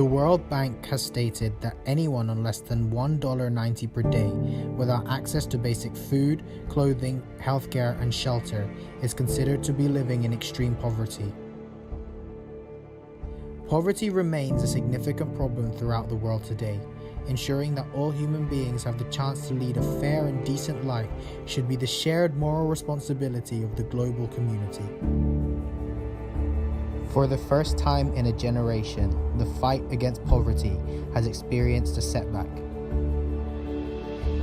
The World Bank has stated that anyone on less than $1.90 per day without access to basic food, clothing, healthcare, and shelter is considered to be living in extreme poverty. Poverty remains a significant problem throughout the world today. Ensuring that all human beings have the chance to lead a fair and decent life should be the shared moral responsibility of the global community. For the first time in a generation, the fight against poverty has experienced a setback.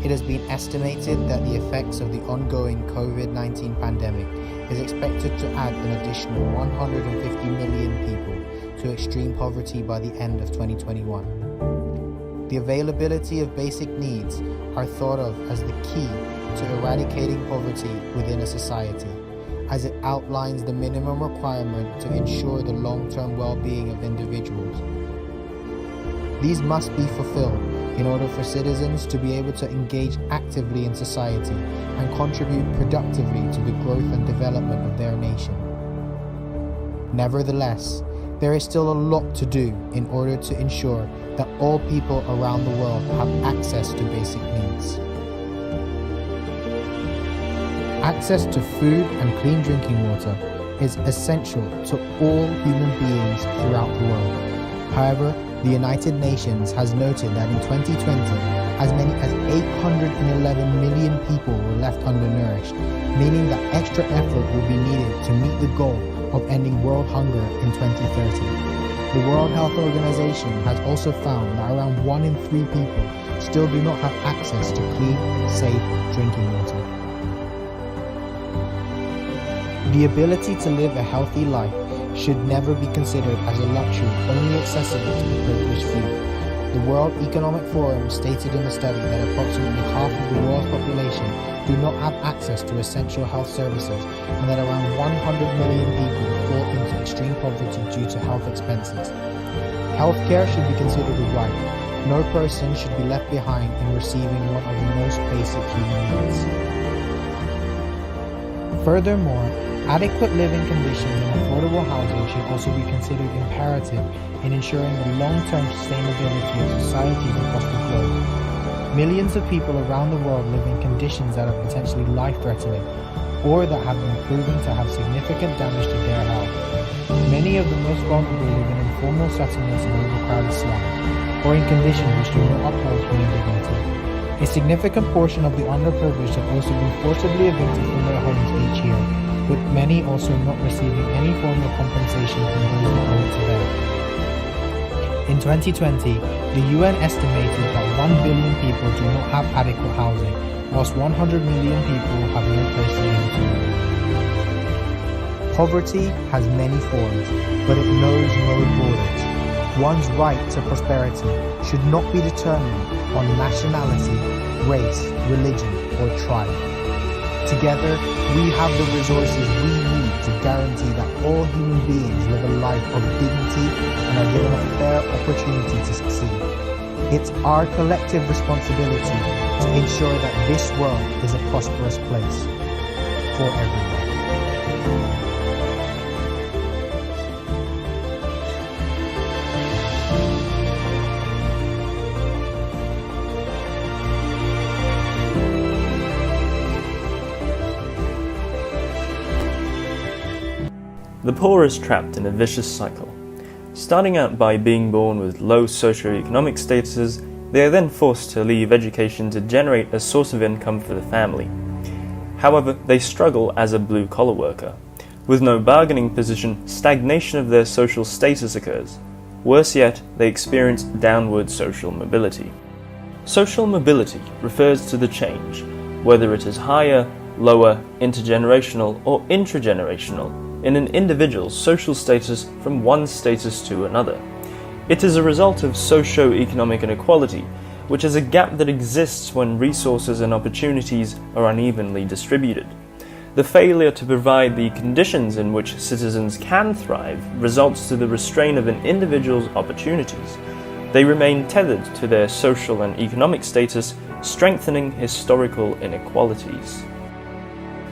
It has been estimated that the effects of the ongoing COVID-19 pandemic is expected to add an additional 150 million people to extreme poverty by the end of 2021. The availability of basic needs are thought of as the key to eradicating poverty within a society, as it outlines the minimum requirement to ensure the long-term well-being of individuals. These must be fulfilled in order for citizens to be able to engage actively in society and contribute productively to the growth and development of their nation. Nevertheless, there is still a lot to do in order to ensure that all people around the world have access to basic needs. Access to food and clean drinking water is essential to all human beings throughout the world. However, the United Nations has noted that in 2020, as many as 811 million people were left undernourished, meaning that extra effort will be needed to meet the goal of ending world hunger in 2030. The World Health Organization has also found that around 1 in 3 people still do not have access to clean, safe drinking water. The ability to live a healthy life should never be considered as a luxury only accessible to the privileged few. The World Economic Forum stated in a study that approximately half of the world's population do not have access to essential health services, and that around 100 million people fall into extreme poverty due to health expenses. Healthcare should be considered a right. No person should be left behind in receiving one of the most basic human needs. Furthermore, adequate living conditions and affordable housing should also be considered imperative in ensuring the long-term sustainability of societies across the globe. Millions of people around the world live in conditions that are potentially life-threatening or that have been proven to have significant damage to their health. Many of the most vulnerable live in informal settlements and overcrowded slums, or in conditions which do not uphold human dignity. A significant portion of the underprivileged have also been forcibly evicted from their homes each year, with many also not receiving any form of compensation from those who owe it to them. In 2020, the UN estimated that 1 billion people do not have adequate housing, whilst 100 million people have no place to live at all. Poverty has many forms, but it knows no borders. One's right to prosperity should not be determined on nationality, race, religion, or tribe. Together, we have the resources we need to guarantee that all human beings live a life of dignity and are given a fair opportunity to succeed. It's our collective responsibility to ensure that this world is a prosperous place for everyone. The poor is trapped in a vicious cycle. Starting out by being born with low socioeconomic statuses, they are then forced to leave education to generate a source of income for the family. However, they struggle as a blue-collar worker. With no bargaining position, stagnation of their social status occurs. Worse yet, they experience downward social mobility. Social mobility refers to the change, whether it is higher, lower, intergenerational, or intragenerational, in an individual's social status from one status to another. It is a result of socio-economic inequality, which is a gap that exists when resources and opportunities are unevenly distributed. The failure to provide the conditions in which citizens can thrive results to the restraint of an individual's opportunities. They remain tethered to their social and economic status, strengthening historical inequalities.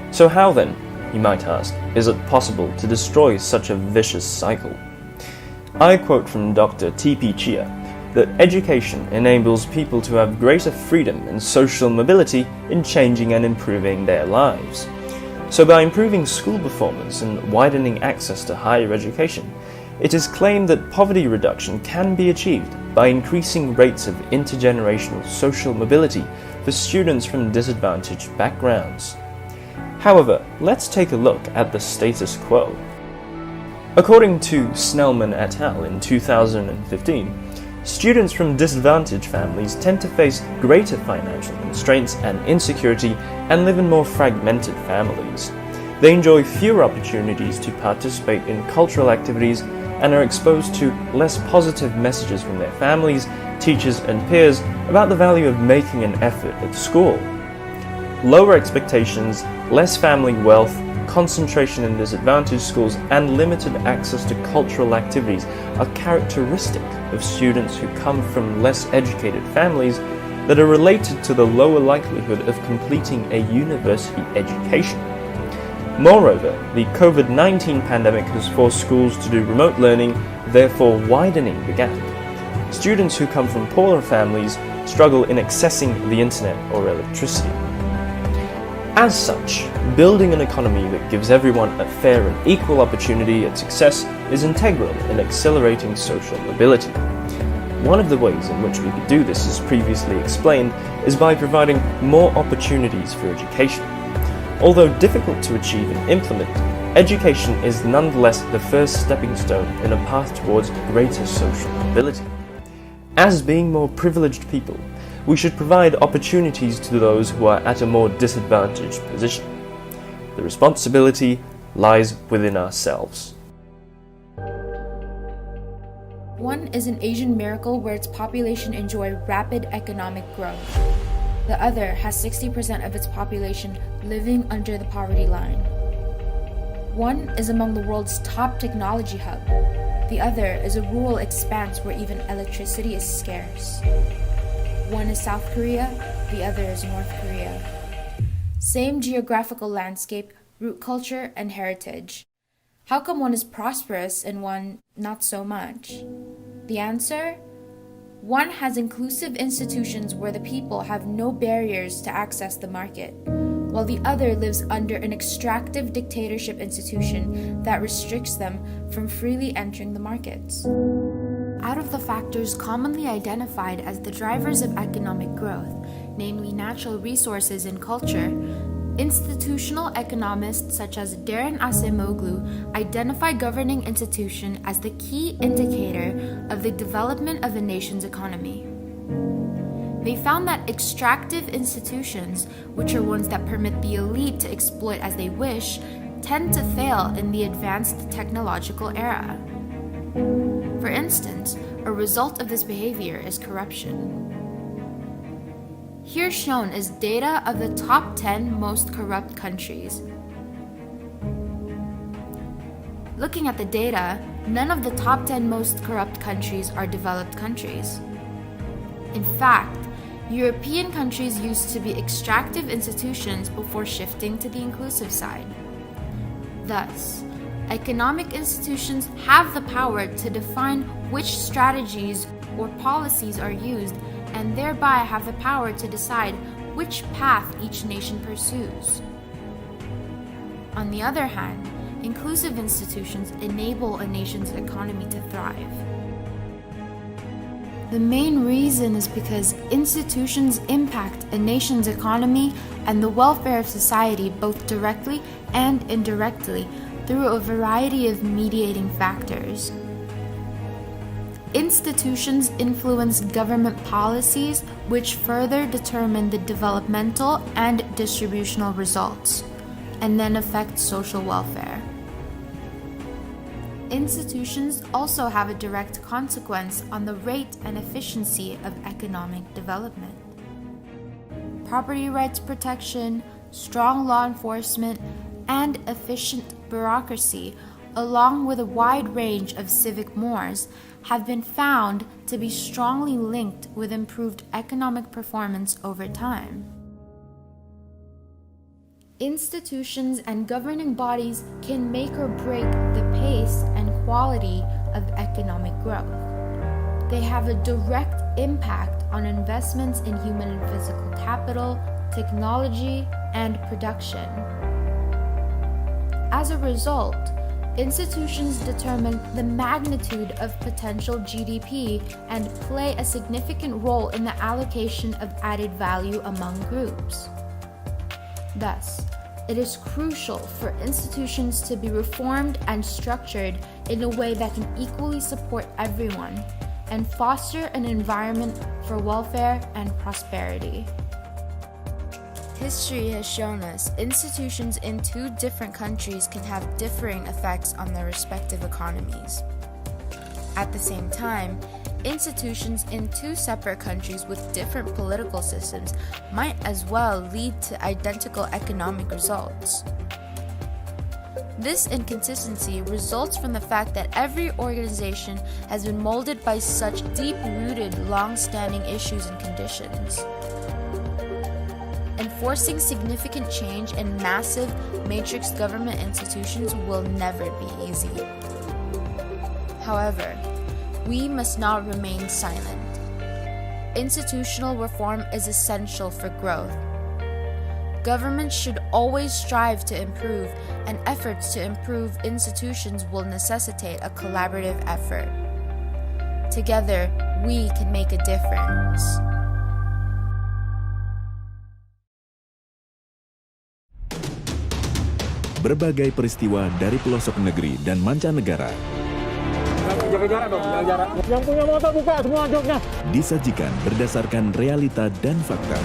So how then, you might ask, is it possible to destroy such a vicious cycle? I quote from Dr. T.P. Chia that education enables people to have greater freedom and social mobility in changing and improving their lives. So by improving school performance and widening access to higher education, it is claimed that poverty reduction can be achieved by increasing rates of intergenerational social mobility for students from disadvantaged backgrounds. However, let's take a look at the status quo. According to Snellman et al. In 2015, students from disadvantaged families tend to face greater financial constraints and insecurity and live in more fragmented families. They enjoy fewer opportunities to participate in cultural activities and are exposed to less positive messages from their families, teachers, and peers about the value of making an effort at school. Lower expectations, less family wealth, concentration in disadvantaged schools, and limited access to cultural activities are characteristic of students who come from less educated families that are related to the lower likelihood of completing a university education. Moreover, the COVID-19 pandemic has forced schools to do remote learning, therefore widening the gap. Students who come from poorer families struggle in accessing the internet or electricity. As such, building an economy that gives everyone a fair and equal opportunity at success is integral in accelerating social mobility. One of the ways in which we could do this, as previously explained, is by providing more opportunities for education. Although difficult to achieve and implement, education is nonetheless the first stepping stone in a path towards greater social mobility. As being more privileged people, we should provide opportunities to those who are at a more disadvantaged position. The responsibility lies within ourselves. One is an Asian miracle where its population enjoy rapid economic growth. The other has 60% of its population living under the poverty line. One is among the world's top technology hub. The other is a rural expanse where even electricity is scarce. One is South Korea, the other is North Korea. Same geographical landscape, root culture, and heritage. How come one is prosperous and one not so much? The answer? One has inclusive institutions where the people have no barriers to access the market, while the other lives under an extractive dictatorship institution that restricts them from freely entering the markets. Out of the factors commonly identified as the drivers of economic growth, namely natural resources and culture, institutional economists such as Daron Acemoglu identify governing institution as the key indicator of the development of a nation's economy. They found that extractive institutions, which are ones that permit the elite to exploit as they wish, tend to fail in the advanced technological era. For instance, a result of this behavior is corruption. Here shown is data of the top 10 most corrupt countries. Looking at the data, none of the top 10 most corrupt countries are developed countries. In fact, European countries used to be extractive institutions before shifting to the inclusive side. Thus, economic institutions have the power to define which strategies or policies are used and thereby have the power to decide which path each nation pursues. On the other hand, inclusive institutions enable a nation's economy to thrive. The main reason is because institutions impact a nation's economy and the welfare of society both directly and indirectly through a variety of mediating factors. Institutions influence government policies which further determine the developmental and distributional results, and then affect social welfare. Institutions also have a direct consequence on the rate and efficiency of economic development. Property rights protection, strong law enforcement, and efficient bureaucracy, along with a wide range of civic mores, have been found to be strongly linked with improved economic performance over time. Institutions and governing bodies can make or break the pace and quality of economic economic growth. They have a direct impact on investments in human and physical capital, technology, and production. As a result, institutions determine the magnitude of potential GDP and play a significant role in the allocation of added value among groups. Thus, it is crucial for institutions to be reformed and structured in a way that can equally support everyone and foster an environment for welfare and prosperity. History has shown us institutions in two different countries can have differing effects on their respective economies. At the same time, institutions in two separate countries with different political systems might as well lead to identical economic results. This inconsistency results from the fact that every organization has been molded by such deep-rooted, long-standing issues and conditions. Enforcing significant change in massive matrix government institutions will never be easy. However, we must not remain silent. Institutional reform is essential for growth. Governments should always strive to improve, and efforts to improve institutions will necessitate a collaborative effort. Together, we can make a difference. Berbagai peristiwa dari pelosok negeri dan mancanegara Jaga jarak dong, jaga jarak. Yang punya motor buka semua joknya. disajikan berdasarkan realita dan fakta.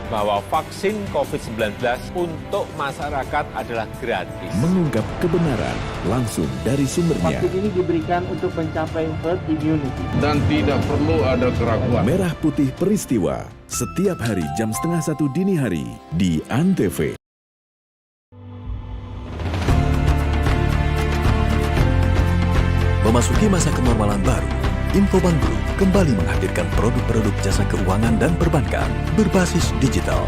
Bahwa vaksin COVID-19 untuk masyarakat adalah gratis. Mengungkap kebenaran langsung dari sumbernya. Vaksin ini diberikan untuk mencapai herd immunity. Dan tidak perlu ada keraguan. Merah Putih Peristiwa, setiap hari jam 12:30 dini hari di ANTV. Memasuki masa kenormalan baru, Infobank Group kembali menghadirkan produk-produk jasa keuangan dan perbankan berbasis digital.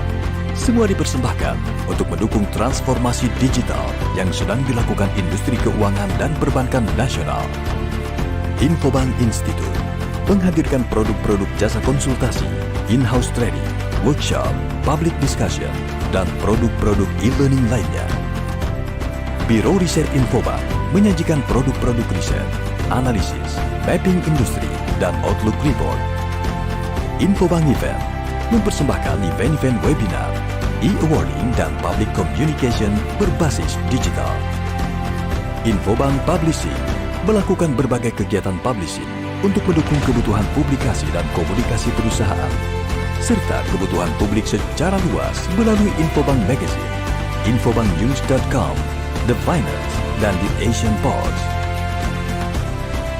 Semua dipersembahkan untuk mendukung transformasi digital yang sedang dilakukan industri keuangan dan perbankan nasional. Infobank Institute menghadirkan produk-produk jasa konsultasi, in-house trading, workshop, public discussion, dan produk-produk e-learning lainnya. Biro Riset Infobank menyajikan produk-produk riset, analisis, mapping industri, dan Outlook Report. Infobank Event mempersembahkan event-event webinar, e-awarding, dan public communication berbasis digital. Infobank Publishing melakukan berbagai kegiatan publishing untuk mendukung kebutuhan publikasi dan komunikasi perusahaan, serta kebutuhan publik secara luas melalui Infobank Magazine, infobanknews.com, The Finance, dan The Asian Post.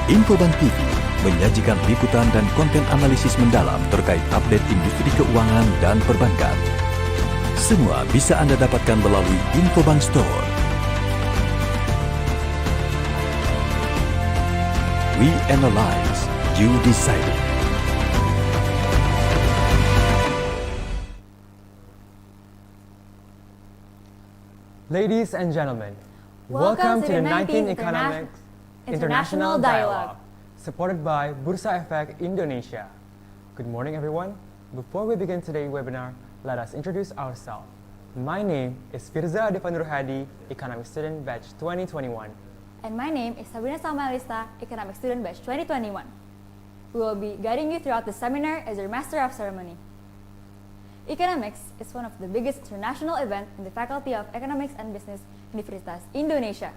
Infobank TV menyajikan liputan dan konten analisis mendalam terkait update industri keuangan dan perbankan. Semua bisa Anda dapatkan melalui Infobank Store. We analyze, you decide. Ladies and gentlemen, welcome to the 19th Economics International Dialogue, supported by Bursa Efek Indonesia. Good morning, everyone. Before we begin today's webinar, let us introduce ourselves. My name is Firza Adefanur Hadi, Economics Student Batch 2021. And my name is Sabrina Salmalista, Economics Student Batch 2021. We will be guiding you throughout the seminar as your Master of Ceremony. Economics is one of the biggest international events in the Faculty of Economics and Business Universitas Indonesia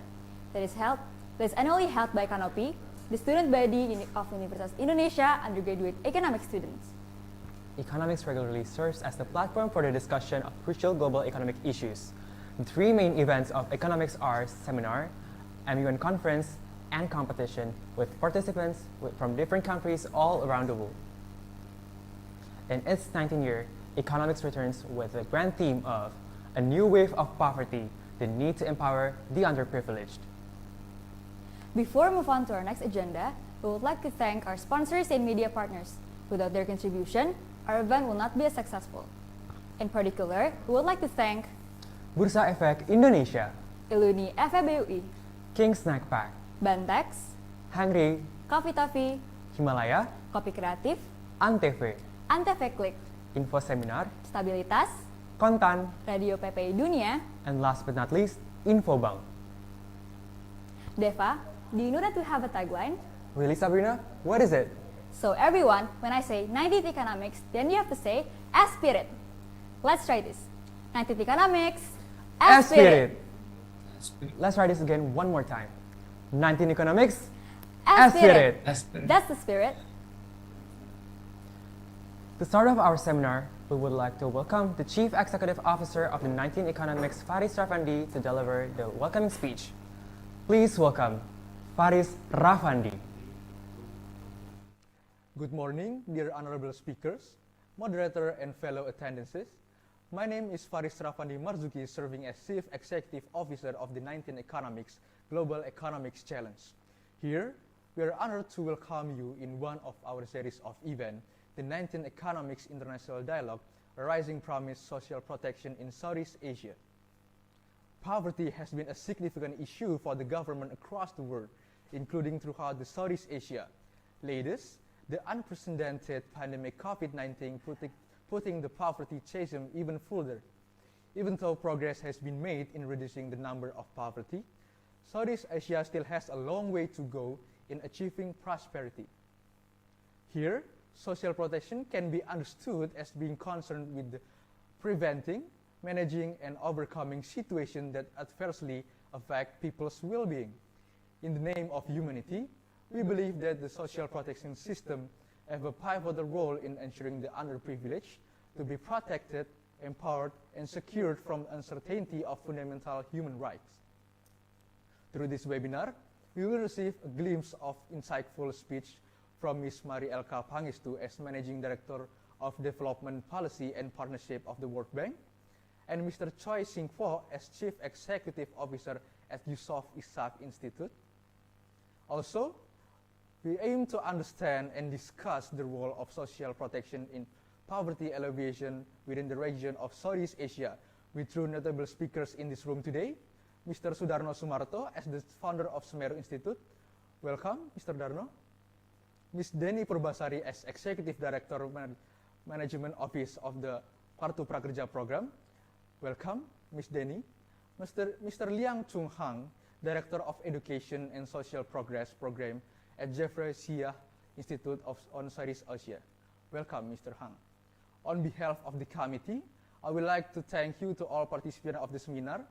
that is annually held by Canopy, the student body of Universitas Indonesia undergraduate economics students. Economics regularly serves as the platform for the discussion of crucial global economic issues. The three main events of economics are seminar, MUN conference, and competition with participants from different countries all around the world. In its 19th year, economics returns with the grand theme of a new wave of poverty, the need to empower the underprivileged. Before we move on to our next agenda, we would like to thank our sponsors and media partners. Without their contribution, our event will not be as successful. In particular, we would like to thank Bursa Efek Indonesia, Iluni FEBUI, King Snack Pack, Bantex, Hungry, Coffee Toffee, Himalaya, Kopi Kreatif, Antv, Antv Klik, Info Seminar, Stabilitas, Kontan, Radio PPI Dunia, and last but not least, Infobank. Deva, do you know that we have a tagline? Really, Sabrina? What is it? So everyone, when I say 90th Economics, then you have to say Spirit. Let's try this. 90th Economics, Spirit. Let's try this again one more time. 19 Economics, Spirit. Spirit. That's the spirit. To start off our seminar, we would like to welcome the Chief Executive Officer of the 19 Economics, Faris Rafandi, to deliver the welcoming speech. Please welcome Faris Rafandi. Good morning, dear honorable speakers, moderator, and fellow attendances. My name is Faris Rafandi Marzuki, serving as Chief Executive Officer of the 19 Economics Global Economics Challenge. Here, we are honored to welcome you in one of our series of events, the 19 Economics International Dialogue, A Rising Promise Social Protection in Southeast Asia. Poverty has been a significant issue for the government across the world, including throughout the Southeast Asia. Latest, the unprecedented pandemic COVID-19 putting the poverty chasm even further. Even though progress has been made in reducing the number of poverty, Southeast Asia still has a long way to go in achieving prosperity. Here, social protection can be understood as being concerned with preventing, managing, and overcoming situations that adversely affect people's well-being. In the name of humanity, we believe that the social protection system have a pivotal role in ensuring the underprivileged to be protected, empowered, and secured from uncertainty of fundamental human rights. Through this webinar, we will receive a glimpse of insightful speech from Ms. Mari Elka Pangestu as Managing Director of Development Policy and Partnership of the World Bank, and Mr. Choi Sing-po as Chief Executive Officer at Yusof Ishak Institute. Also, we aim to understand and discuss the role of social protection in poverty alleviation within the region of Southeast Asia with two notable speakers in this room today, Mr. Sudarno Sumarto as the founder of Semeru Institute. Welcome, Mr. Darno. Ms. Deni Purbasari as Executive Director Management Office of the Kartu Prakerja Program. Welcome, Ms. Deni. Mr. Liang Chung Hang, Director of Education and Social Progress Program at Jeffrey Sia Institute on Southeast Asia. Welcome, Mr. Hang. On behalf of the committee, I would like to thank you to all participants of the seminar,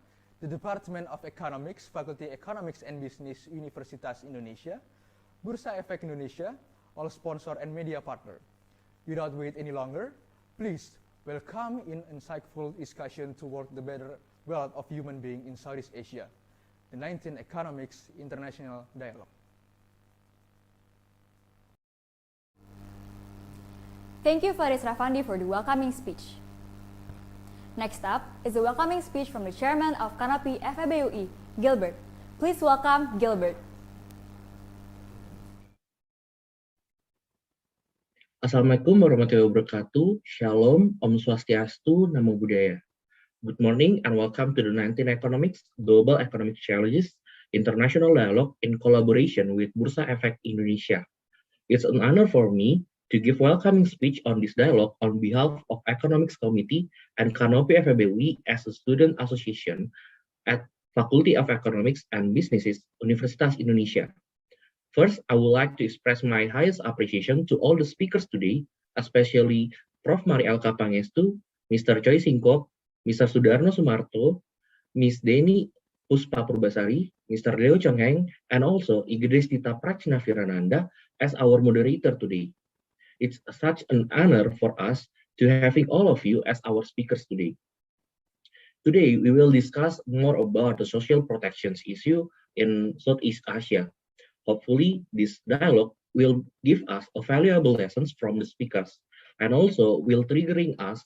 the Department of Economics, Faculty Economics and Business, Universitas Indonesia, Bursa Efek Indonesia, all sponsor and media partner. Without wait any longer, please welcome in insightful discussion toward the better world of human being in Southeast Asia, the 19 Economics International Dialogue. Thank you, Faris Rafandi, for the welcoming speech. Next up is a welcoming speech from the Chairman of Kanopi FEB UI, Gilbert. Please welcome Gilbert. Assalamualaikum warahmatullahi wabarakatuh. Shalom, Om Swastiastu, Namo Buddhaya. Good morning and welcome to the 19 Economics Global Economic Challenges International Dialogue in collaboration with Bursa Efek Indonesia. It's an honor for me to give welcoming speech on this dialogue on behalf of Economics Committee and Kanopi FEB UI as a student association at Faculty of Economics and Businesses, Universitas Indonesia. First, I would like to express my highest appreciation to all the speakers today, especially Prof. Mari Elka Pangestu, Mr. Choi Sing-po, Mr. Sudarno Sumarto, Ms. Deni Puspa Purbasari, Mr. Leo Chong-heng, and also Igedis Tita Prachna Virananda as our moderator today. It's such an honor for us to having all of you as our speakers today. Today, we will discuss more about the social protections issue in Southeast Asia. Hopefully, this dialogue will give us a valuable lessons from the speakers and also will triggering us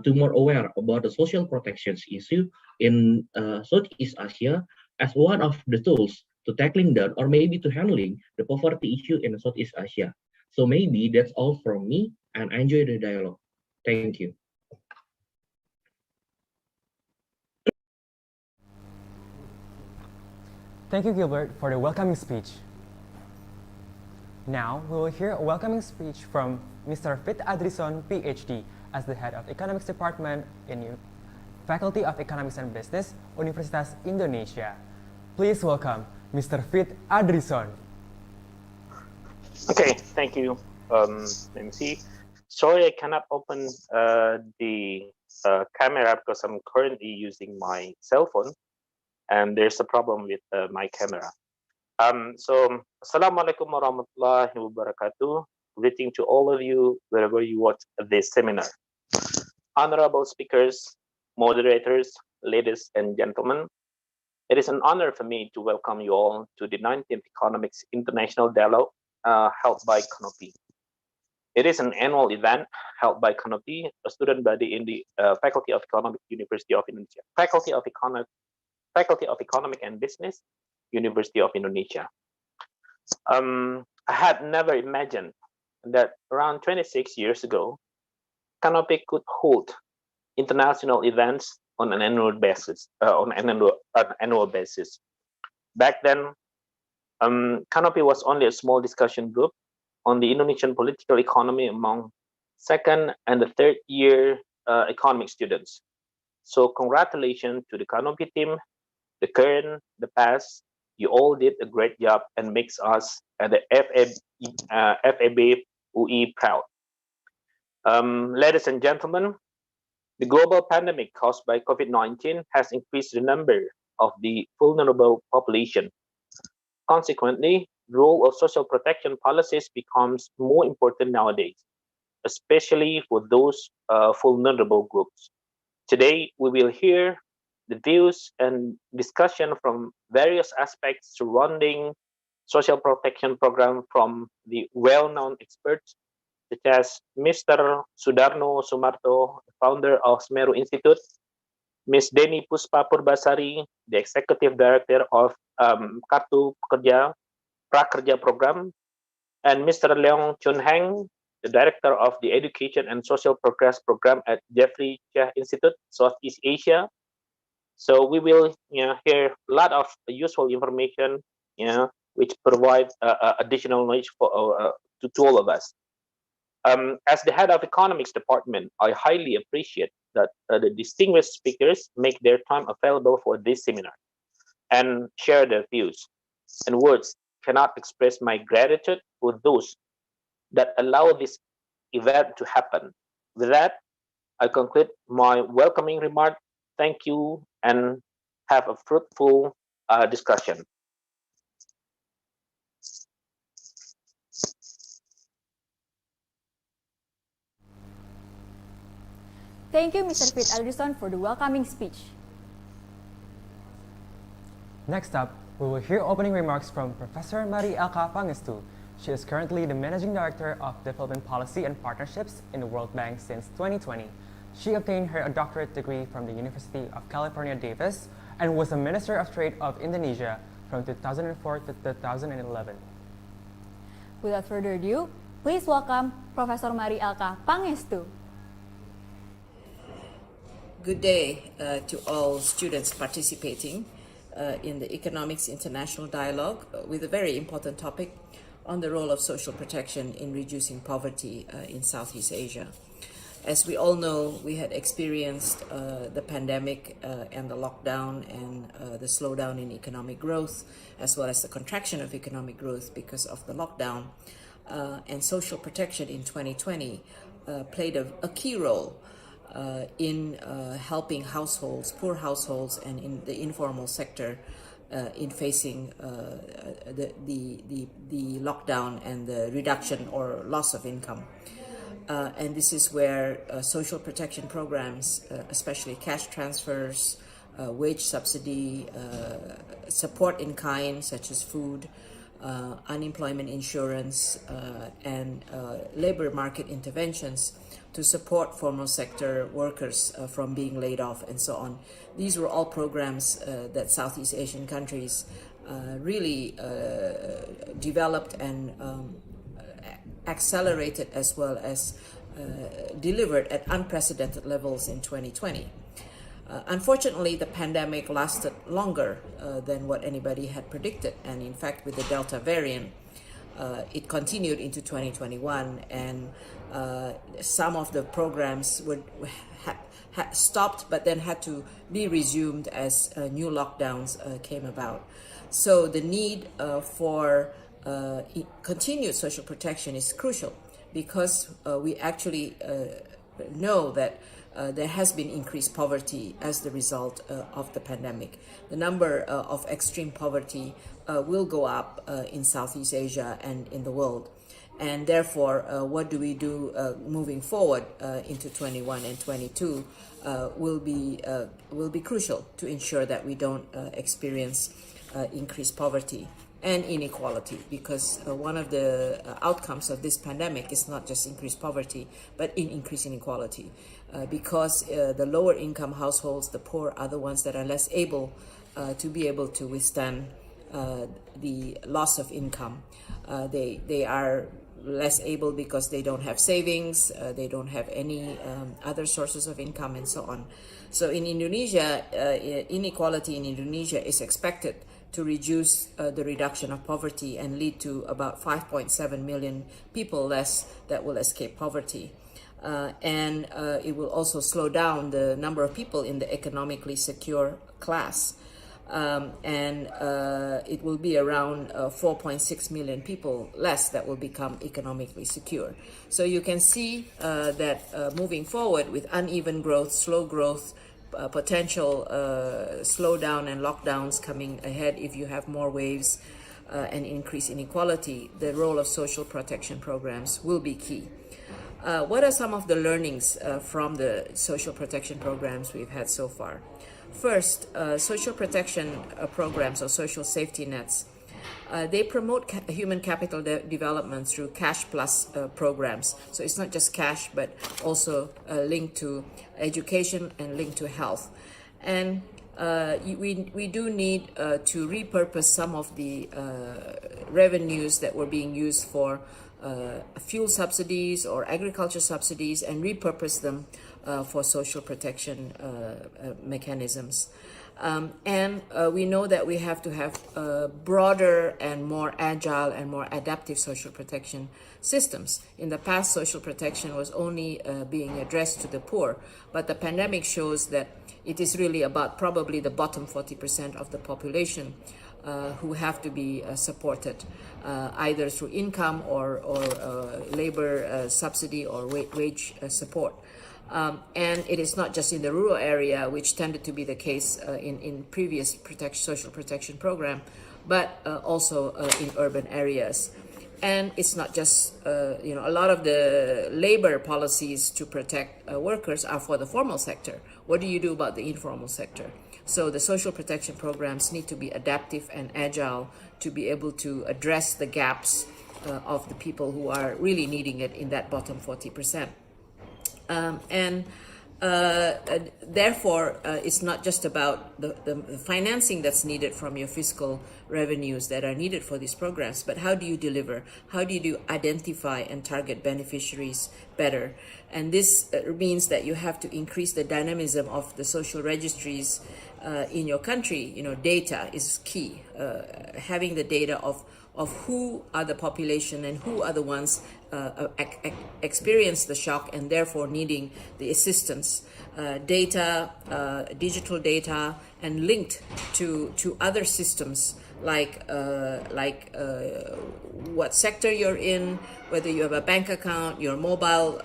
to more aware about the social protections issue in Southeast Asia as one of the tools to tackling that or maybe to handling the poverty issue in Southeast Asia. So maybe that's all from me and enjoy the dialogue. Thank you. Thank you, Gilbert, for the welcoming speech. Now, we will hear a welcoming speech from Mr. Fit Adrison, PhD, as the head of Economics Department in Faculty of Economics and Business, Universitas Indonesia. Please welcome Mr. Fit Adrison. Okay, thank you, MC. Sorry, I cannot open the camera because I'm currently using my cell phone, and there's a problem with my camera. Assalamualaikum warahmatullahi wabarakatuh. Greeting to all of you wherever you watch this seminar. Honorable speakers, moderators, ladies and gentlemen, it is an honor for me to welcome you all to the 19th Economics International Dialogue held by Canopy. It is an annual event held by Canopy, a student body in the Faculty of Economics, University of Indonesia, Faculty of Economic and Business, University of Indonesia. I had never imagined that around 26 years ago, Canopy could hold international events on an annual basis. Back then, Canopy was only a small discussion group on the Indonesian political economy among second and the third year economic students. So congratulations to the Canopy team, the current, the past. You all did a great job and makes us at the FAB UI proud. Ladies and gentlemen, the global pandemic caused by COVID-19 has increased the number of the vulnerable population. Consequently, the role of social protection policies becomes more important nowadays, especially for those vulnerable groups. Today, we will hear the views and discussion from various aspects surrounding social protection program from the well-known experts such as Mr. Sudarno Sumarto, founder of Semeru Institute, Ms. Deni Puspa Purbasari, the executive director of Kartu Pekerja Prakerja program, and Mr. Leong Chun Heng, the director of the Education and Social Progress program at Jeffrey Chia Institute, Southeast Asia. So we will hear a lot of useful information, which provide additional knowledge for to all of us. As the head of economics department, I highly appreciate that the distinguished speakers make their time available for this seminar and share their views. And words cannot express my gratitude for those that allow this event to happen. With that, I conclude my welcoming remark. Thank you and have a fruitful discussion. Thank you, Mr. Fit Adrison, for the welcoming speech. Next up, we will hear opening remarks from Professor Mari Elka Pangestu. She is currently the Managing Director of Development Policy and Partnerships in the World Bank since 2020. She obtained her doctorate degree from the University of California, Davis, and was a Minister of Trade of Indonesia from 2004 to 2011. Without further ado, please welcome Professor Mari Elka Pangestu. Good day to all students participating in the Economics International Dialogue with a very important topic on the role of social protection in reducing poverty in Southeast Asia. As we all know, we had experienced the pandemic and the lockdown and the slowdown in economic growth, as well as the contraction of economic growth because of the lockdown. And social protection in 2020 played a key role in helping households, poor households, and in the informal sector in facing the lockdown and the reduction or loss of income. And this is where social protection programs, especially cash transfers, wage subsidy, support in kind such as food, unemployment insurance, and labor market interventions to support formal sector workers from being laid off and so on. These were all programs that Southeast Asian countries really developed and accelerated, as well as delivered at unprecedented levels in 2020. Unfortunately, the pandemic lasted longer than what anybody had predicted, and in fact with the Delta variant, it continued into 2021, and some of the programs were stopped, but then had to be resumed as new lockdowns came about. So the need for continued social protection is crucial, because we actually know that there has been increased poverty as the result of the pandemic. The number of extreme poverty will go up in Southeast Asia and in the world. And therefore, what do we do moving forward into 21 and 22 will be crucial to ensure that we don't experience increased poverty and inequality, because one of the outcomes of this pandemic is not just increased poverty, but increased inequality. Because the lower income households, the poor, are the ones that are less able to be able to withstand the loss of income. They are less able because they don't have savings, they don't have any other sources of income, and so on. So in Indonesia, inequality in Indonesia is expected to reduce the reduction of poverty and lead to about 5.7 million people less that will escape poverty. And it will also slow down the number of people in the economically secure class. And it will be around 4.6 million people less that will become economically secure. So you can see that moving forward with uneven growth, slow growth, potential slowdown and lockdowns coming ahead if you have more waves and increased inequality, the role of social protection programs will be key. What are some of the learnings from the social protection programs we've had so far? First, social protection programs or social safety nets, they promote human capital development through cash plus programs. So it's not just cash, but also linked to education and linked to health. And we do need to repurpose some of the revenues that were being used for fuel subsidies or agriculture subsidies and repurpose them for social protection mechanisms. And we know that we have to have broader and more agile and more adaptive social protection systems. In the past, social protection was only being addressed to the poor, but the pandemic shows that it is really about probably the bottom 40% of the population who have to be supported, either through income or labor subsidy or wage support. And it is not just in the rural area, which tended to be the case in previous social protection program, but also in urban areas. And it's not just, a lot of the labor policies to protect workers are for the formal sector. What do you do about the informal sector? So the social protection programs need to be adaptive and agile to be able to address the gaps of the people who are really needing it in that bottom 40%. Therefore, it's not just about the financing that's needed from your fiscal revenues that are needed for these programs, but how do you deliver? How do you identify and target beneficiaries better? And this means that you have to increase the dynamism of the social registries in your country. Data is key. Having the data of who are the population and who are the ones experience the shock and therefore needing the assistance. Data, digital data, and linked to other systems like what sector you're in, whether you have a bank account, your mobile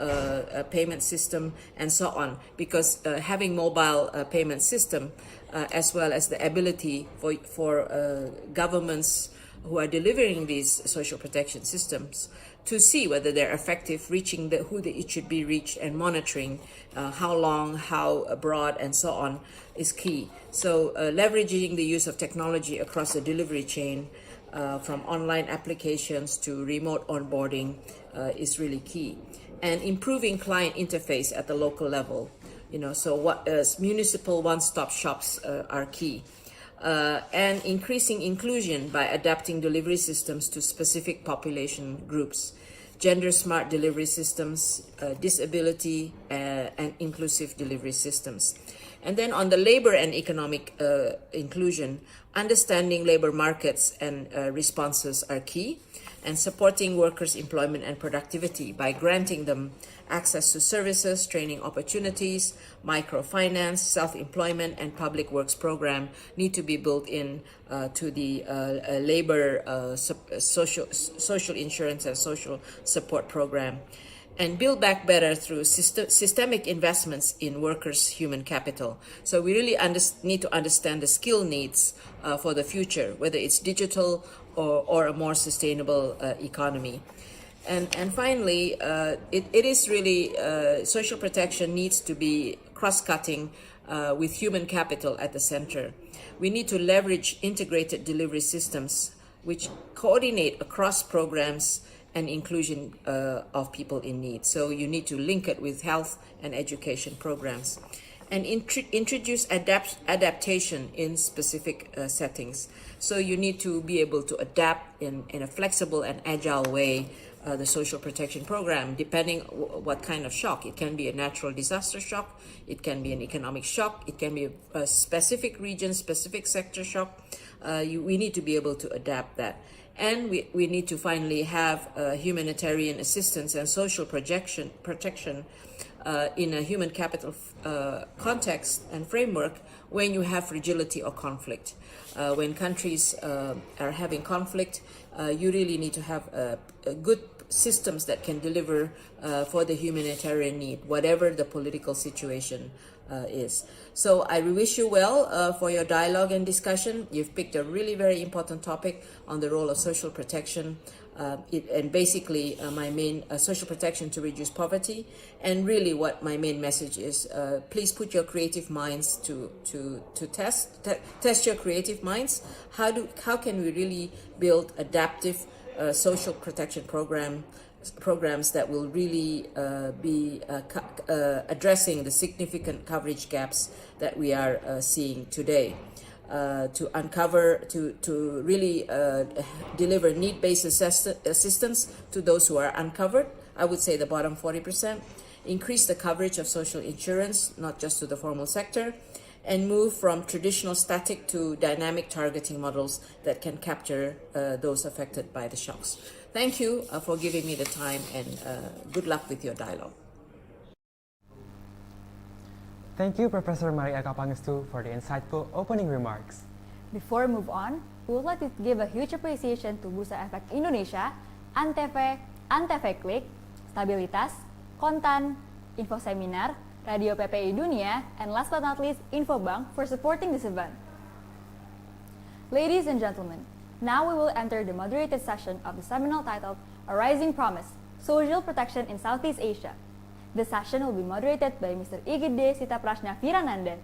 payment system, and so on. Because having mobile payment system, as well as the ability for governments who are delivering these social protection systems to see whether they're effective, reaching who it should be reached, and monitoring how long, how broad, and so on is key. So leveraging the use of technology across the delivery chain, from online applications to remote onboarding, is really key. And improving client interface at the local level. So municipal one-stop shops are key. And increasing inclusion by adapting delivery systems to specific population groups, gender-smart delivery systems, disability, and inclusive delivery systems. And then on the labor and economic inclusion, understanding labor markets and responses are key. and supporting workers' employment and productivity by granting them access to services, training opportunities, microfinance, self-employment, and public works program need to be built in to the labor social insurance and social support program, and build back better through systemic investments in workers' human capital. So we really need to understand the skill needs for the future, whether it's digital or a more sustainable economy. And finally, it is really, social protection needs to be cross-cutting with human capital at the center. We need to leverage integrated delivery systems which coordinate across programs and inclusion of people in need. So you need to link it with health and education programs, and introduce adaptation in specific settings. So you need to be able to adapt in a flexible and agile way the social protection program, depending what kind of shock. It can be a natural disaster shock, it can be an economic shock, it can be a specific region, specific sector shock. We need to be able to adapt that. And we need to finally have humanitarian assistance and social protection in a human capital context and framework when you have fragility or conflict. When countries are having conflict, you really need to have good systems that can deliver for the humanitarian need, whatever the political situation is. So I wish you well for your dialogue and discussion. You've picked a really very important topic on the role of social protection, and basically my main social protection to reduce poverty. And really what my main message is, please put your creative minds to test your creative minds. How can we really build adaptive social protection programs that will really be addressing the significant coverage gaps that we are seeing today, to really deliver need-based assistance to those who are uncovered. I would say the bottom 40%, increase the coverage of social insurance, not just to the formal sector, and move from traditional static to dynamic targeting models that can capture those affected by the shocks. Thank you for giving me the time, and good luck with your dialogue. Thank you, Professor Maria Eka Pangestu, for the insightful opening remarks. Before we move on, we would like to give a huge appreciation to Bursa Efek Indonesia, Antv Klik, Stabilitas, Kontan, Info Seminar, Radio PPI Dunia, and last but not least, Infobank for supporting this event. Ladies and gentlemen, now we will enter the moderated session of the seminar titled A Rising Promise, Social Protection in Southeast Asia. The session will be moderated by Mr. Igede Sitaprajna Virananda.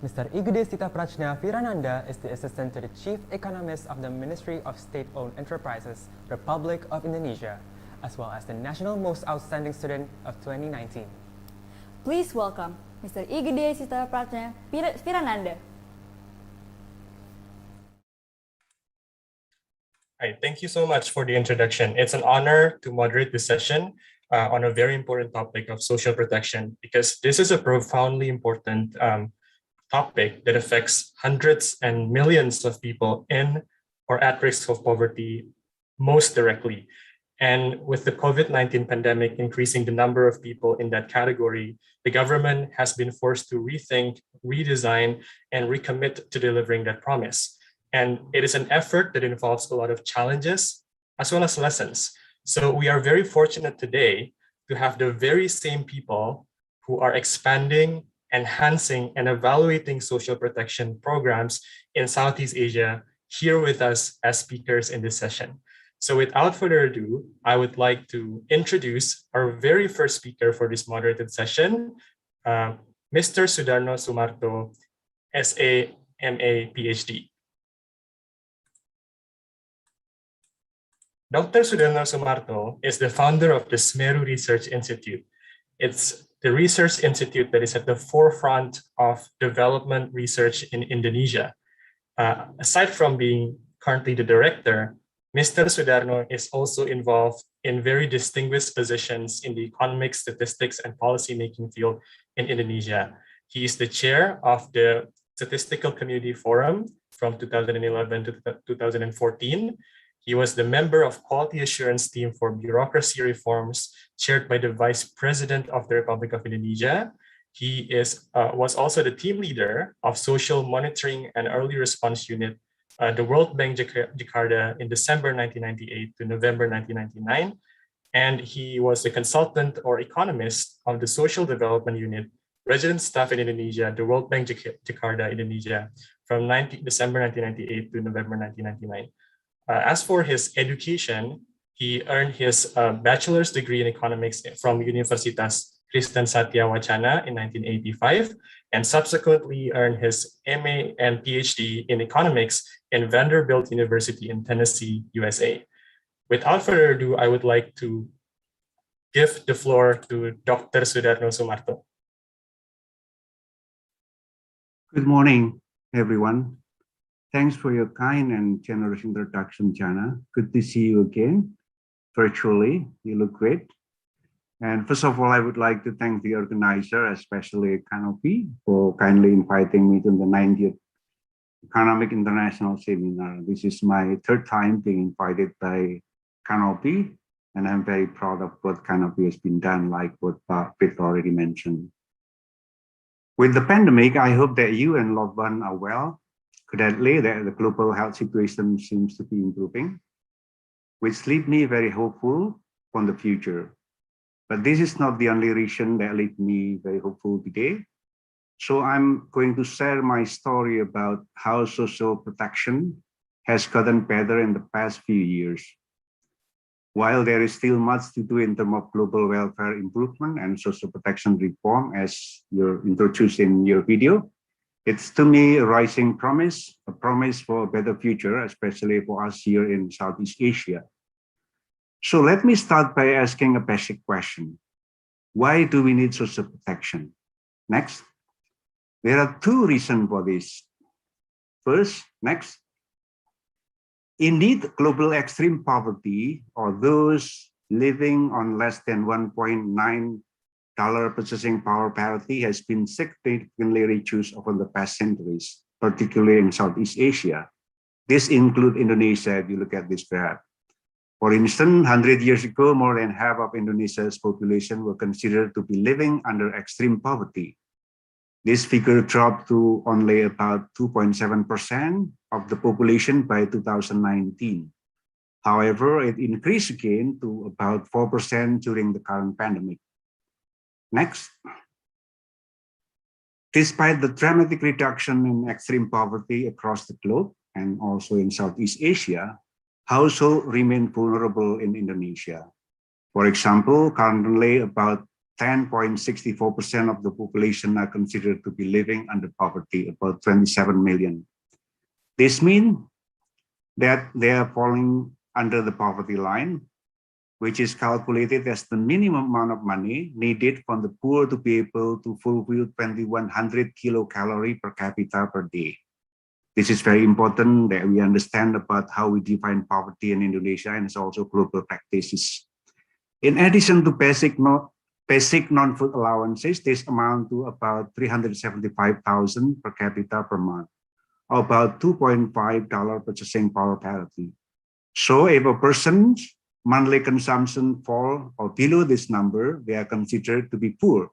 Mr. Igede Sitaprajna Virananda is the Assistant to the Chief Economist of the Ministry of State-Owned Enterprises, Republic of Indonesia, as well as the National Most Outstanding Student of 2019. Please welcome Mr. Igede Sitaprajna Virananda. Hi, thank you so much for the introduction. It's an honor to moderate this session on a very important topic of social protection, because this is a profoundly important topic that affects hundreds and millions of people in or at risk of poverty most directly. And with the COVID-19 pandemic increasing the number of people in that category, the government has been forced to rethink, redesign, and recommit to delivering that promise. And it is an effort that involves a lot of challenges as well as lessons. So we are very fortunate today to have the very same people who are expanding, enhancing, and evaluating social protection programs in Southeast Asia here with us as speakers in this session. So without further ado, I would like to introduce our very first speaker for this moderated session, Mr. Sudarno Sumarto, SA, MA, PhD. Dr. Sudarno Sumarto is the founder of the Semeru Research Institute. It's the research institute that is at the forefront of development research in Indonesia. Aside from being currently the director, Mr. Sudarno is also involved in very distinguished positions in the economic, statistics, and policymaking field in Indonesia. He is the chair of the Statistical Community Forum from 2011 to 2014. He was the member of Quality Assurance Team for Bureaucracy Reforms, chaired by the Vice President of the Republic of Indonesia. He was also the team leader of Social Monitoring and Early Response Unit, the World Bank Jakarta in December 1998 to November 1999. And he was the consultant or economist of the Social Development Unit, Resident Staff in Indonesia, the World Bank Jakarta, Indonesia, from December 1998 to November 1999. As for his education, he earned his bachelor's degree in economics from Universitas Kristen Satya Wacana in 1985, and subsequently earned his MA and PhD in economics in Vanderbilt University in Tennessee, USA. Without further ado, I would like to give the floor to Dr. Sudarno Sumarto. Good morning, everyone. Thanks for your kind and generous introduction, Jana. Good to see you again, virtually. You look great. And first of all, I would like to thank the organizer, especially Canopy, for kindly inviting me to the 90th Economic International Seminar. This is my third time being invited by Canopy, and I'm very proud of what Canopy has been done, like what Pete already mentioned. With the pandemic, I hope that you and loved ones are well. Currently, the global health situation seems to be improving, which leaves me very hopeful for the future. But this is not the only reason that leaves me very hopeful today. So I'm going to share my story about how social protection has gotten better in the past few years. While there is still much to do in terms of global welfare improvement and social protection reform, as you're introduced in your video, it's to me a rising promise, a promise for a better future, especially for us here in Southeast Asia. So let me start by asking a basic question. Why do we need social protection? Next. There are two reasons for this. First, next. Indeed, global extreme poverty, or those living on less than $1.9 purchasing power parity, has been significantly reduced over the past centuries, particularly in Southeast Asia. This includes Indonesia, if you look at this graph. For instance, 100 years ago, more than half of Indonesia's population were considered to be living under extreme poverty. This figure dropped to only about 2.7% of the population by 2019. However, it increased again to about 4% during the current pandemic. Next. Despite the dramatic reduction in extreme poverty across the globe and also in Southeast Asia, households remain vulnerable in Indonesia. For example, currently about 10.64% of the population are considered to be living under poverty, about 27 million. This means that they are falling under the poverty line, which is calculated as the minimum amount of money needed for the poor to be able to fulfill 2100 kilocalories per capita per day. This is very important that we understand about how we define poverty in Indonesia, and it's also global practices. In addition to basic non-food allowances, this amount to about 375,000 per capita per month, or about $2.5 purchasing power parity. So if a person's monthly consumption fall or below this number, they are considered to be poor.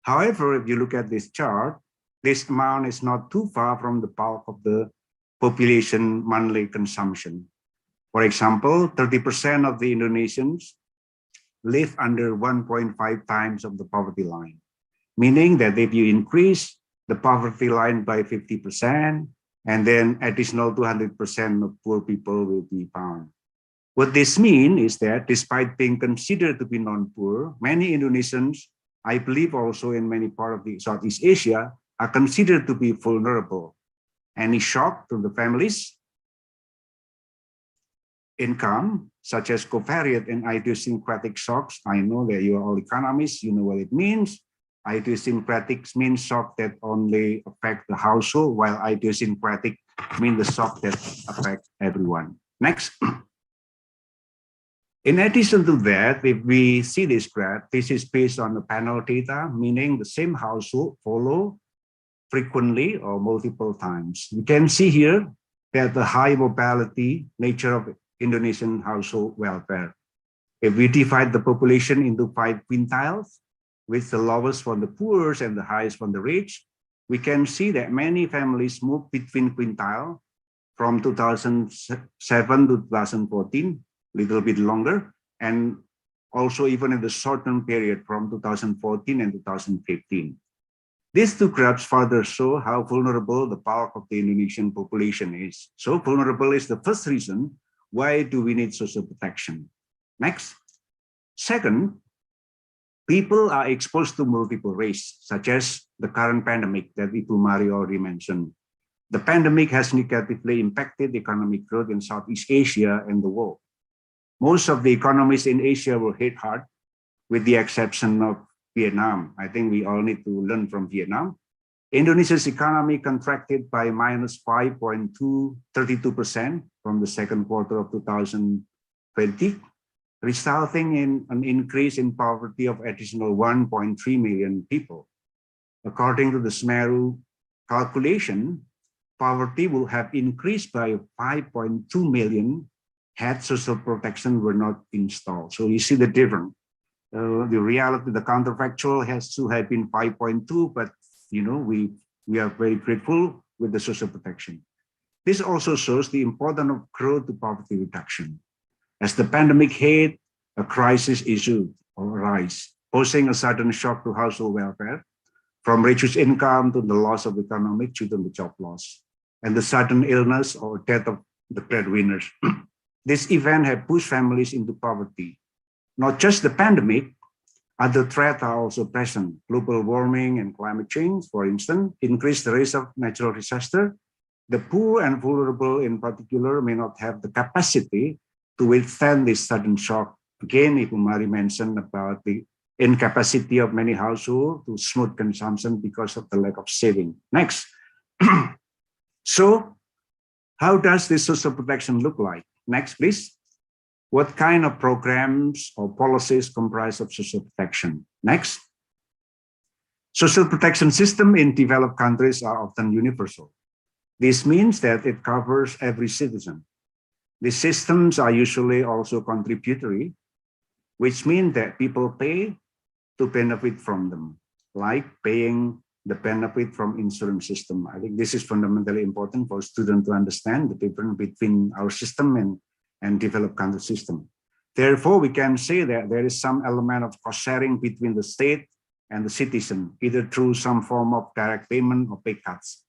However, if you look at this chart, this amount is not too far from the bulk of the population monthly consumption. For example, 30% of the Indonesians live under 1.5 times of the poverty line, meaning that if you increase the poverty line by 50%, and then additional 200% of poor people will be found. What this means is that despite being considered to be non-poor, many Indonesians, I believe also in many parts of the Southeast Asia, are considered to be vulnerable. Any shock to the family's income, such as covariate and idiosyncratic shocks. I know that you are all economists, you know what it means. Idiosyncratic means shock that only affect the household, while idiosyncratic means the shock that affect everyone. Next. In addition to that, if we see this graph, this is based on the panel data, meaning the same household follow frequently or multiple times. You can see here that the high mobility nature of Indonesian household welfare. If we divide the population into 5 quintiles, with the lowest from the poor and the highest from the rich, we can see that many families move between quintile from 2007 to 2014, little bit longer, and also even in the short-term period from 2014 and 2015. These two graphs further show how vulnerable the bulk of the Indonesian population is. So vulnerable is the first reason why do we need social protection. Next. Second, people are exposed to multiple risks, such as the current pandemic that Ibu Mari already mentioned. The pandemic has negatively impacted economic growth in Southeast Asia and the world. Most of the economies in Asia were hit hard, with the exception of Vietnam. I think we all need to learn from Vietnam. Indonesia's economy contracted by minus 5.32% from the second quarter of 2020, resulting in an increase in poverty of additional 1.3 million people. According to the Semeru calculation, poverty will have increased by 5.2 million had social protection were not installed. So you see the difference. The reality, the counterfactual has to have been 5.2, but we are very grateful with the social protection. This also shows the importance of growth to poverty reduction. As the pandemic hit, a crisis issue arose, posing a sudden shock to household welfare, from reduced income to the loss of economic due to the job loss, and the sudden illness or death of the breadwinners. This event had pushed families into poverty. Not just the pandemic, other threats are also present. Global warming and climate change, for instance, increase the risk of natural disaster. The poor and vulnerable in particular may not have the capacity to withstand this sudden shock. Again, Ibu Mari mentioned about the incapacity of many households to smooth consumption because of the lack of saving. Next. So, how does this social protection look like? Next, please. What kind of programs or policies comprise of social protection? Next. Social protection systems in developed countries are often universal. This means that it covers every citizen. These systems are usually also contributory, which means that people pay to benefit from them, like paying the benefit from insurance system. I think this is fundamentally important for students to understand the difference between our system and developed country system. Therefore, we can say that there is some element of cost sharing between the state and the citizen, either through some form of direct payment or pay cuts.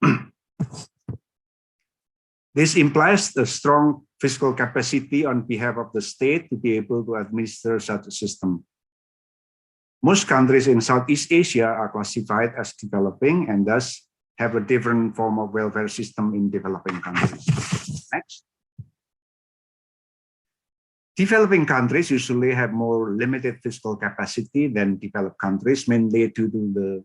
This implies a strong fiscal capacity on behalf of the state to be able to administer such a system. Most countries in Southeast Asia are classified as developing and thus have a different form of welfare system in developing countries. Next. Developing countries usually have more limited fiscal capacity than developed countries, mainly due to the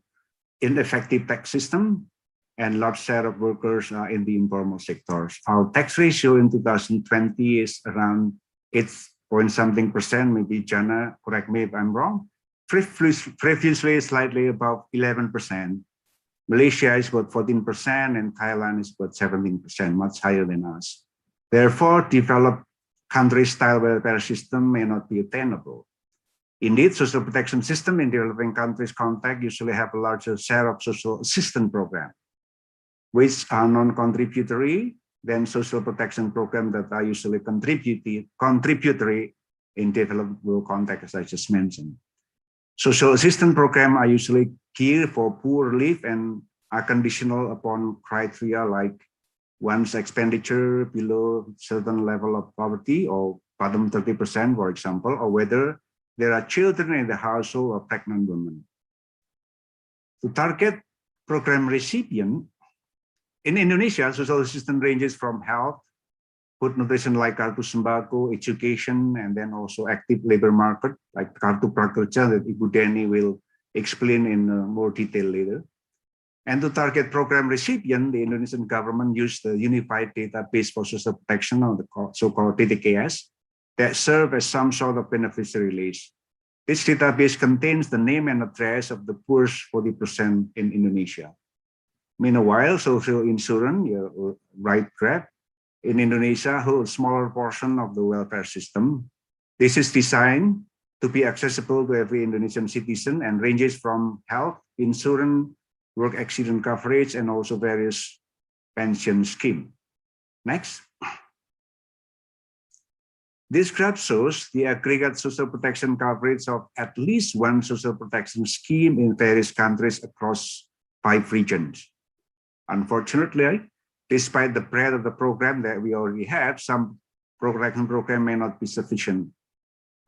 ineffective tax system and large share of workers in the informal sectors. Our tax ratio in 2020 is around 8-point-something%, maybe Jana, correct me if I'm wrong. Previously slightly above 11%. Malaysia is about 14% and Thailand is about 17%, much higher than us. Therefore, developed country-style welfare system may not be attainable. Indeed, social protection system in developing countries context usually have a larger share of social assistance programs, which are non-contributory than social protection programs that are usually contributory in developed world context, as I just mentioned. Social assistance programs are usually geared for poor relief and are conditional upon criteria like one's expenditure below certain level of poverty or bottom 30%, for example, or whether there are children in the household or pregnant women. To target program recipient, in Indonesia, social assistance ranges from health, food nutrition like Kartu Sembako, education, and then also active labor market like Kartu Prakerja that Ibu Deni will explain in more detail later. And to target program recipient, the Indonesian government used the Unified Database for Social Protection, or the so-called DTKS, that serve as some sort of beneficiary list. This database contains the name and address of the poorest 40% in Indonesia. Meanwhile, social insurance, right graph, in Indonesia hold a smaller portion of the welfare system. This is designed to be accessible to every Indonesian citizen and ranges from health, insurance, work accident coverage, and also various pension scheme. Next. This graph shows the aggregate social protection coverage of at least one social protection scheme in various countries across 5 regions. Unfortunately, despite the breadth of the program that we already have, some protection program may not be sufficient.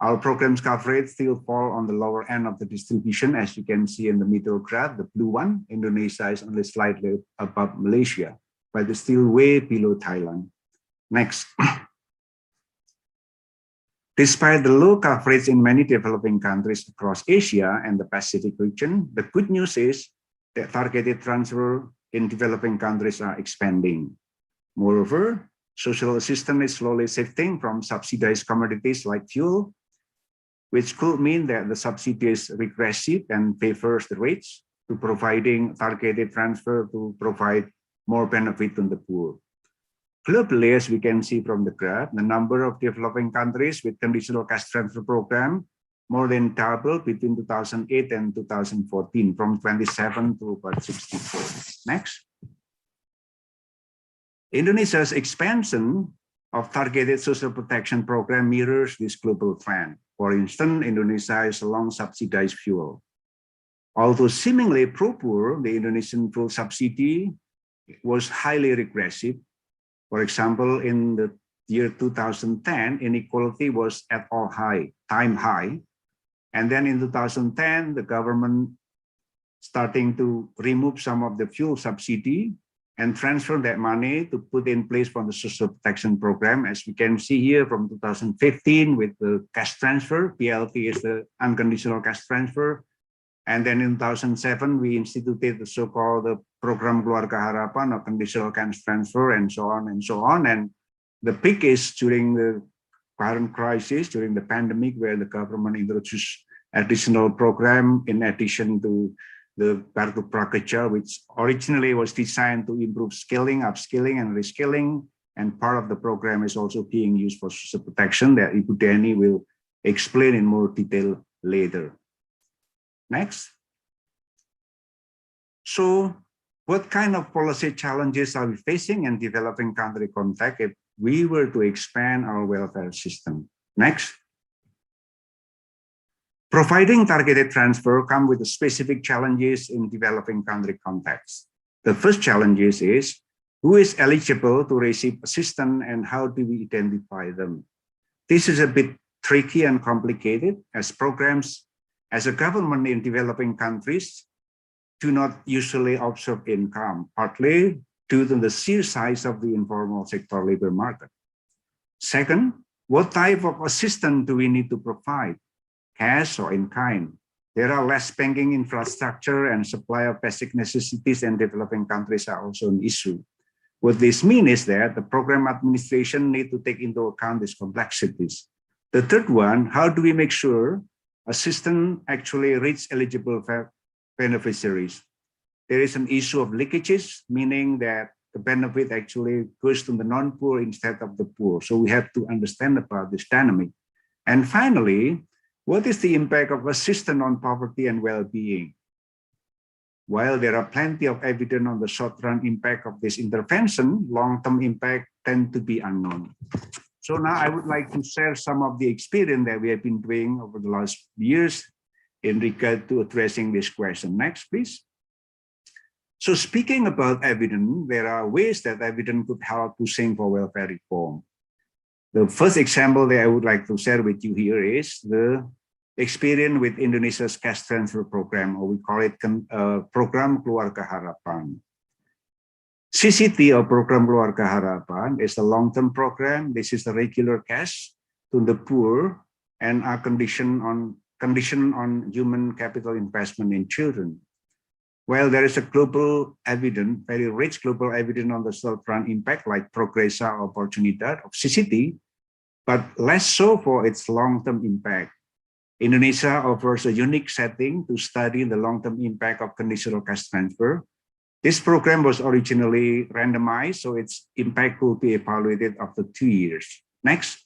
Our program's coverage still fall on the lower end of the distribution, as you can see in the middle graph, the blue one. Indonesia is only slightly above Malaysia, but it's still way below Thailand. Next. Despite the low coverage in many developing countries across Asia and the Pacific region, the good news is that targeted transfer in developing countries are expanding. Moreover, social assistance is slowly shifting from subsidized commodities like fuel, which could mean that the subsidy is regressive and favors the rich, to providing targeted transfer to provide more benefit to the poor. Globally, as we can see from the graph, the number of developing countries with conditional cash transfer program more than doubled between 2008 and 2014, from 27 to about 64. Next. Indonesia's expansion of targeted social protection program mirrors this global trend. For instance, Indonesia is a long subsidized fuel. Although seemingly pro-poor, the Indonesian fuel subsidy was highly regressive. For example, in the year 2010, inequality was at all-time high. And then in 2010, the government starting to remove some of the fuel subsidy and transfer that money to put in place for the social protection program. As we can see here from 2015 with the cash transfer, PLT is the unconditional cash transfer. And then in 2007, we instituted the so-called Program Keluarga Harapan or conditional cash transfer, and so on and so on. And the peak is during the current crisis, during the pandemic, where the government introduced additional program in addition to the Kartu Prakerja, which originally was designed to improve skilling, upskilling, and reskilling. And part of the program is also being used for social protection that Ibu Deni will explain in more detail later. Next. So what kind of policy challenges are we facing in developing country context if we were to expand our welfare system? Next. Providing targeted transfer comes with specific challenges in developing country context. The first challenge is who is eligible to receive assistance and how do we identify them? This is a bit tricky and complicated as programs as a government in developing countries do not usually observe income, partly due to the sheer size of the informal sector labor market. Second, what type of assistance do we need to provide? Cash or in kind? There are less banking infrastructure and supply of basic necessities in developing countries are also an issue. What this means is that the program administration need to take into account these complexities. The third one, how do we make sure assistance actually reach eligible beneficiaries? There is an issue of leakages, meaning that the benefit actually goes to the non-poor instead of the poor. So we have to understand about this dynamic. And finally, what is the impact of assistance on poverty and well-being? While there are plenty of evidence on the short-run impact of this intervention, long-term impact tend to be unknown. So now I would like to share some of the experience that we have been doing over the last years in regard to addressing this question. Next, please. So speaking about evidence, there are ways that evidence could help pushing for welfare reform. The first example that I would like to share with you here is the experience with Indonesia's cash transfer program, or we call it Program Keluarga Harapan. CCT, or Program Keluarga Harapan, is a long-term program. This is the regular cash to the poor and are conditioned on human capital investment in children. While there is a global evidence, very rich global evidence on the short-run impact like Progresa or Oportunidad of CCT, but less so for its long-term impact. Indonesia offers a unique setting to study the long-term impact of conditional cash transfer This program was originally randomized, so its impact will be evaluated after 2 years. Next.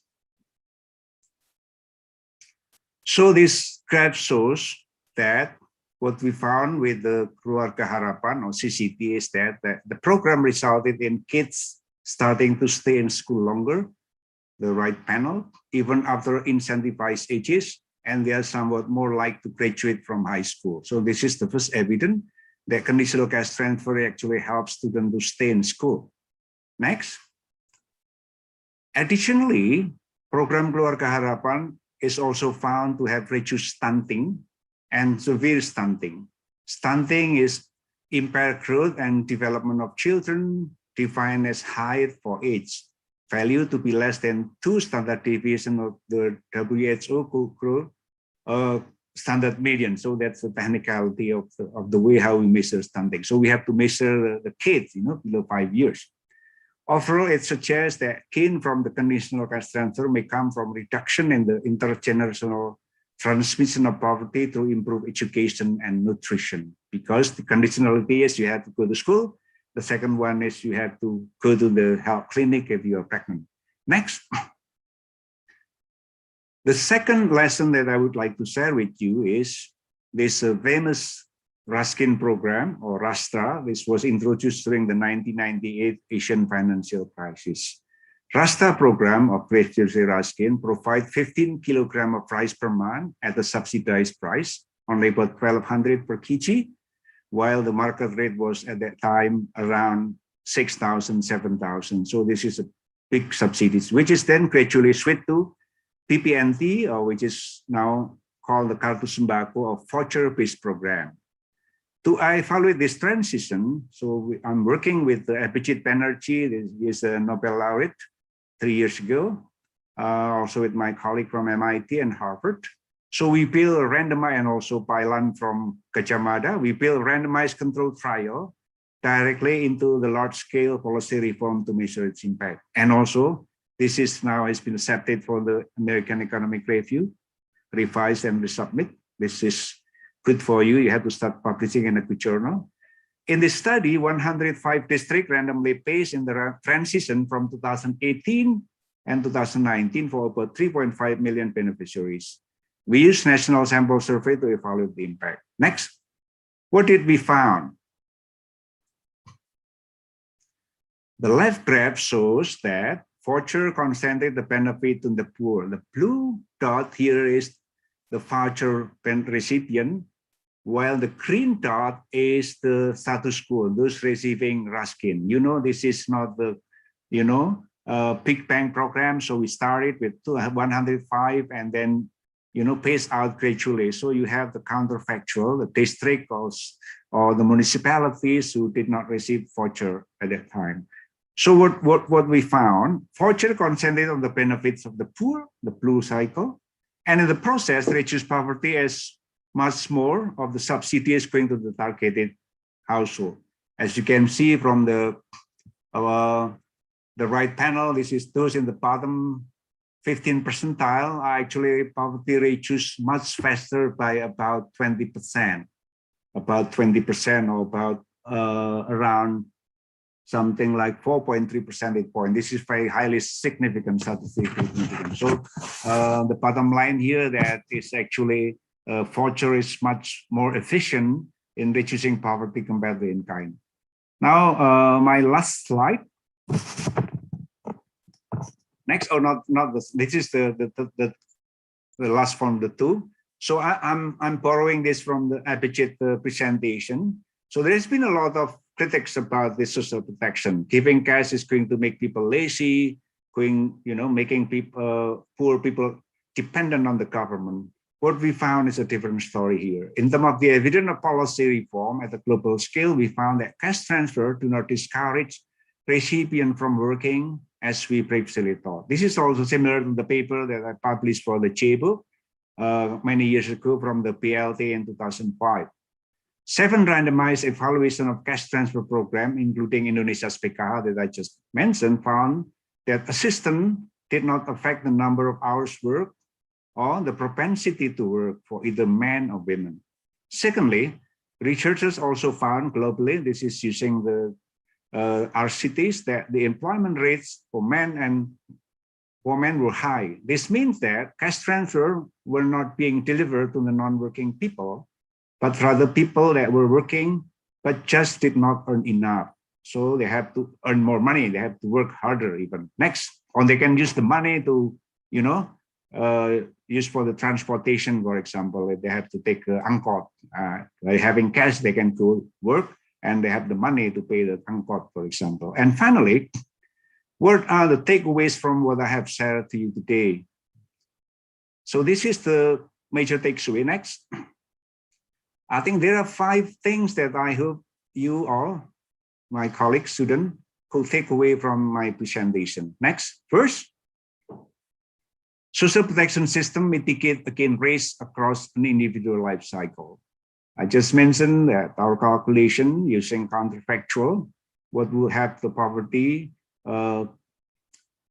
So this graph shows that what we found with the Keluarga Harapan or CCT is that the program resulted in kids starting to stay in school longer, the right panel, even after incentivized ages, and they are somewhat more likely to graduate from high school. So this is the first evidence that conditional cash transfer actually helps students to stay in school. Next. Additionally, program Keluarga Harapan is also found to have reduced stunting and severe stunting. Stunting is impaired growth and development of children defined as height for age, value to be less than 2 standard deviation of the WHO growth standard median. So that's the technicality of the way how we measure stunting. So we have to measure the kids, below 5 years. Overall, it suggests that gain from the conditional cash transfer may come from reduction in the intergenerational transmission of poverty through improved education and nutrition. Because the conditionality is you have to go to school. The second one is you have to go to the health clinic if you are pregnant. Next. The second lesson that I would like to share with you is this famous Raskin program, or RASTRA. This was introduced during the 1998 Asian financial crisis. RASTRA program of Presidency Raskin provide 15 kilograms of rice per month at a subsidized price, only about 1,200 per kg, while the market rate was at that time around 6,000, 7,000. So this is a big subsidies, which is then gradually switched to PPNT, or which is now called the Kartu Sembako, or voucher-based program. To evaluate this transition, so I'm working with Abhijit Banerjee. This is a Nobel laureate 3 years ago, also with my colleague from MIT and Harvard. So we build a randomized, and also Pailan from Gadjah Mada, we build a randomized controlled trial directly into the large-scale policy reform to measure its impact. And also, this is now has been accepted for the American Economic Review, revised and resubmit. This is good for you. You have to start publishing in a good journal. In this study, 105 districts randomly placed in the transition from 2018 and 2019 for about 3.5 million beneficiaries. We use national sample survey to evaluate the impact. Next, what did we found? The left graph shows that voucher concentrated the benefit to the poor. The blue dot here is the voucher recipient, while the green dot is the status quo, those receiving Raskin. This is not the, big bang program. So we started with 105 and then, pace out gradually. So you have the counterfactual, the district or the municipalities who did not receive voucher at that time. So what we found, voucher concentrated on the benefits of the poor, the blue cycle, and in the process, reduce poverty as much more of the subsidy is going to the targeted household. As you can see from the right panel, this is those in the bottom 15 percentile are actually poverty reduced much faster by about 20%, or about around something like 4.3 percentage point. This is very highly significant, statistically significant. So the bottom line here that is actually voucher is much more efficient in reducing poverty compared to in-kind. Now, my last slide. Next, not this. This is the last from the two. So I'm borrowing this from the Abhijit presentation. So there's been a lot of critics about this social protection. Giving cash is going to make people lazy, making people, poor people dependent on the government. What we found is a different story here. In terms of the evidence of policy reform at a global scale, we found that cash transfer do not discourage recipients from working as we previously thought. This is also similar to the paper that I published for the CEBO many years ago from the PLT in 2005. 7 randomized evaluation of cash transfer program, including Indonesia's PKH that I just mentioned, found that assistance did not affect the number of hours worked or the propensity to work for either men or women. Secondly, Researchers also found globally, this is using the our cities, that the employment rates for men and women were high. This means that cash transfer were not being delivered to the non-working people, but rather people that were working but just did not earn enough. So they have to earn more money. They have to work harder even. Next, or they can use the money to, use for the transportation, for example. If they have to take angkot, by having cash, they can go work and they have the money to pay the angkot, for example. And finally, what are the takeaways from what I have shared to you today? So this is the major takeaway. Next, I think there are 5 things that I hope you all, my colleagues, students, could take away from my presentation. Next, first, social protection system mitigate against race across an individual life cycle. I just mentioned that our calculation using counterfactual, what will have the poverty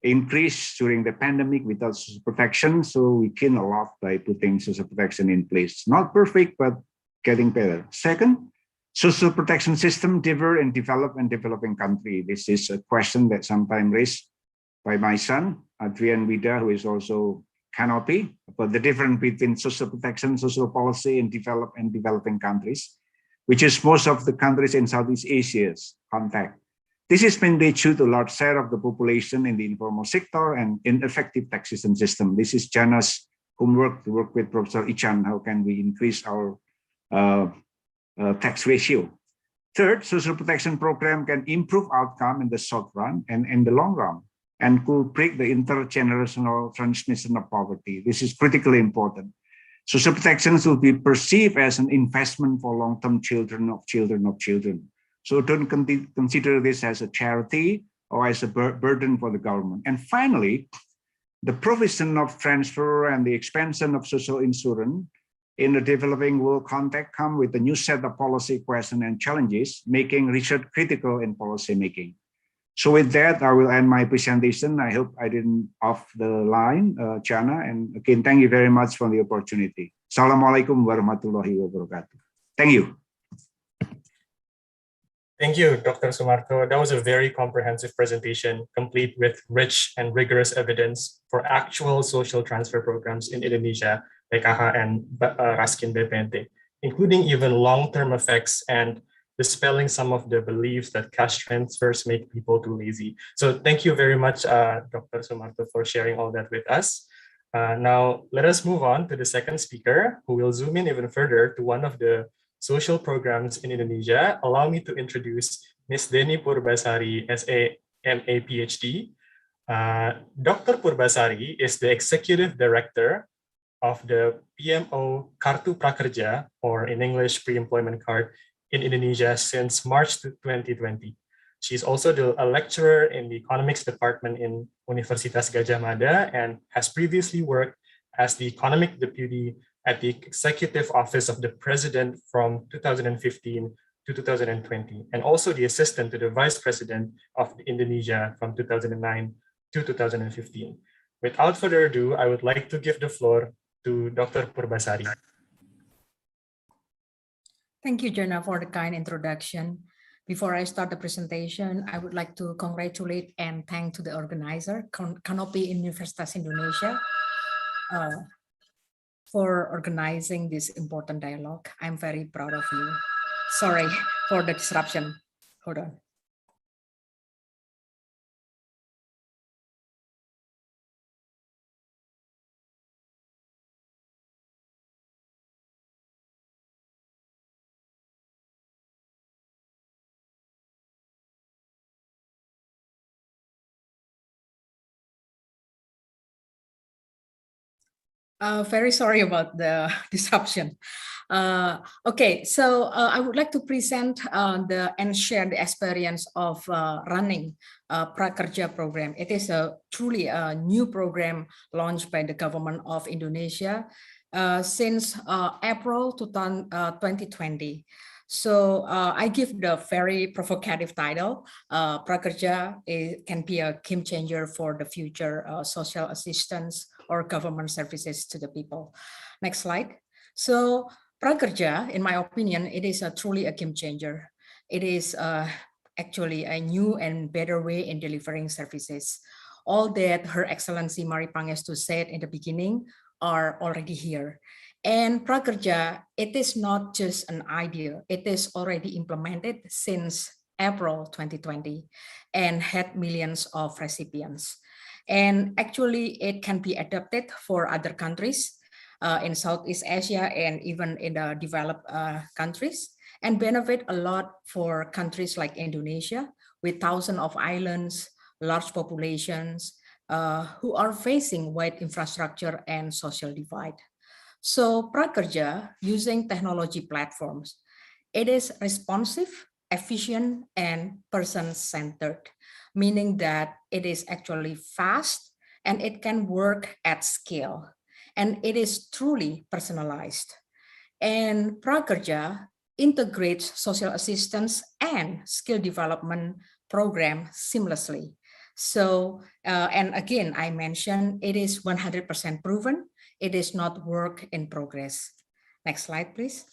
increase during the pandemic without social protection. So we gain a lot by putting social protection in place. Not perfect, but getting better. Second, social protection system differ in developed and developing country. This is a question that sometimes raised by my son, Adrian Vida, who is also Canopy, about the difference between social protection, social policy in developed and developing countries, which is most of the countries in Southeast Asia's context. This is mainly due to large share of the population in the informal sector and ineffective taxation system. This is Jana's homework to work with Professor Ichan. How can we increase our tax ratio? Third, social protection program can improve outcome in the short run and in the long run, and could break the intergenerational transmission of poverty. This is critically important. Social protection will be perceived as an investment for long-term children of children of children. So don't consider this as a charity or as a burden for the government. And finally, the provision of transfer and the expansion of social insurance in the developing world context come with a new set of policy questions and challenges, making research critical in policy making. So with that, I will end my presentation. I hope I didn't off the line, Jana. And again, thank you very much for the opportunity. Assalamualaikum warahmatullahi wabarakatuh. Thank you. Thank you, Dr. Sumarto. That was a very comprehensive presentation, complete with rich and rigorous evidence for actual social transfer programs in Indonesia, like AHA and Raskin BPNT, including even long-term effects and dispelling some of the beliefs that cash transfers make people too lazy. So thank you very much, Dr. Sumarto, for sharing all that with us. Now, let us move on to the second speaker, who will zoom in even further to one of the social programs in Indonesia. Allow me to introduce Ms. Deni Purbasari, SAMA PhD. Dr. Purbasari is the Executive Director of the PMO Kartu Prakerja, or in English, Pre-Employment Card, in Indonesia since March 2020. She's also a lecturer in the Economics Department in Universitas Gadjah Mada and has previously worked as the Economic Deputy at the Executive Office of the President from 2015 to 2020, and also the Assistant to the Vice President of Indonesia from 2009 to 2015. Without further ado, I would like to give the floor to Dr. Purbasari. Thank you, Jana, for the kind introduction. Before I start the presentation, I would like to congratulate and thank to the organizer, Canopy Universitas Indonesia, for organizing this important dialogue. I'm very proud of you. Sorry for the disruption. Hold on. Very sorry about the disruption. Okay, so I would like to present and share the experience of running Prakerja program. It is truly a new program launched by the government of Indonesia since April 2020. So I give the very provocative title, Prakerja can be a game changer for the future social assistance or government services to the people. Next slide. So Prakerja, in my opinion, it is truly a game changer. It is actually a new and better way in delivering services. All that Her Excellency Mari Pangestu said in the beginning are already here. And Prakerja, it is not just an idea, it is already implemented since April 2020 and had millions of recipients. And actually it can be adapted for other countries in Southeast Asia and even in the developed countries, and benefit a lot for countries like Indonesia with thousands of islands, large populations who are facing wide infrastructure and social divide. So Prakerja, using technology platforms, it is responsive, efficient, and person-centered, meaning that it is actually fast and it can work at scale, and it is truly personalized. And Prakerja integrates social assistance and skill development program seamlessly. So, and again, I mentioned it is 100% proven. It is not work in progress. Next slide, please.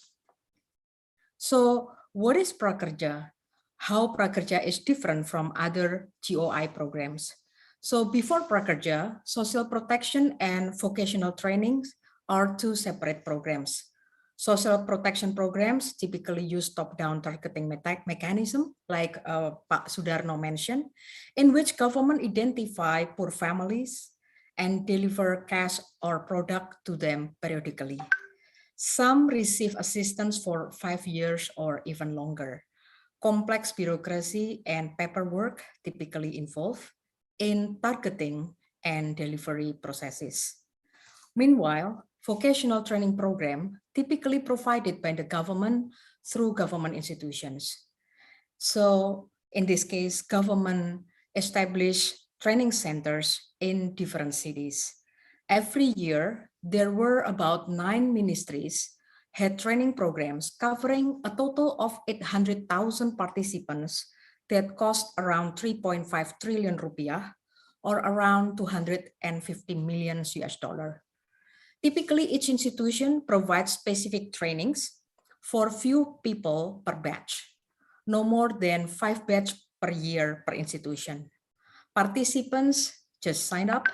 So what is Prakerja? How Prakerja is different from other GOI programs? So before Prakerja, social protection and vocational trainings are two separate programs. Social protection programs typically use top-down targeting mechanism, like Pak Sudarno mentioned, in which government identify poor families and deliver cash or product to them periodically. Some receive assistance for 5 years or even longer. Complex bureaucracy and paperwork typically involved in targeting and delivery processes. Meanwhile, vocational training program typically provided by the government through government institutions. So in this case, government established training centers in different cities. Every year, there were about 9 ministries had training programs covering a total of 800,000 participants that cost around 3.5 trillion rupiah, or around 250 million US dollar. Typically, each institution provides specific trainings for few people per batch, no more than 5 batch per year per institution. Participants just sign up,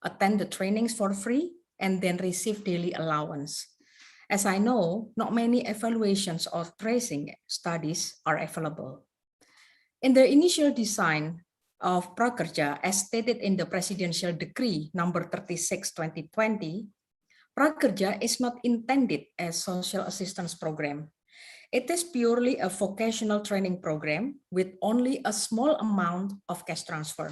attend the trainings for free, and then receive daily allowance. As I know, not many evaluations of tracing studies are available. In the initial design of Prakerja, as stated in the Presidential Decree number 36/2020, Prakerja is not intended as social assistance program. It is purely a vocational training program with only a small amount of cash transfer.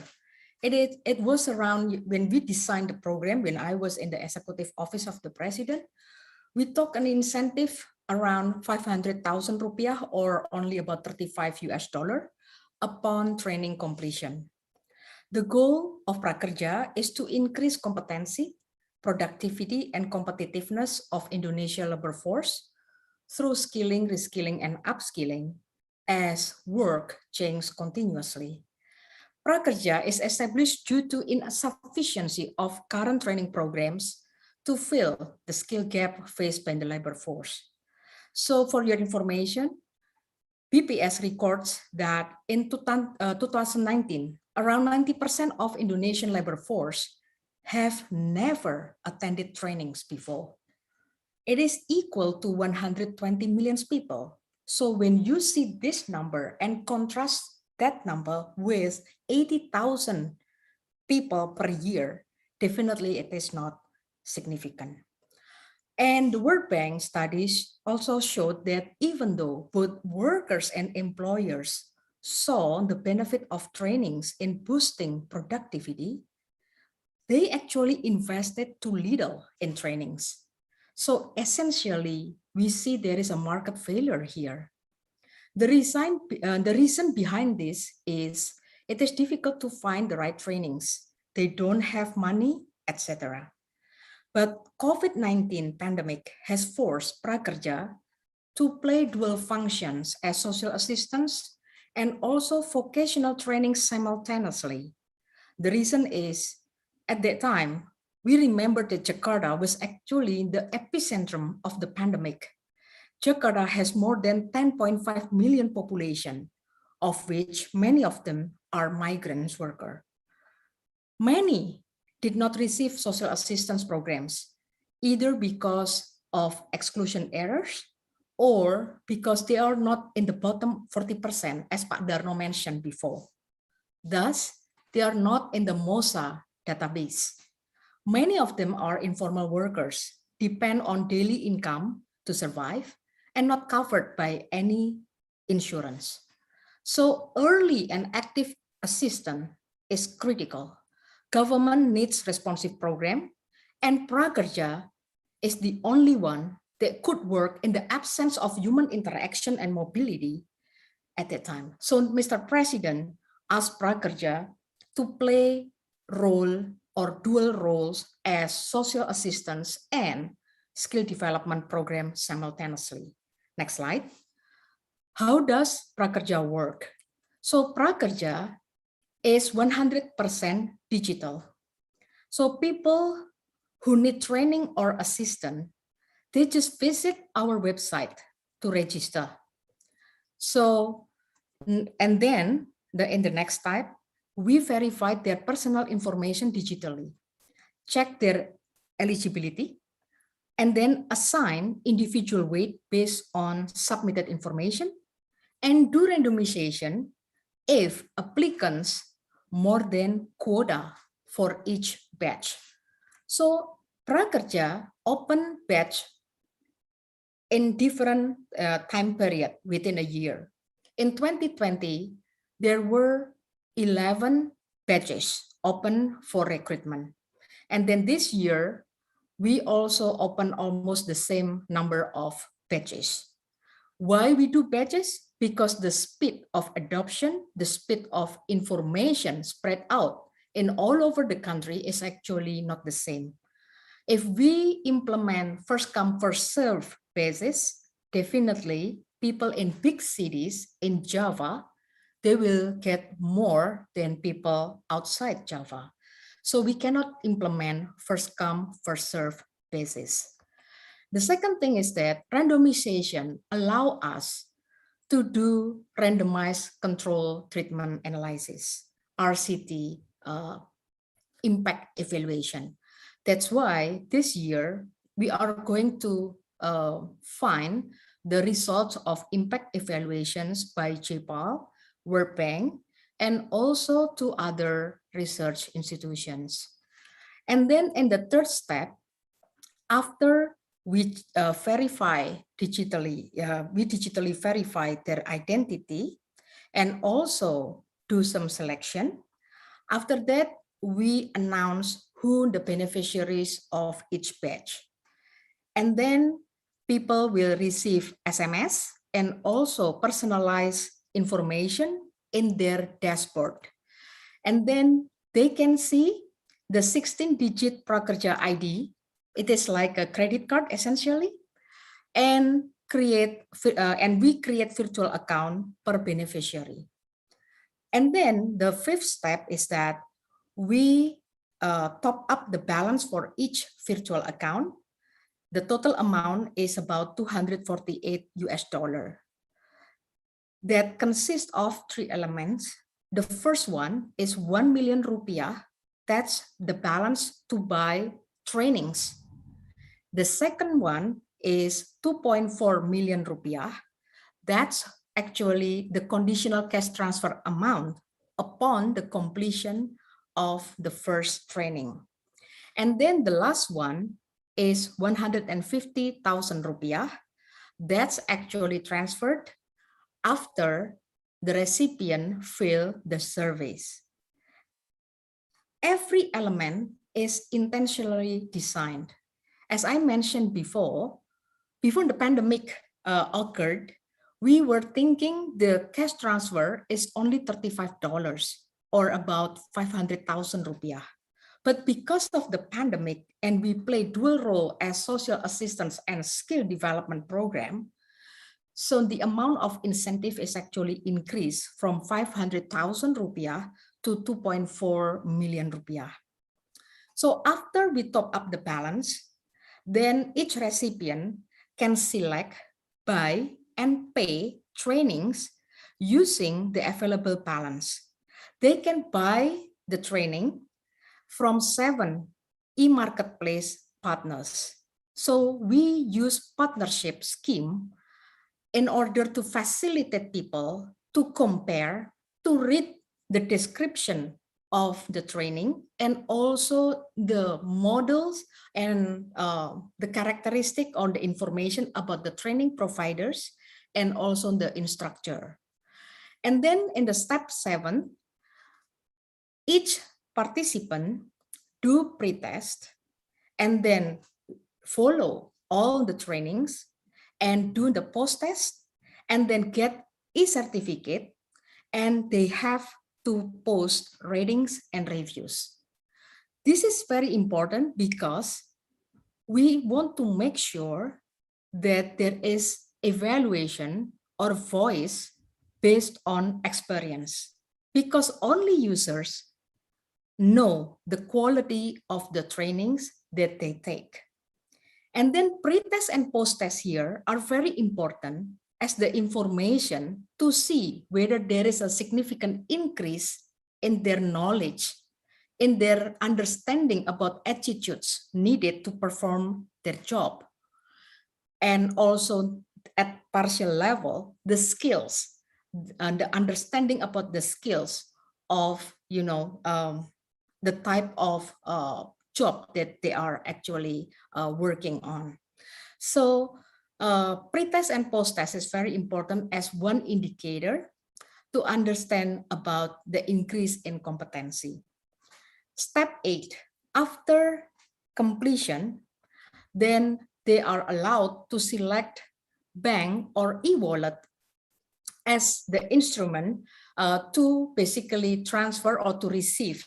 It was around, when we designed the program, when I was in the executive office of the president, we took an incentive around 500,000 rupiah, or only about 35 US dollar upon training completion. The goal of Prakerja is to increase competency, productivity, and competitiveness of Indonesia labor force through skilling, reskilling, and upskilling as work changes continuously. Prakerja is established due to insufficiency of current training programs to fill the skill gap faced by the labor force. So for your information, BPS records that in 2019, around 90% of Indonesian labor force have never attended trainings before. It is equal to 120 million people. So when you see this number and contrast that number with 80,000 people per year, definitely it is not significant. And the World Bank studies also showed that even though both workers and employers saw the benefit of trainings in boosting productivity, they actually invested too little in trainings. So essentially, we see there is a market failure here. The reason behind this is it is difficult to find the right trainings. They don't have money, etc. But COVID-19 pandemic has forced Prakerja to play dual functions as social assistance and also vocational training simultaneously. The reason is, at that time, we remember that Jakarta was actually the epicentrum of the pandemic. Jakarta has more than 10.5 million population, of which many of them are migrant workers. Many did not receive social assistance programs, either because of exclusion errors or because they are not in the bottom 40%, as Pak Darno mentioned before. Thus, they are not in the MOSA database. Many of them are informal workers, depend on daily income to survive, and not covered by any insurance. So early and active assistance is critical. Government needs responsive program, and Prakerja is the only one that could work in the absence of human interaction and mobility at that time. So Mr. President asked Prakerja to play role or dual roles as social assistance and skill development program simultaneously. Next slide. How does Prakerja work? So Prakerja is 100% digital. So people who need training or assistance, they just visit our website to register. So, and then in the next step, we verify their personal information digitally, check their eligibility, and then assign individual weight based on submitted information, and do randomization if applicants more than quota for each batch. So Prakerja open batch in different time period within a year. In 2020, there were 11 batches open for recruitment. And then this year, we also open almost the same number of batches. Why we do batches? Because the speed of adoption, the speed of information spread out in all over the country is actually not the same. If we implement first come, first serve basis, definitely people in big cities in Java, they will get more than people outside Java. So we cannot implement first come, first serve basis. The second thing is that randomization allow us to do randomized control treatment analysis, RCT, impact evaluation. That's why this year we are going to find the results of impact evaluations by JPAL, World Bank, and also to other research institutions. And then in the third step, after we verify digitally, we digitally verify their identity and also do some selection. After that, we announce who the beneficiaries of each batch. And then people will receive SMS and also personalized information in their dashboard. And then they can see the 16-digit Prakerja ID. It is like a credit card essentially, and we create virtual account per beneficiary. And then the fifth step is that we top up the balance for each virtual account. The total amount is about $248 US. That consists of 3 elements. The first one is 1 million rupiah. That's the balance to buy trainings. The second one is 2.4 million rupiah. That's actually the conditional cash transfer amount upon the completion of the first training. And then the last one is 150,000 rupiah. That's actually transferred after the recipient fill the surveys. Every element is intentionally designed. As I mentioned before the pandemic occurred, we were thinking the cash transfer is only $35 or about 500,000 rupiah. But because of the pandemic and we play dual role as social assistance and skill development program, so the amount of incentive is actually increased from 500,000 rupiah to 2.4 million rupiah. So after we top up the balance, then each recipient can select buy and pay trainings using the available balance. They can buy the training from 7 e-marketplace partners. So we use partnership scheme in order to facilitate people to compare, to read the description of the training and also the models and the characteristic or the information about the training providers and also the instructor. And then in the step 7, each participant do pre-test and then follow all the trainings and do the post-test and then get e-certificate, and they have to post ratings and reviews. This is very important because we want to make sure that there is evaluation or voice based on experience, because only users know the quality of the trainings that they take. And then pre-test and post-test here are very important as the information to see whether there is a significant increase in their knowledge, in their understanding about attitudes needed to perform their job. And also at partial level, the skills and the understanding about the skills of, the type of job that they are actually working on. So pre-test and post-test is very important as one indicator to understand about the increase in competency. Step 8, after completion, then they are allowed to select bank or e-wallet as the instrument to basically transfer or to receive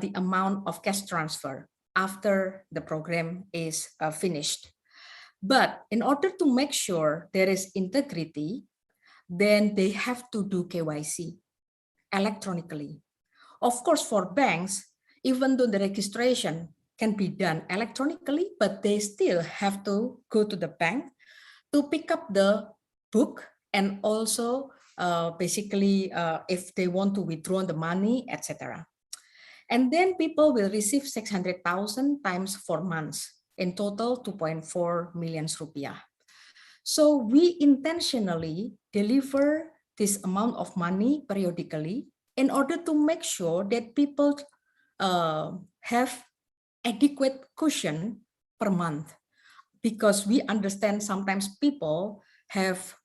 the amount of cash transfer after the program is finished. But in order to make sure there is integrity, then they have to do KYC electronically. Of course, for banks, even though the registration can be done electronically, but they still have to go to the bank to pick up the book and also basically if they want to withdraw the money, etc. And then people will receive 600,000 times 4 months, in total 2.4 million rupiah. So we intentionally deliver this amount of money periodically in order to make sure that people have adequate cushion per month, because we understand sometimes people have,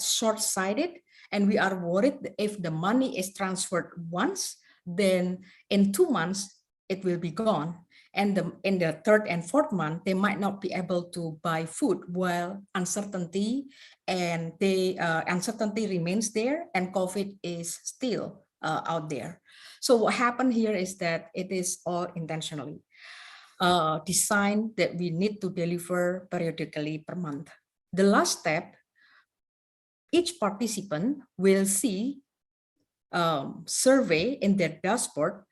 short-sighted, and we are worried that if the money is transferred once, then in 2 months, it will be gone. And in the 3rd and 4th month, they might not be able to buy food while uncertainty remains there and COVID is still out there. So what happened here is that it is all intentionally designed that we need to deliver periodically per month. The last step, each participant will see survey in their dashboard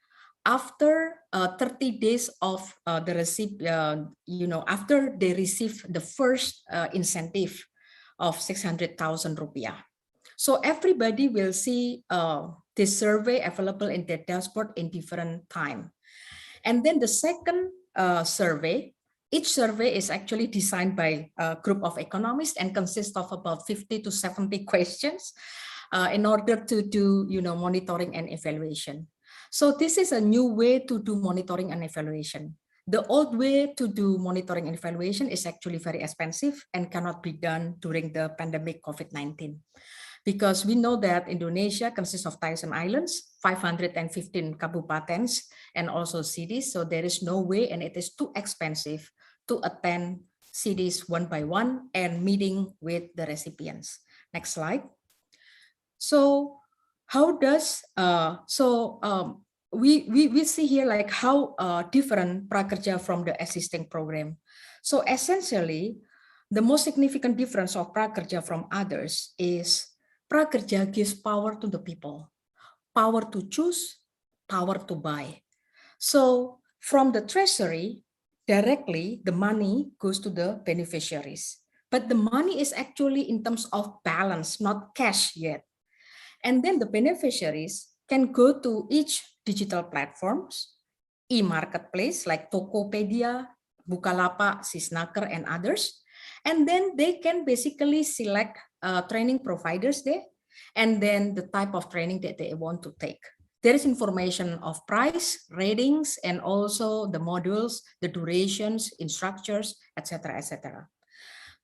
after 30 days of the receipt, after they receive the first incentive of 600,000 rupiah. So everybody will see this survey available in their dashboard in different time. And then the second survey, each survey is actually designed by a group of economists and consists of about 50 to 70 questions in order to do monitoring and evaluation. So this is a new way to do monitoring and evaluation. The old way to do monitoring and evaluation is actually very expensive and cannot be done during the pandemic COVID-19. Because we know that Indonesia consists of 1,000 islands, 515 kabupatens, and also cities. So there is no way, and it is too expensive to attend cities one by one and meeting with the recipients. Next slide. So how does, we see here like how different Prakerja from the existing program. So essentially, the most significant difference of Prakerja from others is Prakerja gives power to the people, power to choose, power to buy. So from the treasury, directly the money goes to the beneficiaries. but the money is actually in terms of balance, not cash yet. And then the beneficiaries can go to each digital platforms, e-marketplace like Tokopedia, Bukalapak, Sisnaker, and others. And then they can basically select training providers there, and then the type of training that they want to take. There is information of price, ratings, and also the modules, the durations, instructors, etc., etc.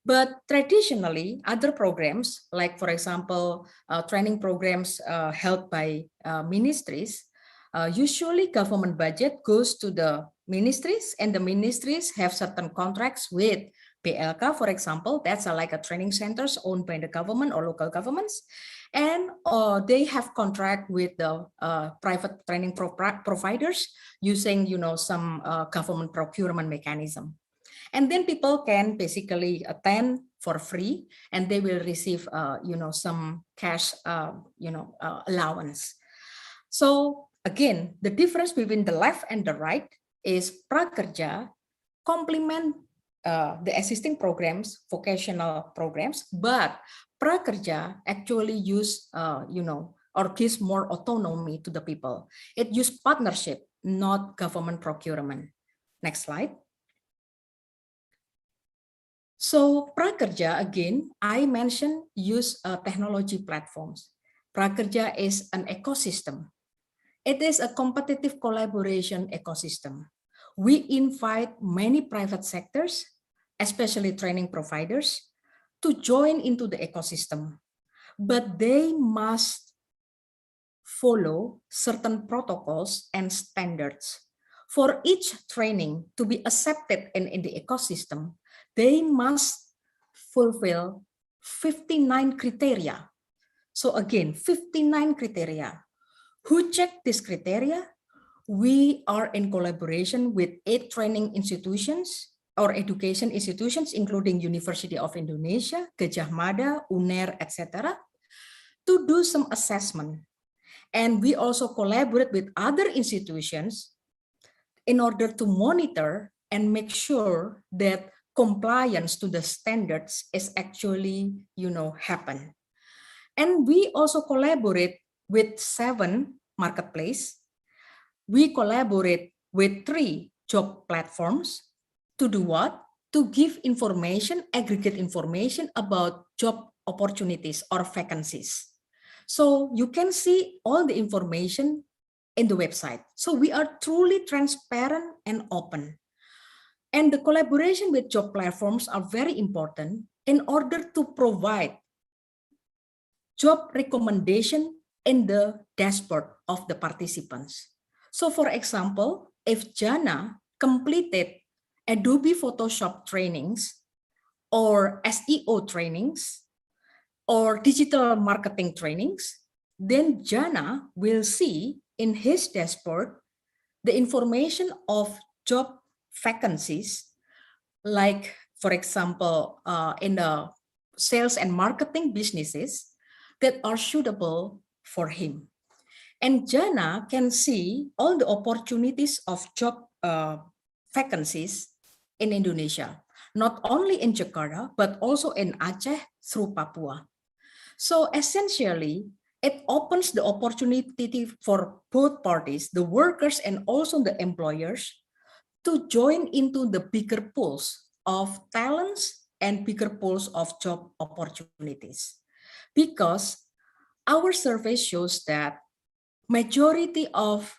But traditionally, other programs, like for example, training programs held by ministries, usually government budget goes to the ministries, and the ministries have certain contracts with PLK, for example. That's like a training centers owned by the government or local governments. And they have contract with the private training providers using, some government procurement mechanism. And then people can basically attend for free, and they will receive, some cash, allowance. So again, the difference between the left and the right is Prakerja complement the existing programs, vocational programs, but Prakerja actually use, or gives more autonomy to the people. It uses partnership, not government procurement. Next slide. So Prakerja, again, I mentioned use technology platforms. Prakerja is an ecosystem. It is a competitive collaboration ecosystem. We invite many private sectors, especially training providers, to join into the ecosystem, but they must follow certain protocols and standards. For each training to be accepted in the ecosystem, they must fulfill 59 criteria. So again, 59 criteria. Who check this criteria? We are in collaboration with 8 training institutions or education institutions, including University of Indonesia, Gajah Mada, UNER, etc., to do some assessment. And we also collaborate with other institutions in order to monitor and make sure that compliance to the standards is actually, happen. And we also collaborate with 7 marketplaces. We collaborate with 3 job platforms to do what? To give information, aggregate information about job opportunities or vacancies. So you can see all the information in the website. So we are truly transparent and open. And the collaboration with job platforms are very important in order to provide job recommendation in the dashboard of the participants. So for example, if Jana completed Adobe Photoshop trainings or SEO trainings or digital marketing trainings, then Jana will see in his dashboard the information of job vacancies, like for example, in the sales and marketing businesses that are suitable for him. And Jana can see all the opportunities of job vacancies in Indonesia, not only in Jakarta, but also in Aceh through Papua. So essentially, it opens the opportunity for both parties, the workers and also the employers, to join into the bigger pools of talents and bigger pools of job opportunities. Because our survey shows that majority of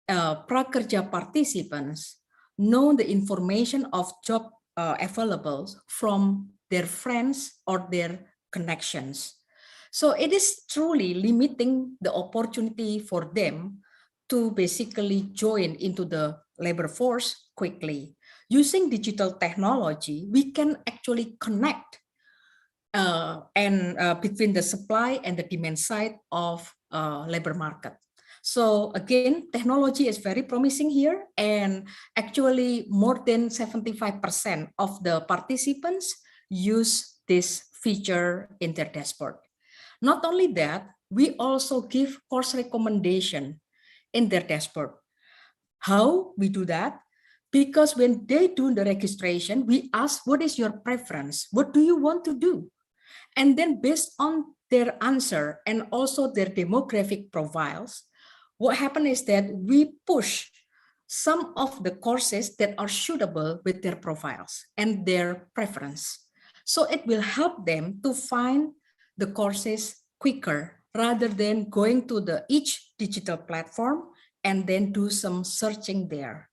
Prakerja participants know the information of job available from their friends or their connections. So it is truly limiting the opportunity for them to basically join into the labor force quickly. Using digital technology, we can actually connect between the supply and the demand side of labor market. So again, technology is very promising here, and actually more than 75% of the participants use this feature in their dashboard. Not only that, we also give course recommendation in their dashboard. How we do that? Because when they do the registration, we ask, what is your preference? What do you want to do? And then based on their answer and also their demographic profiles, what happened is that we push some of the courses that are suitable with their profiles and their preference. So it will help them to find the courses quicker rather than going to each digital platform and then do some searching there.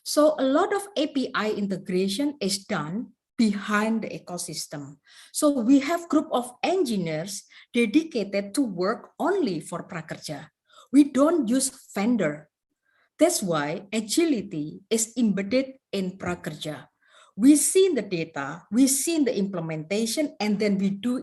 So a lot of API integration is done behind the ecosystem. So we have group of engineers dedicated to work only for Prakerja. We don't use vendor. That's why agility is embedded in Prakerja. We see the data, we see the implementation, and then we do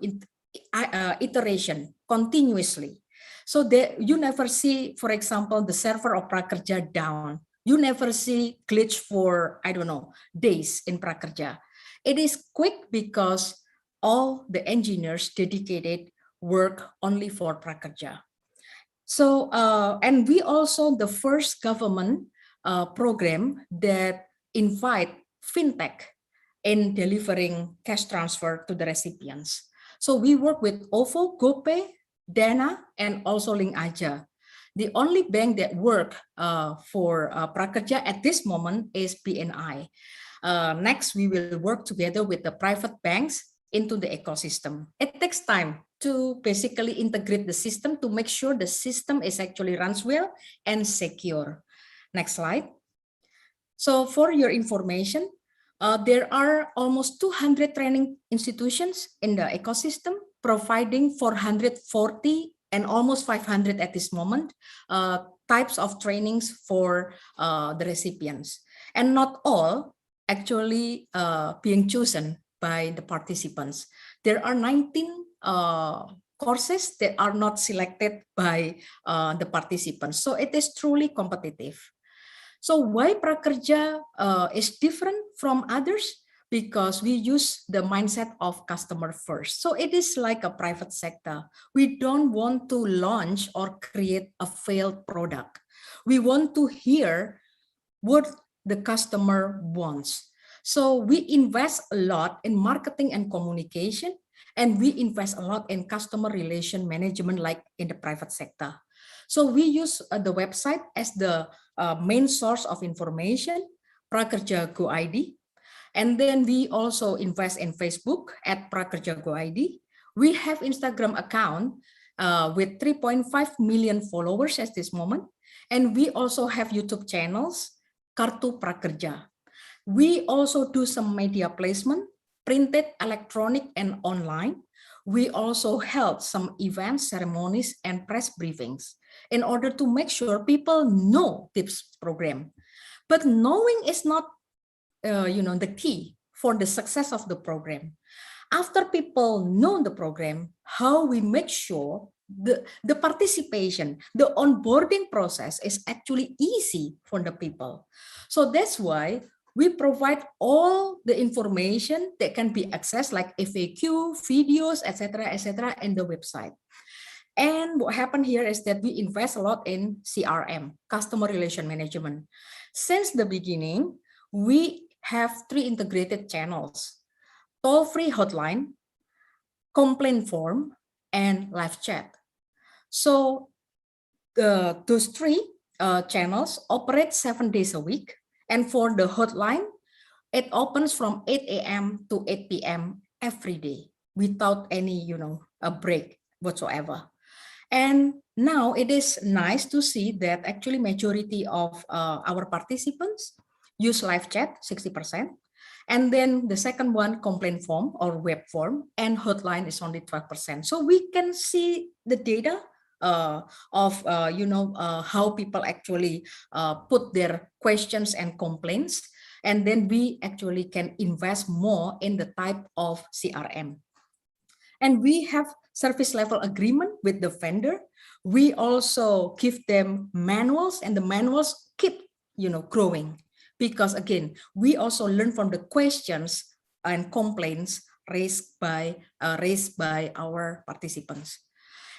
iteration continuously. So that you never see, for example, the server of Prakerja down. You never see glitch for, I don't know, days in Prakerja. It is quick because all the engineers dedicated work only for Prakerja. So, and we also the first government program that invite fintech in delivering cash transfer to the recipients. So we work with OVO, GoPay, Dana, and also Link Aja. The only bank that work for Prakerja at this moment is BNI. Next, we will work together with the private banks into the ecosystem. It takes time to basically integrate the system to make sure the system is actually runs well and secure. Next slide. So for your information, there are almost 200 training institutions in the ecosystem, providing 440 and almost 500 at this moment, types of trainings for the recipients. And not all actually being chosen by the participants. There are 19 courses that are not selected by the participants. So it is truly competitive. So why Prakerja is different from others? Because we use the mindset of customer first. So it is like a private sector. We don't want to launch or create a failed product. We want to hear what the customer wants. So we invest a lot in marketing and communication, and we invest a lot in customer relation management like in the private sector. So we use the website as the main source of information, Prakerja Go ID. And then we also invest in Facebook at Prakerja Go ID. We have Instagram account with 3.5 million followers at this moment. And we also have YouTube channels, Kartu Prakerja. We also do some media placement, printed, electronic, and online. We also held some events, ceremonies, and press briefings in order to make sure people know this program. But knowing is not the key for the success of the program. After people know the program, how we make sure the participation, the onboarding process is actually easy for the people. So that's why we provide all the information that can be accessed like FAQ, videos, etc., in the website. And what happened here is that we invest a lot in CRM, customer relation management. Since the beginning, we have 3 integrated channels: toll-free hotline, complaint form, and live chat. So those 3 channels operate 7 days a week. And for the hotline, it opens from 8 a.m. to 8 p.m. every day without any, a break whatsoever. And now it is nice to see that actually majority of our participants use live chat, 60%. And then the second one, complaint form or web form, and hotline is only 12%. So we can see the data of how people actually put their questions and complaints, and then we actually can invest more in the type of CRM. And we have service level agreement with the vendor. We also give them manuals, and the manuals keep growing, because again we also learn from the questions and complaints raised by our participants.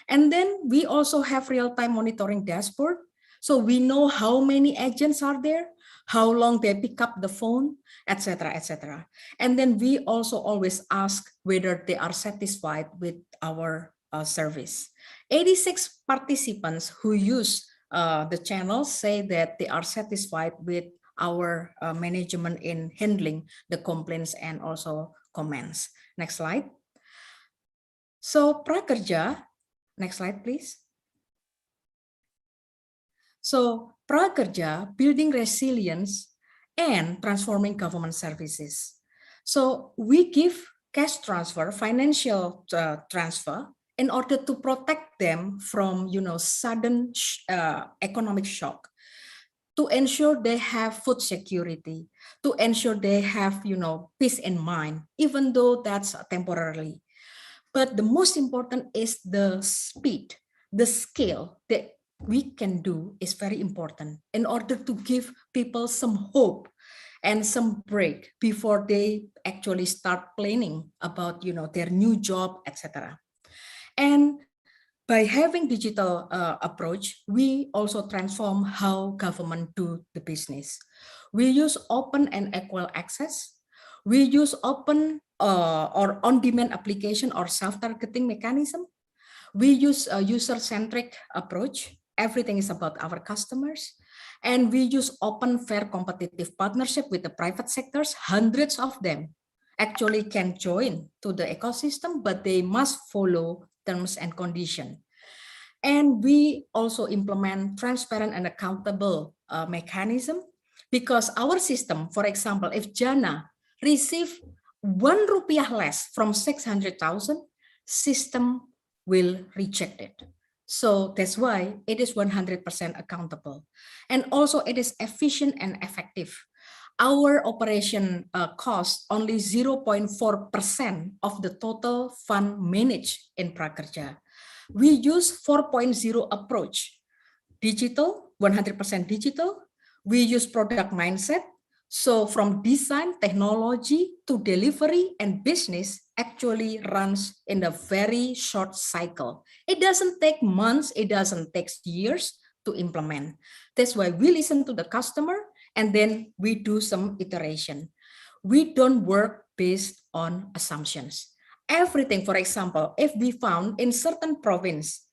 And then we also have real-time monitoring dashboard. So we know how many agents are there, how long they pick up the phone, etc., etc. And then we also always ask whether they are satisfied with our service. 86 participants who use the channel say that they are satisfied with our management in handling the complaints and also comments. Next slide. So Prakerja, next slide, please. So Prakerja, building resilience and transforming government services. So we give cash transfer, financial transfer, in order to protect them from, sudden economic shock, to ensure they have food security, to ensure they have, peace in mind, even though that's temporarily. But the most important is the speed, the scale that we can do is very important in order to give people some hope and some break before they actually start planning about, their new job, etc. And by having digital approach, we also transform how government do the business. We use open and equal access. We use open or on-demand application or self-targeting mechanism. We use a user-centric approach. Everything is about our customers. And we use open, fair, competitive partnership with the private sectors. Hundreds of them actually can join to the ecosystem, but they must follow terms and conditions. And we also implement transparent and accountable mechanism, because our system, for example, if Jana receive Rp1 less from 600,000, system will reject it. So that's why it is 100% accountable. And also it is efficient and effective. Our operation costs only 0.4% of the total fund managed in Prakerja. We use 4.0 approach, digital, 100% digital. We use product mindset. So from design, technology to delivery and business actually runs in a very short cycle. It doesn't take months, it doesn't take years to implement. That's why we listen to the customer and then we do some iteration. We don't work based on assumptions. Everything, for example, if we found in certain province,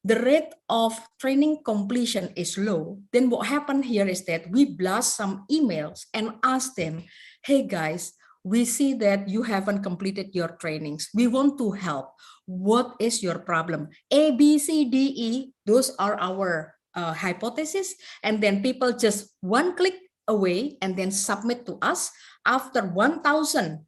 the rate of training completion is low, then what happened here is that we blast some emails and ask them, hey guys, we see that you haven't completed your trainings. We want to help. What is your problem? A, B, C, D, E, those are our hypotheses. And then people just one click away and then submit to us. After 1,000,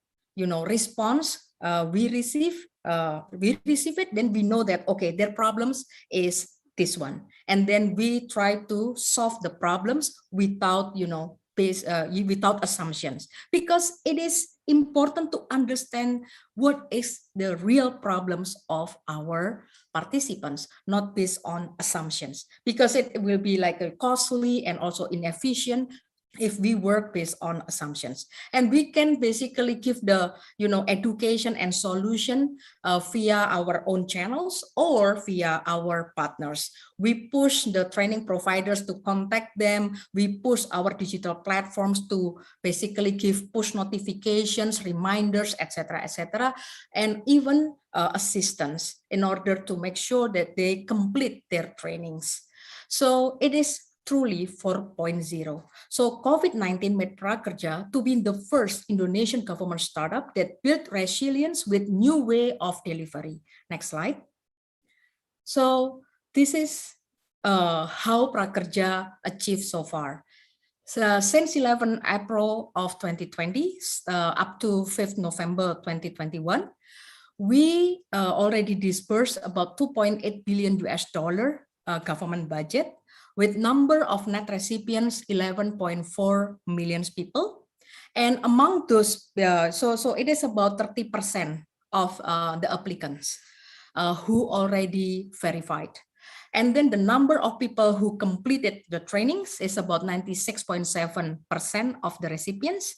response we receive it, then we know that, okay, their problems is this one. And then we try to solve the problems without, without assumptions, because it is important to understand what is the real problems of our participants, not based on assumptions, because it will be like a costly and also inefficient if we work based on assumptions. And we can basically give the education and solution via our own channels or via our partners. We push the training providers to contact them. We push our digital platforms to basically give push notifications, reminders, etc., etc., and even assistance in order to make sure that they complete their trainings. So it is truly 4.0. So COVID-19 made Prakerja to be the first Indonesian government startup that built resilience with new way of delivery. Next slide. So this is how Prakerja achieved so far. So since 11 April of 2020 up to 5th November 2021, we already disbursed about $2.8 billion government budget, with number of net recipients 11.4 million people. And among those, so it is about 30% of the applicants who already verified. And then the number of people who completed the trainings is about 96.7% of the recipients.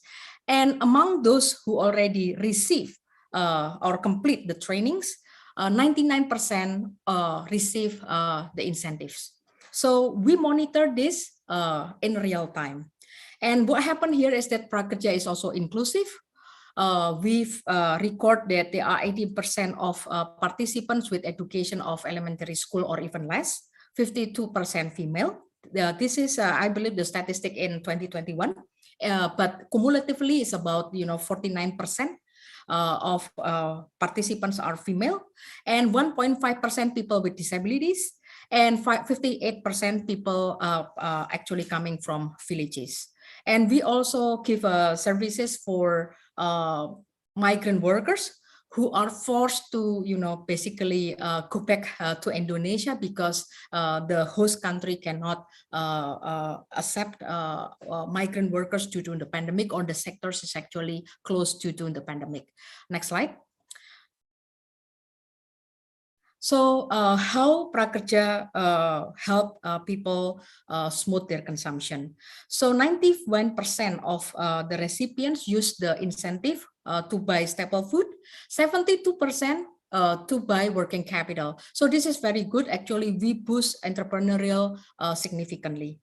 And among those who already receive or complete the trainings, 99% receive the incentives. So we monitor this in real time. And what happened here is that Prakerja is also inclusive. We've record that there are 18% of participants with education of elementary school or even less, 52% female. This is, I believe, the statistic in 2021, but cumulatively it's about 49% of participants are female, and 1.5% people with disabilities, and 58% people actually coming from villages. And we also give services for migrant workers who are forced to, basically go back to Indonesia because the host country cannot accept migrant workers due to the pandemic, or the sectors is actually closed due to the pandemic. Next slide. So how Prakerja help people smooth their consumption? So 91% of the recipients use the incentive to buy staple food, 72% to buy working capital. So this is very good. Actually, we boost entrepreneurship significantly.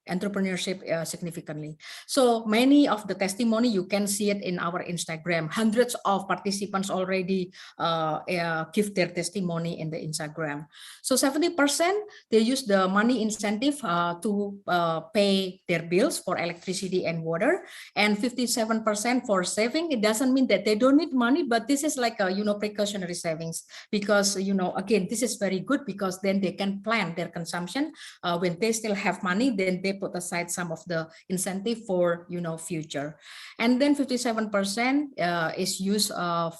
So many of the testimony, you can see it in our Instagram. Hundreds of participants already give their testimony in the Instagram. So 70% they use the money incentive to pay their bills for electricity and water, and 57% for saving. It doesn't mean that they don't need money, but this is like a precautionary savings. Because again, this is very good, because then they can plan their consumption. When they still have money, then they put aside some of the incentive for future. And then 57% is used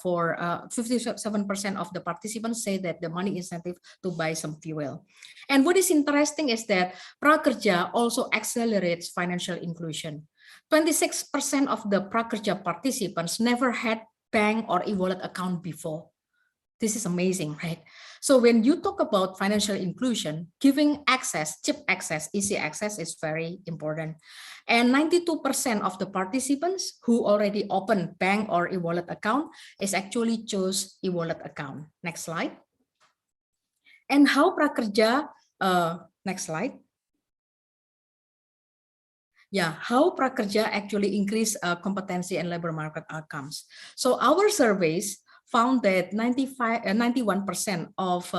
for 57% of the participants say that the money incentive to buy some fuel. And what is interesting is that Prakerja also accelerates financial inclusion. 26% of the Prakerja participants never had bank or e-wallet account before. This is amazing, right? So when you talk about financial inclusion, giving access, cheap access, easy access is very important. And 92% of the participants who already opened bank or e-wallet account is actually chose e-wallet account. Next slide. And how Prakerja, next slide. Yeah, how Prakerja actually increase competency and labor market outcomes. So our surveys found that 91% of,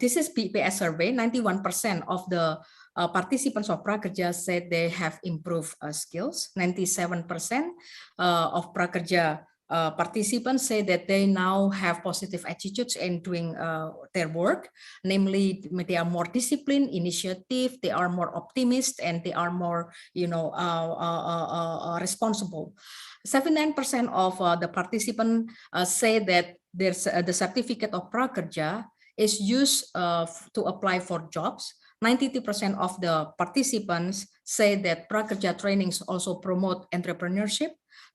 this is BPS survey, 91% of the participants of Prakerja said they have improved skills. 97% of Prakerja participants say that they now have positive attitudes in doing their work, namely they are more disciplined, initiative, they are more optimist, and they are more, responsible. 79% of the participants say that there's the certificate of Prakerja is used to apply for jobs. 92% of the participants say that Prakerja trainings also promote entrepreneurship.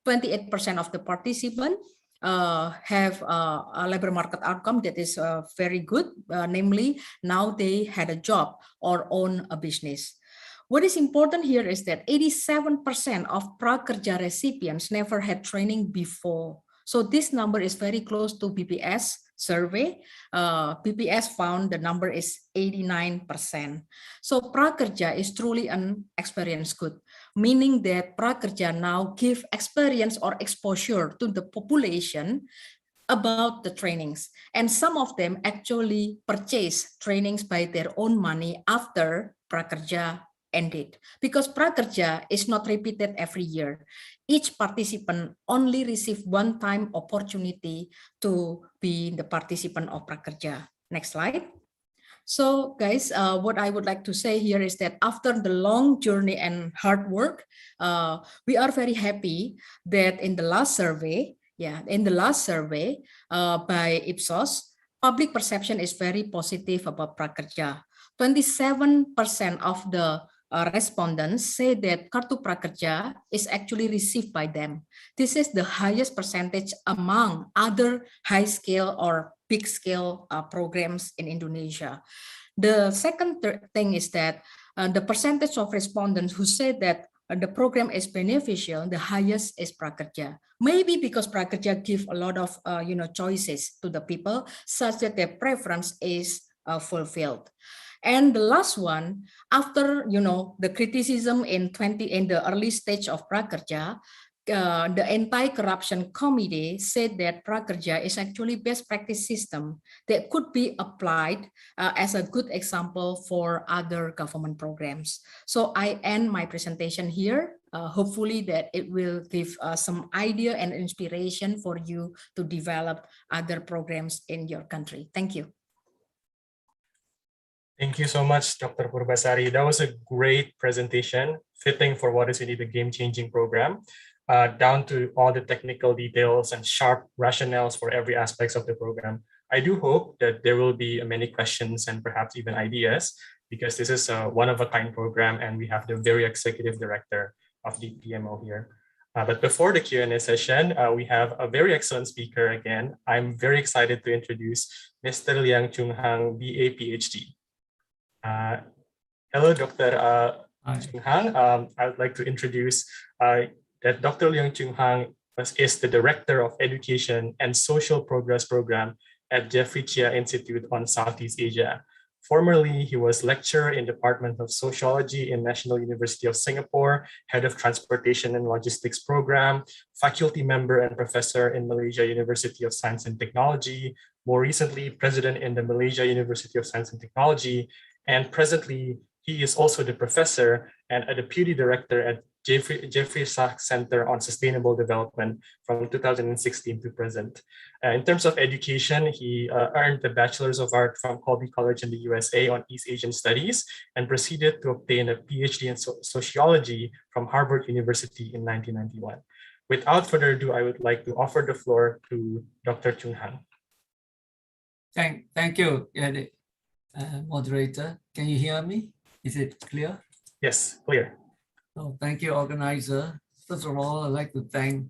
28% of the participants have a labor market outcome that is very good, namely now they had a job or own a business. What is important here is that 87% of Prakerja recipients never had training before. So this number is very close to BPS survey. BPS found the number is 89%. So Prakerja is truly an experience good, meaning that Prakerja now give experience or exposure to the population about the trainings. And some of them actually purchase trainings by their own money after Prakerja ended, because Prakerja is not repeated every year. Each participant only receive one-time opportunity to be the participant of Prakerja. Next slide. So guys, what I would like to say here is that after the long journey and hard work, we are very happy that in the last survey, by Ipsos, public perception is very positive about Prakerja. 27% of the respondents say that Kartu Prakerja is actually received by them. This is the highest percentage among other high-scale or big-scale programs in Indonesia. The second thing is that the percentage of respondents who say that the program is beneficial, the highest is Prakerja. Maybe because Prakerja give a lot of choices to the people, such that their preference is fulfilled. And the last one, after the criticism in the early stage of Prakerja, the Anti-Corruption Committee said that Prakerja is actually best practice system that could be applied as a good example for other government programs. So I end my presentation here. Hopefully that it will give some idea and inspiration for you to develop other programs in your country. Thank you. Thank you so much, Dr. Purbasari. That was a great presentation, fitting for what is indeed a game-changing program, down to all the technical details and sharp rationales for every aspect of the program. I do hope that there will be many questions and perhaps even ideas, because this is a one-of-a-kind program and we have the very executive director of the PMO here. But before the Q&A session, we have a very excellent speaker again. I'm very excited to introduce Mr. Liang Chung Hang, BA, PhD. Hello, Dr. Chung Hang. I would like to introduce that Dr. Liang Chung Hang is the Director of Education and Social Progress Program at Jeffrey Chia Institute on Southeast Asia. Formerly, he was lecturer in Department of Sociology in National University of Singapore, head of Transportation and Logistics Program, faculty member and professor in Malaysia University of Science and Technology, more recently, president in the Malaysia University of Science and Technology, and presently, he is also the professor and a deputy director at Jeffrey Sachs Center on Sustainable Development from 2016 to present. In terms of education, he earned the Bachelor's of Art from Colby College in the USA on East Asian Studies and proceeded to obtain a PhD in Sociology from Harvard University in 1991. Without further ado, I would like to offer the floor to Dr. Chung Hang. Thank you, moderator. Can you hear me? Is it clear? Yes, clear. Oh, thank you, organizer. First of all, I'd like to thank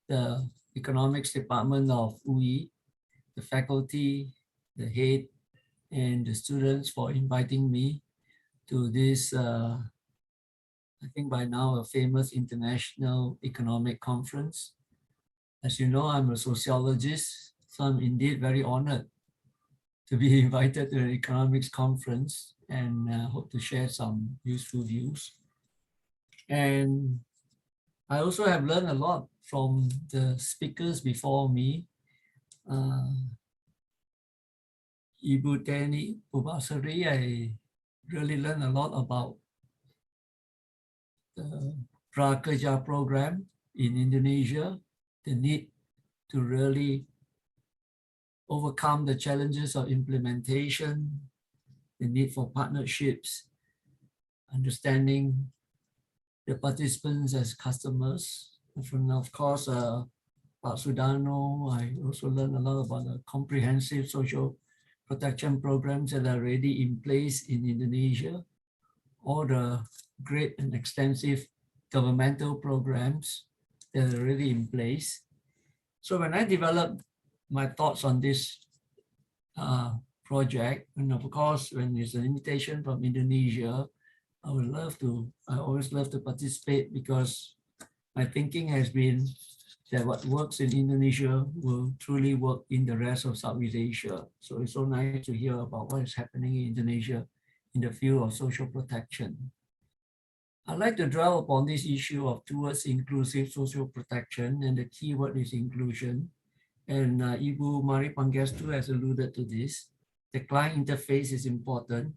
the Economics Department of UI, the faculty, the head, and the students for inviting me to this, I think by now, a famous international economic conference. As you know, I'm a sociologist, so I'm indeed very honored to be invited to an economics conference and hope to share some useful views. And I also have learned a lot from the speakers before me. Ibu Teni Purbasari, I really learned a lot about the Prakerja program in Indonesia, the need to really overcome the challenges of implementation, the need for partnerships, understanding the participants as customers. And of course, Pak Sudarno, I also learned a lot about the comprehensive social protection programs that are already in place in Indonesia, all the great and extensive governmental programs that are already in place. So when I developed my thoughts on this project, and of course, when there's an invitation from Indonesia, I always love to participate, because my thinking has been that what works in Indonesia will truly work in the rest of Southeast Asia. So it's so nice to hear about what is happening in Indonesia in the field of social protection. I'd like to dwell upon this issue of towards inclusive social protection, and the key word is inclusion. And Ibu Mari Pangestu has alluded to this. The client interface is important,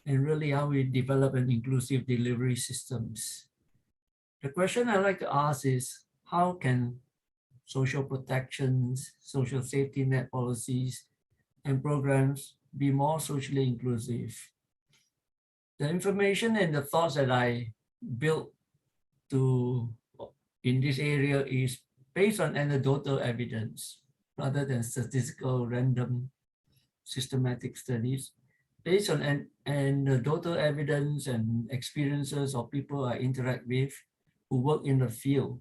and really how we develop an inclusive delivery systems. The question I'd like to ask is, how can social protections, social safety net policies, and programs be more socially inclusive? The information and the thoughts that I built in this area is based on anecdotal evidence rather than statistical random systematic studies, based on anecdotal evidence and experiences of people I interact with who work in the field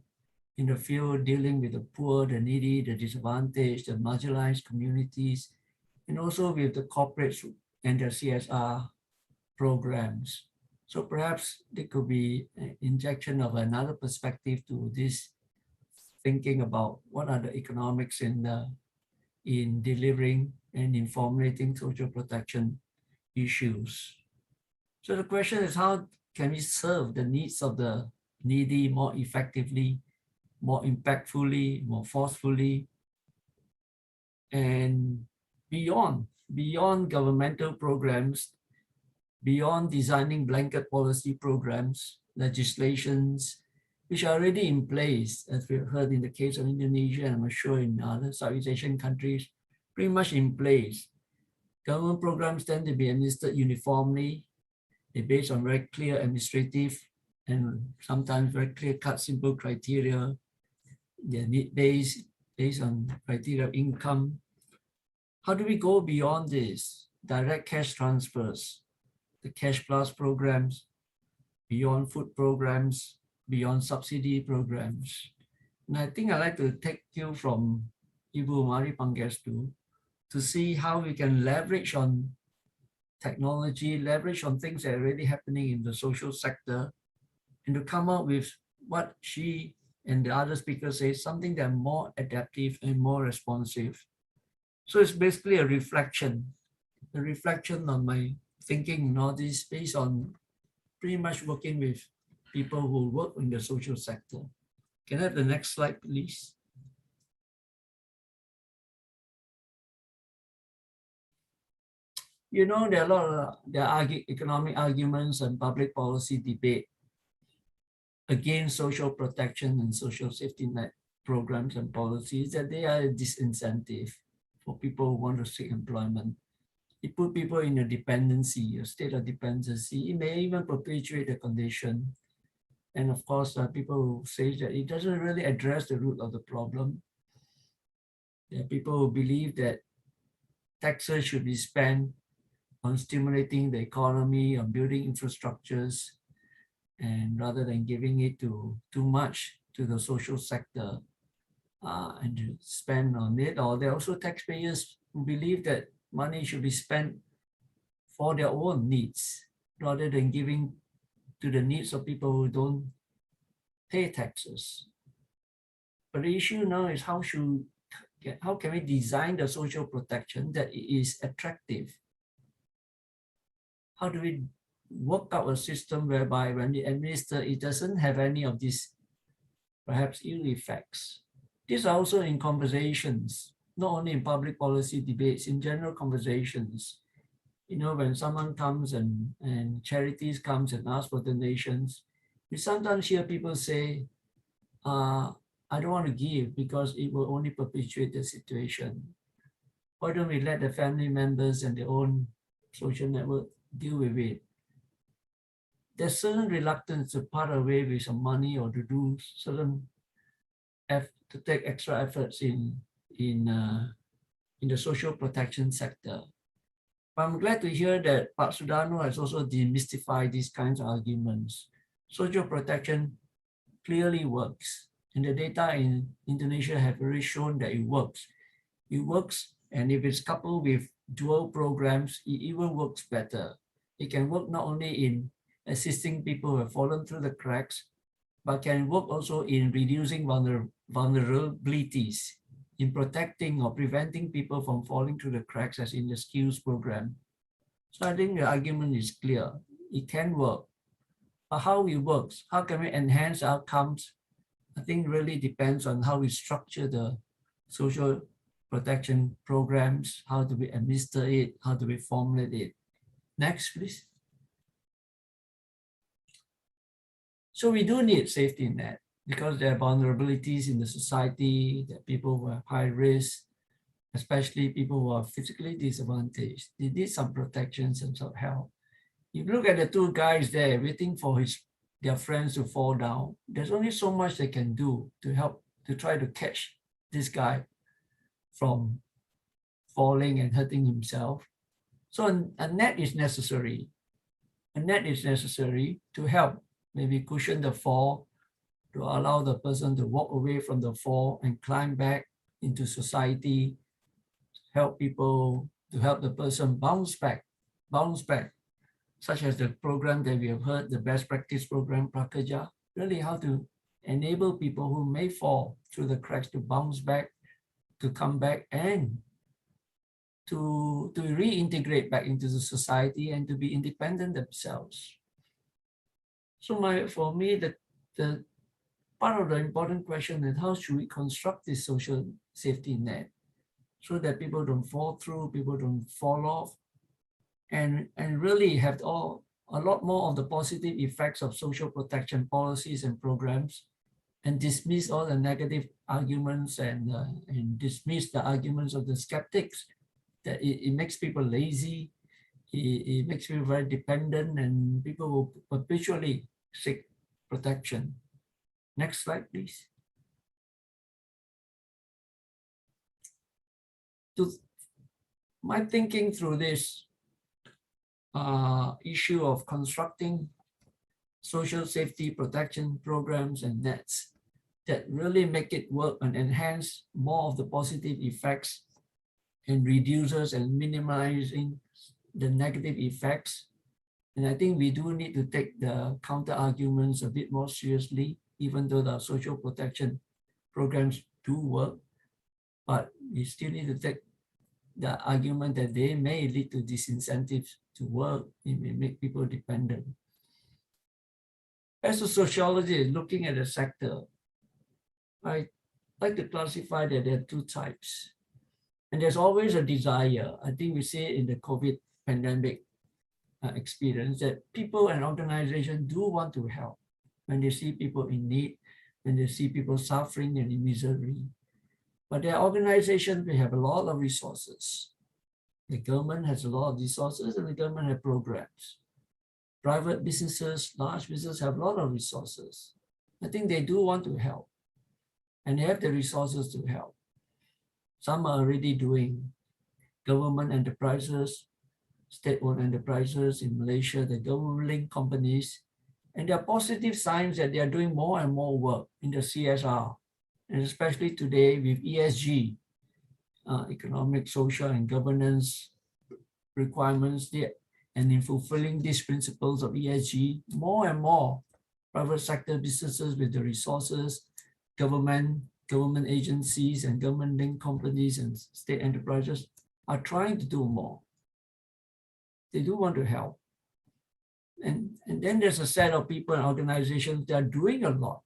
dealing with the poor, the needy, the disadvantaged, the marginalized communities, and also with the corporates and their CSR programs. So perhaps there could be an injection of another perspective to this, thinking about what are the economics in delivering and in formulating social protection issues. So the question is, how can we serve the needs of the needy more effectively, more impactfully, more forcefully, and beyond governmental programs, beyond designing blanket policy programs, legislations, which are already in place, as we've heard in the case of Indonesia, and I'm sure in other Southeast Asian countries, pretty much in place. Government programs tend to be administered uniformly. They're based on very clear administrative and sometimes very clear-cut, simple criteria. They're need-based, based on criteria of income. How do we go beyond this? Direct cash transfers, the Cash Plus programs, beyond food programs, beyond subsidy programs. And I think I'd like to take you from Ibu Mari Pangestu to see how we can leverage on technology, leverage on things that are already happening in the social sector, and to come up with what she and the other speakers say, something that are more adaptive and more responsive. So it's basically a reflection on my thinking in all this, based on pretty much working with people who work in the social sector. Can I have the next slide, please? You know, there are economic arguments and public policy debate against social protection and social safety net programs and policies, that they are a disincentive for people who want to seek employment. It put people in a dependency, a state of dependency. It may even perpetuate the condition. And of course, people who say that it doesn't really address the root of the problem. There are people who believe that taxes should be spent on stimulating the economy, on building infrastructures, and rather than giving it too much to the social sector and to spend on it. Or there are also taxpayers who believe that money should be spent for their own needs rather than giving to the needs of people who don't pay taxes. But the issue now is how can we design the social protection that is attractive? How do we work out a system whereby when we administer, it doesn't have any of these perhaps ill effects? These are also in conversations, not only in public policy debates, in general conversations. You know, when someone comes and charities comes and ask for donations, we sometimes hear people say, I don't want to give because it will only perpetuate the situation. Why don't we let the family members and their own social network deal with it? There's certain reluctance to part away with some money or to do certain to take extra efforts in the social protection sector. But I'm glad to hear that Pak Sudarno has also demystified these kinds of arguments. Social protection clearly works, and the data in Indonesia have already shown that it works. It works, and if it's coupled with dual programs, it even works better. It can work not only in assisting people who have fallen through the cracks, but can work also in reducing vulnerabilities, in protecting or preventing people from falling through the cracks, as in the skills program. So I think the argument is clear. It can work. But how it works, how can we enhance outcomes? I think really depends on how we structure the social protection programs, how do we administer it, how do we formulate it. Next, please. So we do need safety net because there are vulnerabilities in the society, there are people who have high risk, especially people who are physically disadvantaged. They need some protection, some sort of help. If you look at the two guys there waiting for their friends to fall down, there's only so much they can do to help, to try to catch this guy from falling and hurting himself. So a net is necessary. A net is necessary to help maybe cushion the fall, to allow the person to walk away from the fall and climb back into society, help people, to help the person bounce back, such as the program that we have heard, the best practice program, Prakerja, really how to enable people who may fall through the cracks to bounce back, to come back and to reintegrate back into the society and to be independent themselves. So for me, the part of the important question is how should we construct this social safety net so that people don't fall through, people don't fall off, and really have a lot more of the positive effects of social protection policies and programs, and dismiss all the negative arguments and dismiss the arguments of the skeptics that it makes people lazy, it makes people very dependent, and people will perpetually seek protection. Next slide, please. My thinking through this issue of constructing social safety protection programs and nets that really make it work and enhance more of the positive effects and reduces and minimizing the negative effects. And I think we do need to take the counter arguments a bit more seriously, even though the social protection programs do work, but we still need to take the argument that they may lead to disincentives to work, it may make people dependent. As a sociologist looking at the sector, I like to classify that there are two types. And there's always a desire, I think we see it in the COVID pandemic experience, that people and organizations do want to help when they see people in need, when they see people suffering and in misery. But their organizations, they have a lot of resources. The government has a lot of resources and the government has programs. Private businesses, large businesses have a lot of resources. I think they do want to help and they have the resources to help. Some are already doing. Government enterprises, state-owned enterprises in Malaysia, the government-linked companies, and there are positive signs that they are doing more and more work in the CSR, and especially today with ESG, economic, social, and governance requirements, and in fulfilling these principles of ESG, more and more private sector businesses with the resources, government agencies and government-linked companies and state enterprises are trying to do more. They do want to help. And then there's a set of people and organizations that are doing a lot,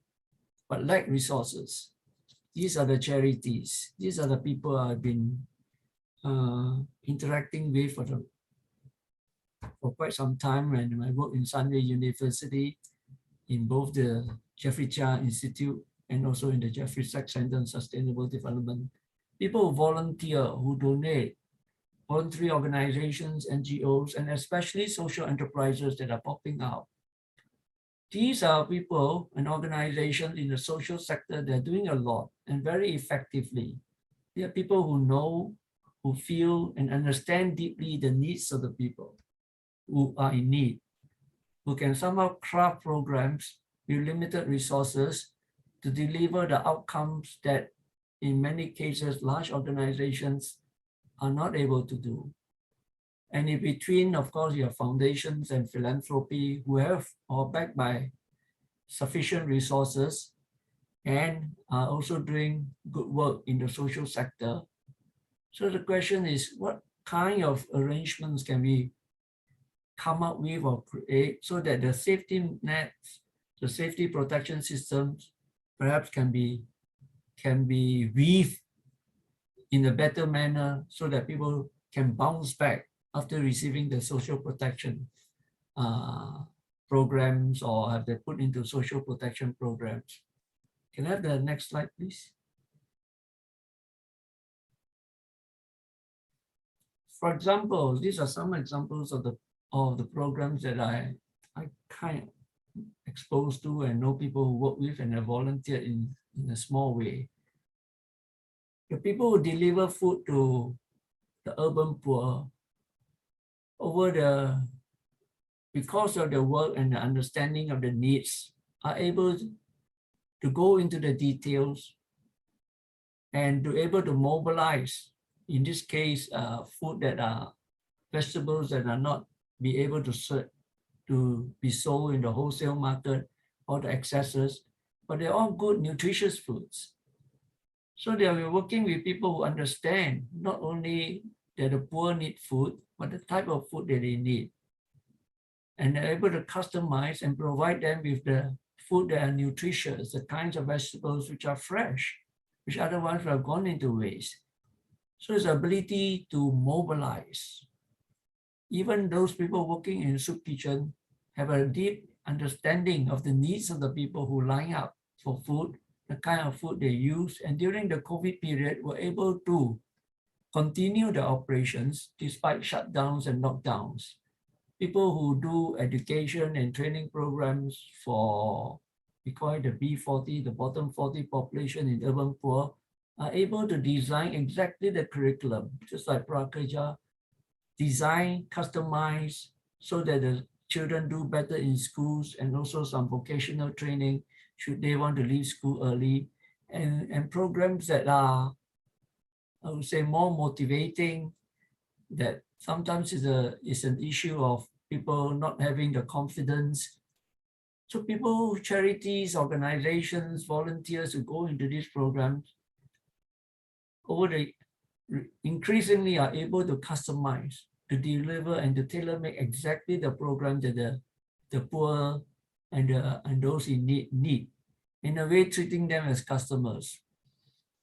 but lack resources. These are the charities. These are the people I've been interacting with for quite some time, and I work in Sunway University in both the Jeffrey Chia Institute and also in the Jeffrey Sachs Center on Sustainable Development. People who volunteer, who donate, voluntary organizations, NGOs, and especially social enterprises that are popping out. These are people and organizations in the social sector that are doing a lot and very effectively. They are people who know, who feel and understand deeply the needs of the people who are in need, who can somehow craft programs with limited resources to deliver the outcomes that in many cases large organizations are not able to do. And in between, of course, you have foundations and philanthropy who have or backed by sufficient resources and are also doing good work in the social sector. So the question is, what kind of arrangements can we come up with or create so that the safety nets, the safety protection systems perhaps can be weaved in a better manner so that people can bounce back after receiving the social protection programs or have they put into social protection programs. Can I have the next slide, please? For example, these are some examples of the programs that I kind of exposed to and know people who work with and have volunteered in a small way. The people who deliver food to the urban poor because of their work and the understanding of the needs are able to go into the details and to able to mobilize, in this case, food that are vegetables that are not be able to be sold in the wholesale market or the excesses, but they're all good, nutritious foods. So they are working with people who understand not only that the poor need food, but the type of food that they need. And they're able to customize and provide them with the food that are nutritious, the kinds of vegetables which are fresh, which otherwise would have gone into waste. So it's the ability to mobilize. Even those people working in soup kitchen have a deep understanding of the needs of the people who line up for food, the kind of food they use, and during the COVID period were able to continue the operations despite shutdowns and lockdowns. People who do education and training programs for, we call it the B40, the bottom 40 population in urban poor, are able to design exactly the curriculum, just like Prakerja, design, customize, so that the children do better in schools, and also some vocational training should they want to leave school early, and programs that are, I would say, more motivating, that sometimes is an issue of people not having the confidence. So people, charities, organizations, volunteers who go into these programs increasingly are able to customize, to deliver, and to tailor-make exactly the program that the poor and those in need, in a way treating them as customers.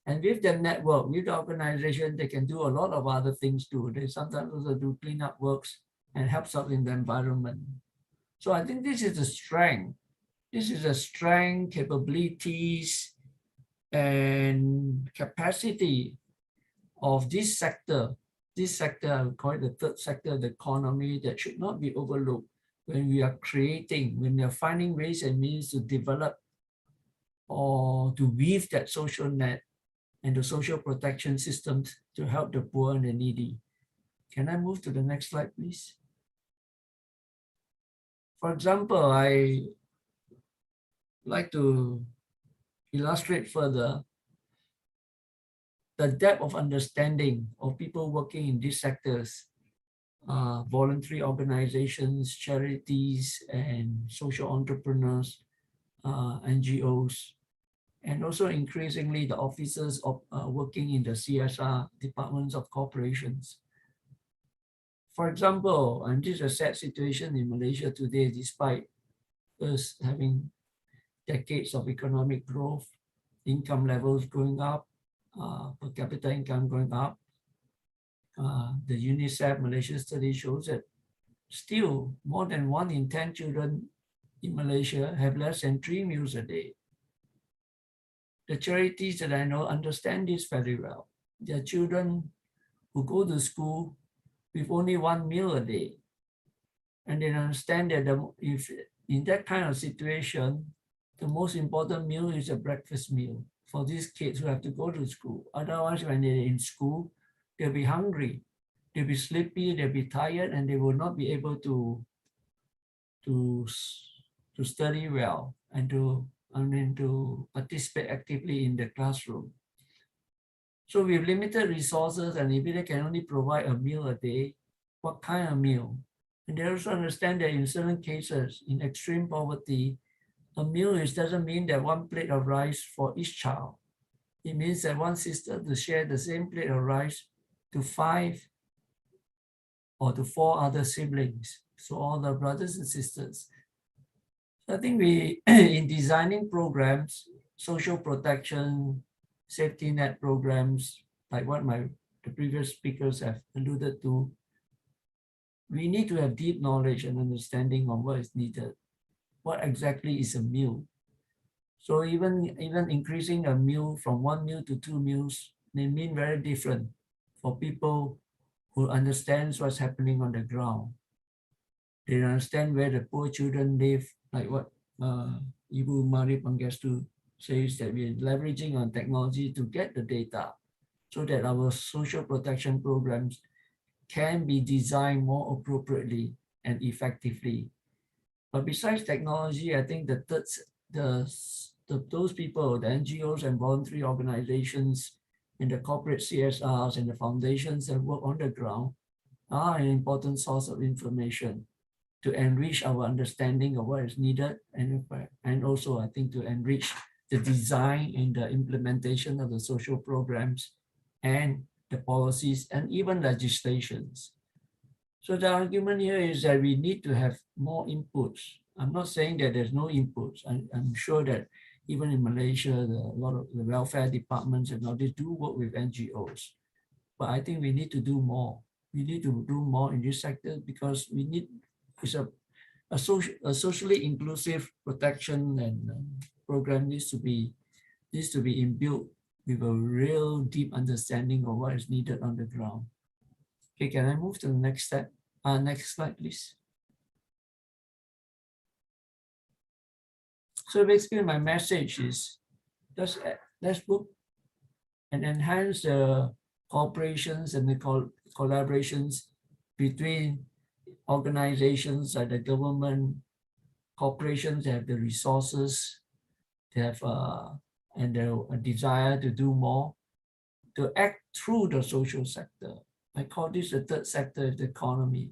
And with the network, with the organization, they can do a lot of other things too. They sometimes also do cleanup works and helps out in the environment. So I think this is the strength. This is the strength, capabilities, and capacity of this sector. This sector, I would call it the third sector of the economy, that should not be overlooked when we are creating, when we are finding ways and means to develop or to weave that social net and the social protection systems to help the poor and the needy. Can I move to the next slide, please? For example, I like to illustrate further the depth of understanding of people working in these sectors, voluntary organizations, charities, and social entrepreneurs, NGOs, and also increasingly the officers of working in the CSR departments of corporations. For example, and this is a sad situation in Malaysia today, despite us having decades of economic growth, income levels going up, per capita income going up. The UNICEF Malaysia study shows that still more than 1 in 10 children in Malaysia have less than 3 meals a day. The charities that I know understand this very well. There are children who go to school with only 1 meal a day. And they understand that if in that kind of situation, the most important meal is a breakfast meal for these kids who have to go to school. Otherwise, when they're in school, they'll be hungry, they'll be sleepy, they'll be tired, and they will not be able to study well and to participate actively in the classroom. So with limited resources, and if they can only provide a meal a day, what kind of meal? And they also understand that in certain cases, in extreme poverty, a meal doesn't mean that 1 plate of rice for each child. It means that one sister to share the same plate of rice to 5 or to 4 other siblings, so all the brothers and sisters. I think we, in designing programs, social protection, safety net programs, like what the previous speakers have alluded to, we need to have deep knowledge and understanding of what is needed. What exactly is a meal? So even increasing a meal from 1 meal to 2 meals may mean very different for people who understands what's happening on the ground. They understand where the poor children live, like what Ibu Mari Pangestu says, that we're leveraging on technology to get the data so that our social protection programs can be designed more appropriately and effectively. But besides technology, I think those people, the NGOs and voluntary organizations and the corporate CSRs and the foundations that work on the ground are an important source of information to enrich our understanding of what is needed, and also I think to enrich the design and the implementation of the social programs and the policies, and even legislations. So the argument here is that we need to have more inputs. I'm not saying that there's no inputs. I'm sure that even in Malaysia, a lot of the welfare departments and all, they do work with NGOs. But I think we need to do more. We need to do more in this sector because we need, it's a socially inclusive protection and program needs to be imbued with a real deep understanding of what is needed on the ground. Okay, can I move to the next step? Next slide, please. So basically my message is, let's look and enhance the cooperations and the collaborations between organizations like the government, corporations that have the resources, they have and a desire to do more, to act through the social sector. I call this the third sector of the economy.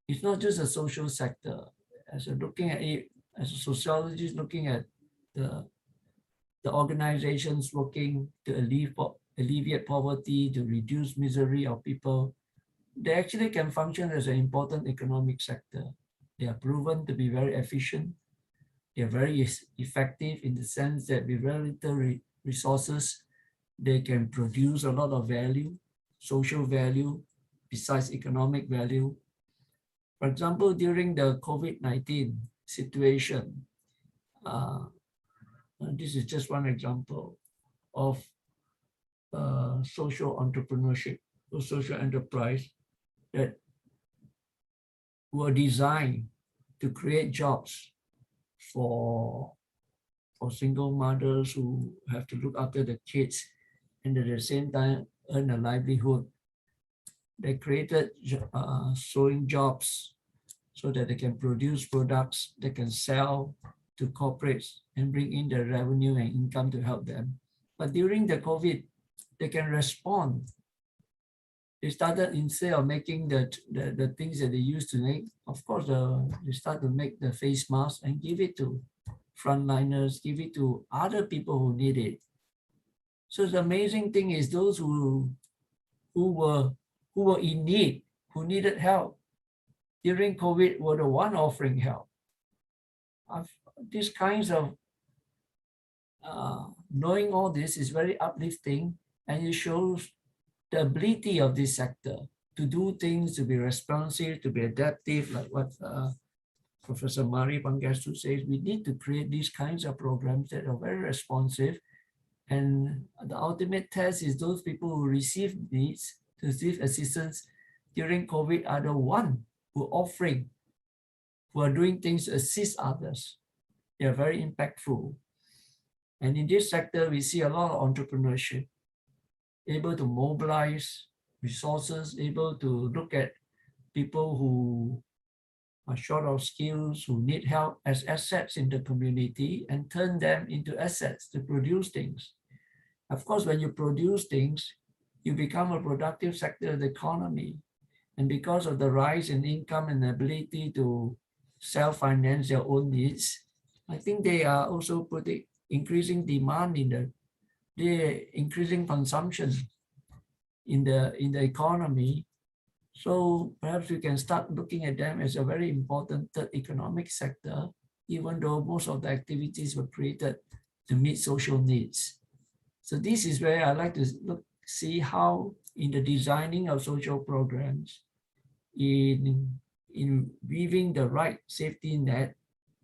It's not just a social sector. As looking at it, as a sociologist looking at the organizations working to alleviate poverty, to reduce misery of people, they actually can function as an important economic sector. They are proven to be very efficient. They are very effective in the sense that with very little resources, they can produce a lot of value, social value, besides economic value. For example, during the COVID-19 situation, this is just one example of social entrepreneurship or social enterprise that were designed to create jobs for single mothers who have to look after the kids and at the same time earn a livelihood. They created sewing jobs so that they can produce products they can sell to corporates and bring in the revenue and income to help them. But during the COVID, they can respond. They started, instead of making the things that they used to make, of course, they start to make the face masks and give it to frontliners, give it to other people who need it. So the amazing thing is those who were in need, who needed help during COVID were the one offering help. These kinds of knowing all this is very uplifting, and it shows the ability of this sector to do things, to be responsive, to be adaptive, like what Professor Mari Pangestu says. We need to create these kinds of programs that are very responsive. And the ultimate test is those people who receive needs, to receive assistance during COVID are the one who are offering, who are doing things to assist others. They are very impactful. And in this sector, we see a lot of entrepreneurship, able to mobilize resources, able to look at people who are short of skills, who need help as assets in the community and turn them into assets to produce things. Of course, when you produce things, you become a productive sector of the economy. And because of the rise in income and ability to self-finance their own needs, I think they are also putting increasing demand in the increasing consumption in the economy. So perhaps we can start looking at them as a very important third economic sector, even though most of the activities were created to meet social needs. So this is where I like to see how in the designing of social programs, in weaving the right safety net,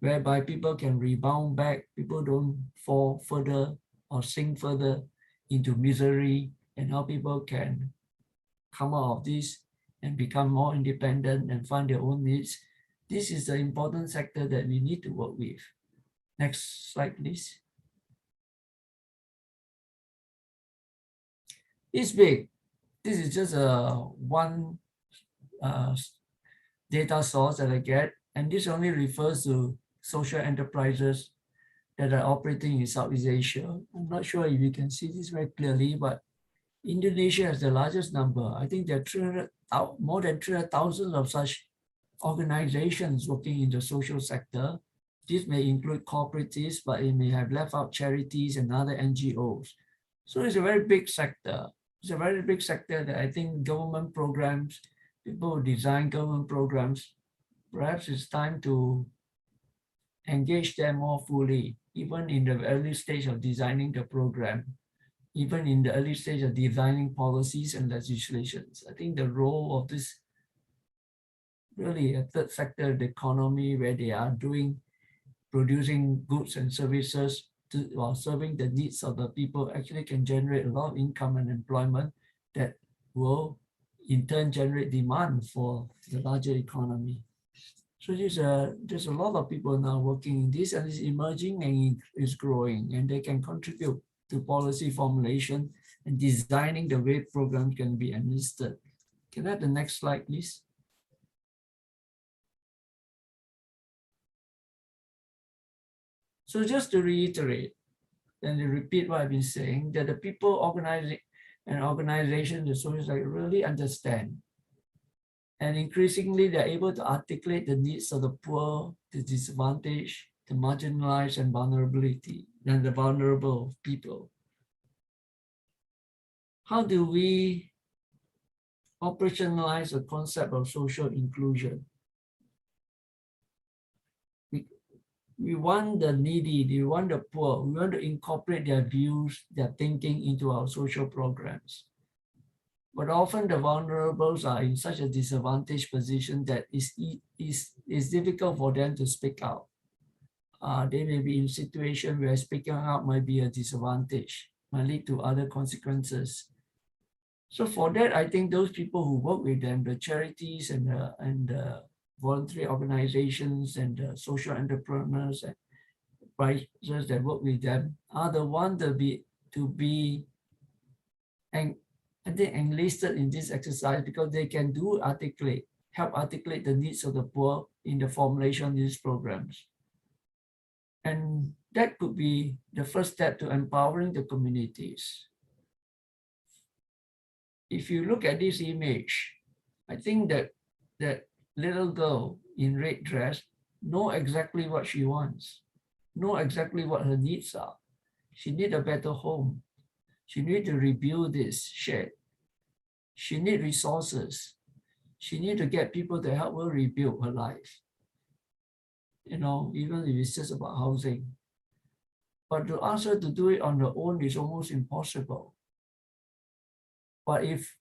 whereby people can rebound back, people don't fall further or sink further into misery, and how people can come out of this and become more independent and find their own needs. This is the important sector that we need to work with. Next slide, please. It's big. This is just one data source that I get, and this only refers to social enterprises that are operating in Southeast Asia. I'm not sure if you can see this very clearly, but Indonesia has the largest number. I think there are more than 300,000 of such organizations working in the social sector. This may include cooperatives, but it may have left out charities and other NGOs. So it's a very big sector. It's a very big sector that I think government programs, people who design government programs, perhaps it's time to engage them more fully, even in the early stage of designing the program, even in the early stage of designing policies and legislations. I think the role of this really a third sector, the economy, where they are producing goods and services while serving the needs of the people, actually can generate a lot of income and employment that will in turn generate demand for the larger economy. So there's a lot of people now working in this, and it's emerging and it's growing, and they can contribute to policy formulation and designing the way programs can be administered. Can I have the next slide, please? So just to reiterate and to repeat what I've been saying, that the people organizing and organizations, the social sector really understand. And increasingly, they're able to articulate the needs of the poor, the disadvantaged, the marginalized and the vulnerable people. How do we operationalize the concept of social inclusion? We want the needy, we want the poor, we want to incorporate their views, their thinking into our social programs. But often the vulnerables are in such a disadvantaged position that it's difficult for them to speak out. They may be in a situation where speaking out might be a disadvantage, might lead to other consequences. So for that, I think those people who work with them, the charities and the voluntary organizations and the social entrepreneurs and advisors that work with them are the ones to be enlisted in this exercise, because they can help articulate the needs of the poor in the formulation of these programs. And that could be the first step to empowering the communities. If you look at this image, I think that little girl in red dress knows exactly what she wants, knows exactly what her needs are. She needs a better home. She needs to rebuild this shed. She needs resources. She needs to get people to help her rebuild her life. Even if it's just about housing. But to ask her to do it on her own is almost impossible. But if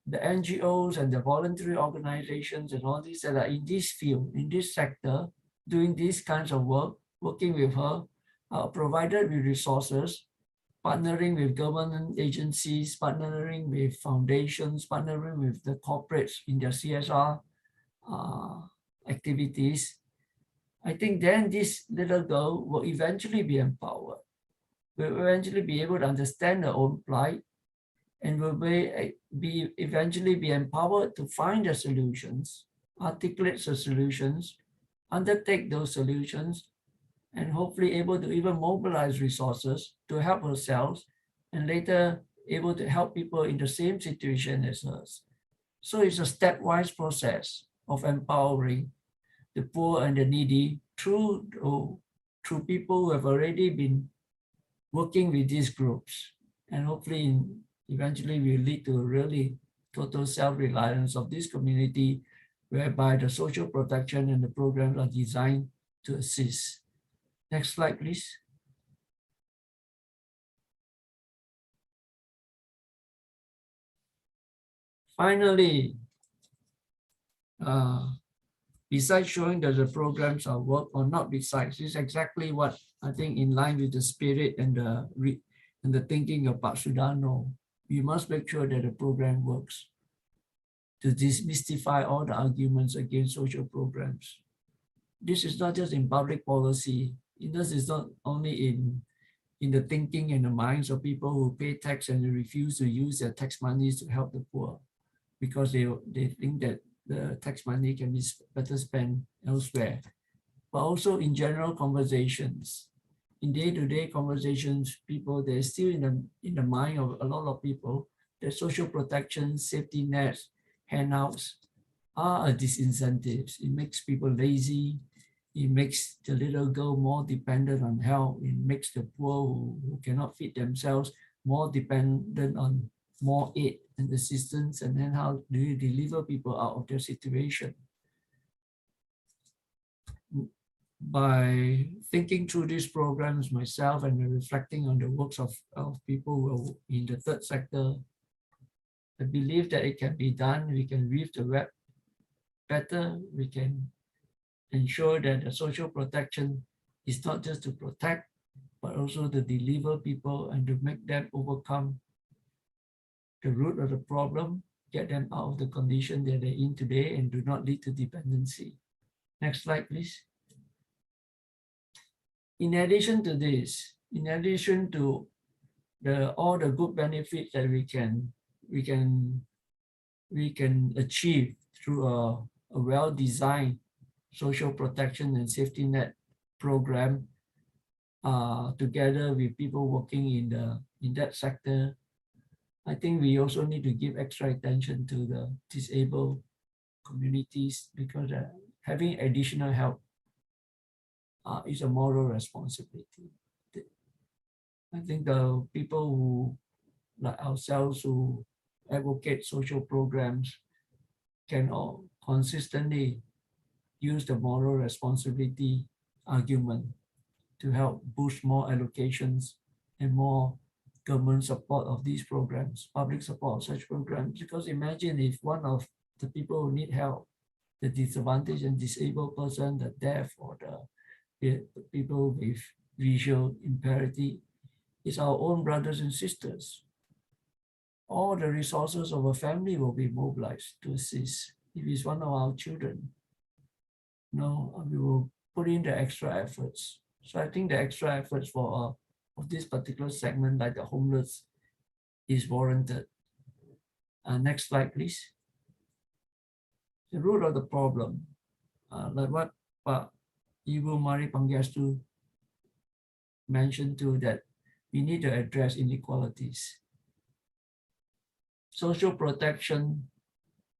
the NGOs and the voluntary organizations and all these that are in this field, in this sector, doing these kinds of work, working with her, provided with resources, partnering with government agencies, partnering with foundations, partnering with the corporates in their CSR activities, I think then this little girl will eventually be empowered, will eventually be able to understand her own plight, and will eventually be empowered to find the solutions, articulate the solutions, undertake those solutions, and hopefully able to even mobilize resources to help herself, and later able to help people in the same situation as hers. So it's a stepwise process of empowering the poor and the needy through people who have already been working with these groups, and hopefully eventually will lead to really total self-reliance of this community, whereby the social protection and the programs are designed to assist. Next slide, please. Finally, besides showing that the programs are work or not besides, this is exactly what I think in line with the spirit and the thinking of Pak Sudarno. We must make sure that the program works to demystify all the arguments against social programs. This is not just in public policy. This is not only in the thinking and the minds of people who pay tax and refuse to use their tax monies to help the poor, because they think that the tax money can be better spent elsewhere, but also in general conversations. In day-to-day conversations, they're still in the mind of a lot of people that social protection, safety nets, handouts are disincentives. It makes people lazy. It makes the little girl more dependent on help. It makes the poor who cannot feed themselves more dependent on more aid and assistance, and then how do you deliver people out of their situation? By thinking through these programs myself and reflecting on the works of people who are in the third sector, I believe that it can be done. We can weave the web better. We can ensure that the social protection is not just to protect, but also to deliver people and to make them overcome the root of the problem, get them out of the condition that they're in today and do not lead to dependency. Next slide, please. In addition to this, in addition to all the good benefits that we can achieve through a well-designed social protection and safety net program, together with people working in that sector, I think we also need to give extra attention to the disabled communities, because having additional help is a moral responsibility. I think the people who, like ourselves, who advocate social programs can all consistently use the moral responsibility argument to help boost more allocations and more government support of these programs, public support of such programs. Because imagine if one of the people who need help, the disadvantaged and disabled person, the deaf, or the people with visual impairment, is our own brothers and sisters. All the resources of a family will be mobilized to assist. If it's one of our children, we will put in the extra efforts. So I think the extra efforts for of this particular segment, like the homeless, is warranted. Next slide, please. The root of the problem, like what Ibu Mari Panggastu mentioned too, that we need to address inequalities. Social protection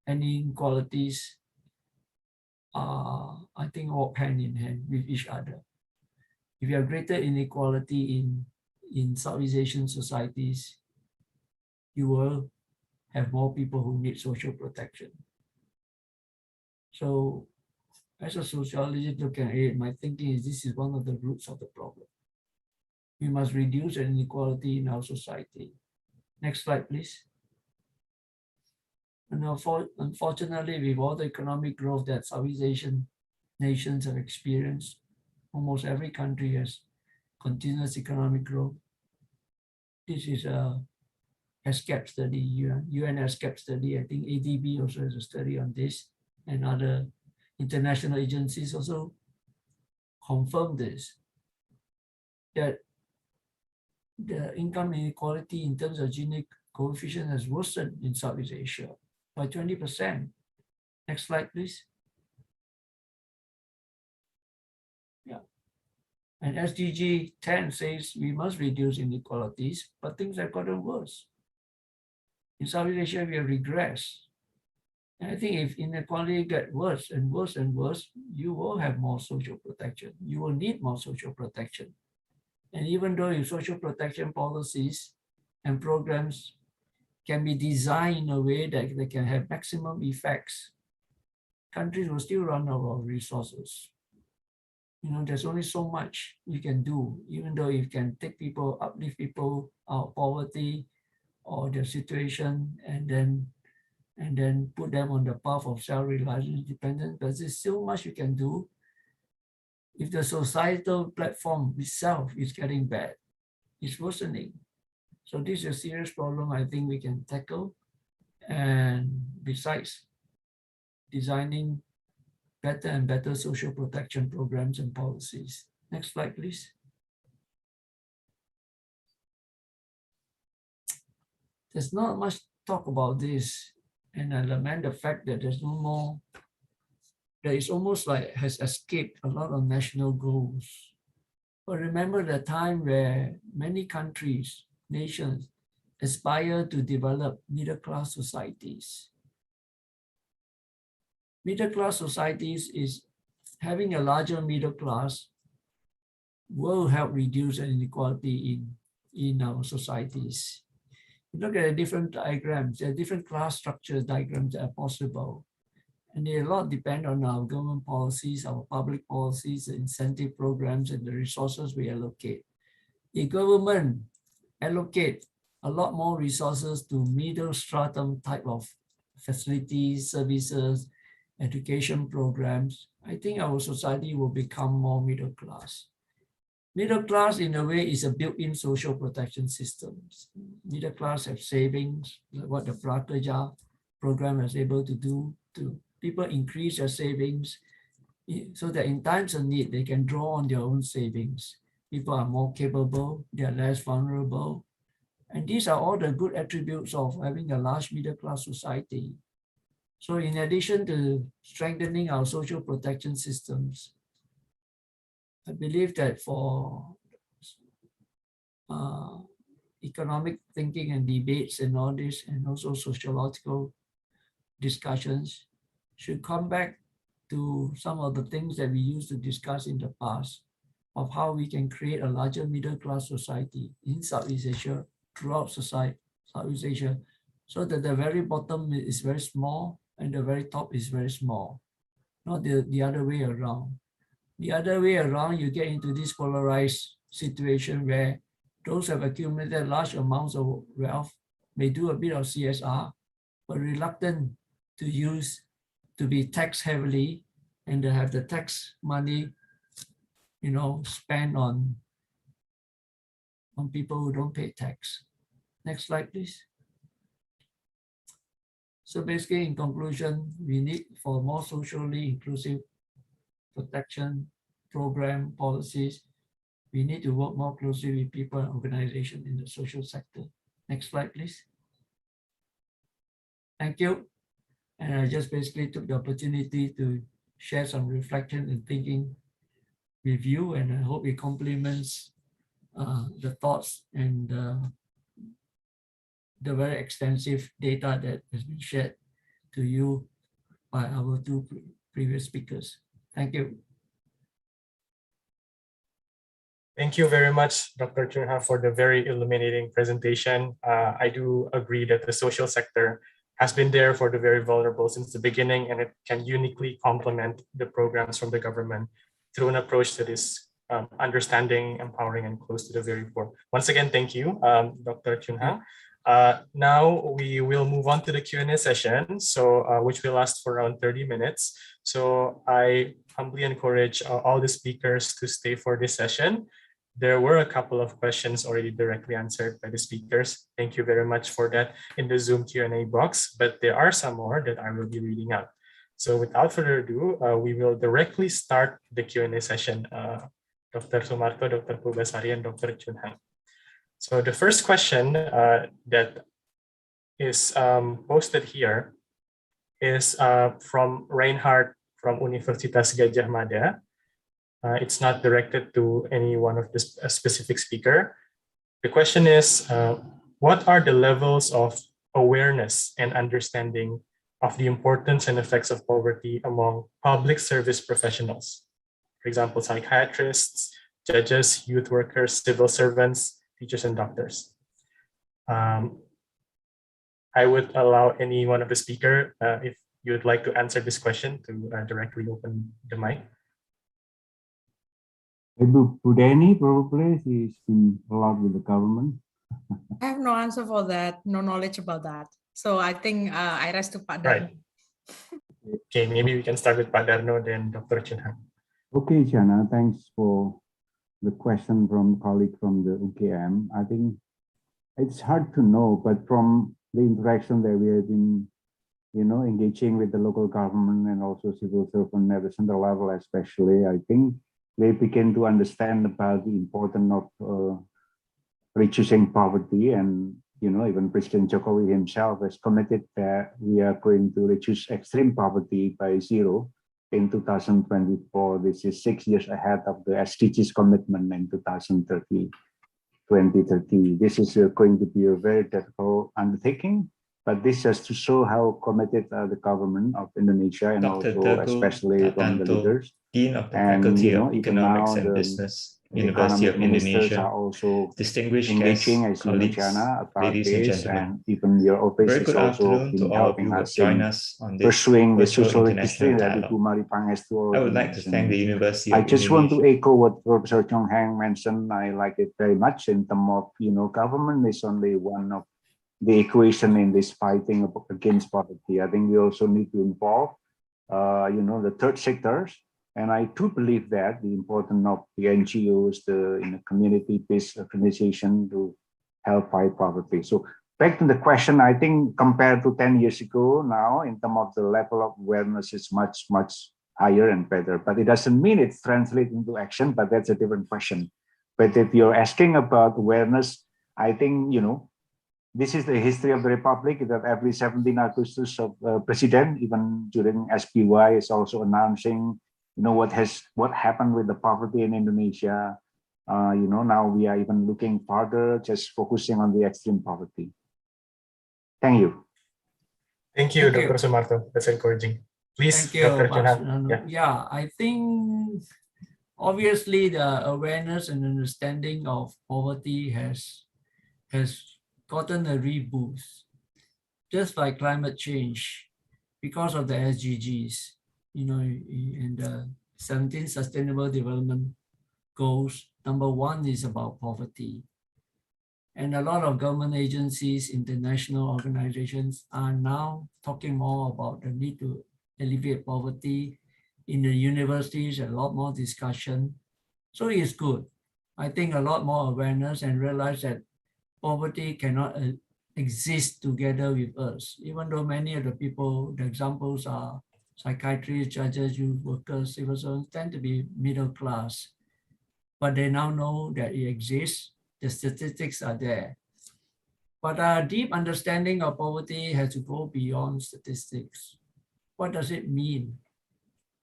and inequalities I think, walk hand in hand with each other. If you have greater inequality in Southeast Asian societies, you will have more people who need social protection. So as a sociologist looking at it, my thinking is this is one of the roots of the problem. We must reduce inequality in our society. Next slide, please. And unfortunately, with all the economic growth that Southeast Asian nations have experienced, almost every country has continuous economic growth. This is a SCAP study, UN SCAP study. I think ADB also has a study on this, and other international agencies also confirm this, that the income inequality in terms of Gini coefficient has worsened in Southeast Asia by 20%. Next slide, please. Yeah. And SDG 10 says we must reduce inequalities, but things have gotten worse. In Southeast Asia, we have regressed. And I think if inequality gets worse and worse and worse, you will have more social protection. You will need more social protection. And even though your social protection policies and programs can be designed in a way that they can have maximum effects, countries will still run out of resources. There's only so much you can do, even though you can take people, uplift people out of poverty or their situation, and then put them on the path of self-reliance and independence. But there's so much you can do if the societal platform itself is getting bad, it's worsening. So this is a serious problem I think we can tackle. And besides designing better and better social protection programs and policies. Next slide, please. There's not much talk about this, and I lament the fact that there's no more. That is almost like has escaped a lot of national goals. But remember the time where many countries, nations, aspire to develop middle-class societies. Middle-class societies is having a larger middle class will help reduce inequality in our societies. Look at the different diagrams. There are different class structure diagrams that are possible. And a lot depend on our government policies, our public policies, the incentive programs, and the resources we allocate. The government allocate a lot more resources to middle stratum type of facilities, services, education programs. I think our society will become more middle class. Middle class, in a way, is a built-in social protection system. Middle class have savings, what the Prakerja program is able to do to people increase their savings so that in times of need, they can draw on their own savings. People are more capable, they are less vulnerable. And these are all the good attributes of having a large middle class society. So in addition to strengthening our social protection systems, I believe that for economic thinking and debates and all this, and also sociological discussions, should come back to some of the things that we used to discuss in the past of how we can create a larger middle class society in Southeast Asia, throughout Southeast Asia, so that the very bottom is very small and the very top is very small, not the other way around. The other way around, you get into this polarized situation where those who have accumulated large amounts of wealth may do a bit of CSR, but reluctant to be taxed heavily and to have the tax money, spent on people who don't pay tax. Next slide, please. So basically, in conclusion, we need for more socially inclusive protection program policies. We need to work more closely with people and organizations in the social sector. Next slide, please. Thank you. And I just basically took the opportunity to share some reflection and thinking with you, and I hope it complements the thoughts and the very extensive data that has been shared to you by our two previous speakers. Thank you. Thank you very much, Dr. Chun Ha, for the very illuminating presentation. I do agree that the social sector has been there for the very vulnerable since the beginning, and it can uniquely complement the programs from the government through an approach that is understanding, empowering, and close to the very poor. Once again, thank you, Dr. Chun Ha. Now we will move on to the Q&A session, which will last for around 30 minutes. So I humbly encourage all the speakers to stay for this session. There were a couple of questions already directly answered by the speakers. Thank you very much for that in the Zoom Q&A box, but there are some more that I will be reading out. So without further ado, we will directly start the Q&A session. Dr. Sumarto, Dr. Purbasari, and Dr. Chun Ha. So the first question that is posted here is from Reinhardt from Universitas Gadjah Mada. It's not directed to any one of the specific speaker. The question is, what are the levels of awareness and understanding of the importance and effects of poverty among public service professionals? For example, psychiatrists, judges, youth workers, civil servants, teachers, and doctors. I would allow any one of the speaker, if you would like to answer this question, to directly open the mic. Ibu Budeni, probably, she's been a lot with the government. I have no answer for that, no knowledge about that. So I think I rest to Pak Darno. Right. Okay, maybe we can start with Pak Darno, then Dr. Chun Ha. Okay, Jana, thanks for the question from colleague from the UGM. I think it's hard to know, but from the interaction that we have been, engaging with the local government and also civil servant at the central level, especially, I think they begin to understand about the importance of reducing poverty. And, even President Jokowi himself has committed that we are going to reduce extreme poverty by 0 in 2024. This is 6 years ahead of the SDGs commitment in 2030. This is going to be a very difficult undertaking, but this has to show how committed the government of Indonesia and Dr. also Teguh especially from the leaders. Dean of the And Faculty of even Economics now and the Business. University of economic ministers Indonesia, are also distinguished engaging, guests, as you know, colleagues, Jana, about ladies and this, gentlemen. and even your office Very is good also afternoon to been all of helping you who have us joined in us on this pursuing the virtual social international history that dialogue. Ibu Maripang has I would already like to thank the mentioned. University I of just want to Indonesia. echo what Professor Chong Hang mentioned. I like it very much in terms of, government is only one of the equation in this fighting against poverty. I think we also need to involve, the third sectors. And I do believe that the importance of the NGOs, the community-based organization to help fight poverty. So back to the question, I think compared to 10 years ago now, in terms of the level of awareness is much, much higher and better. But it doesn't mean it's translated into action, but that's a different question. But if you're asking about awareness, I think, this is the history of the Republic, that every 17 Augustus of president, even during SPY, is also announcing, what happened with the poverty in Indonesia. Now we are even looking further, just focusing on the extreme poverty. Thank you. Thank you, Dr. Sumarto. That's encouraging. Please, Thank you, Dr. Pak Chunhan. Sunarno. Yeah, I think obviously the awareness and understanding of poverty has gotten a reboost, just like climate change, because of the SDGs, and the 17 Sustainable Development Goals. Number 1 is about poverty. And a lot of government agencies, international organizations are now talking more about the need to alleviate poverty. In the universities, a lot more discussion. So it's good. I think a lot more awareness and realize that poverty cannot exist together with us, even though many of the people, the examples are psychiatrists, judges, youth workers, civil servants, tend to be middle class. But they now know that it exists, the statistics are there. But our deep understanding of poverty has to go beyond statistics. What does it mean?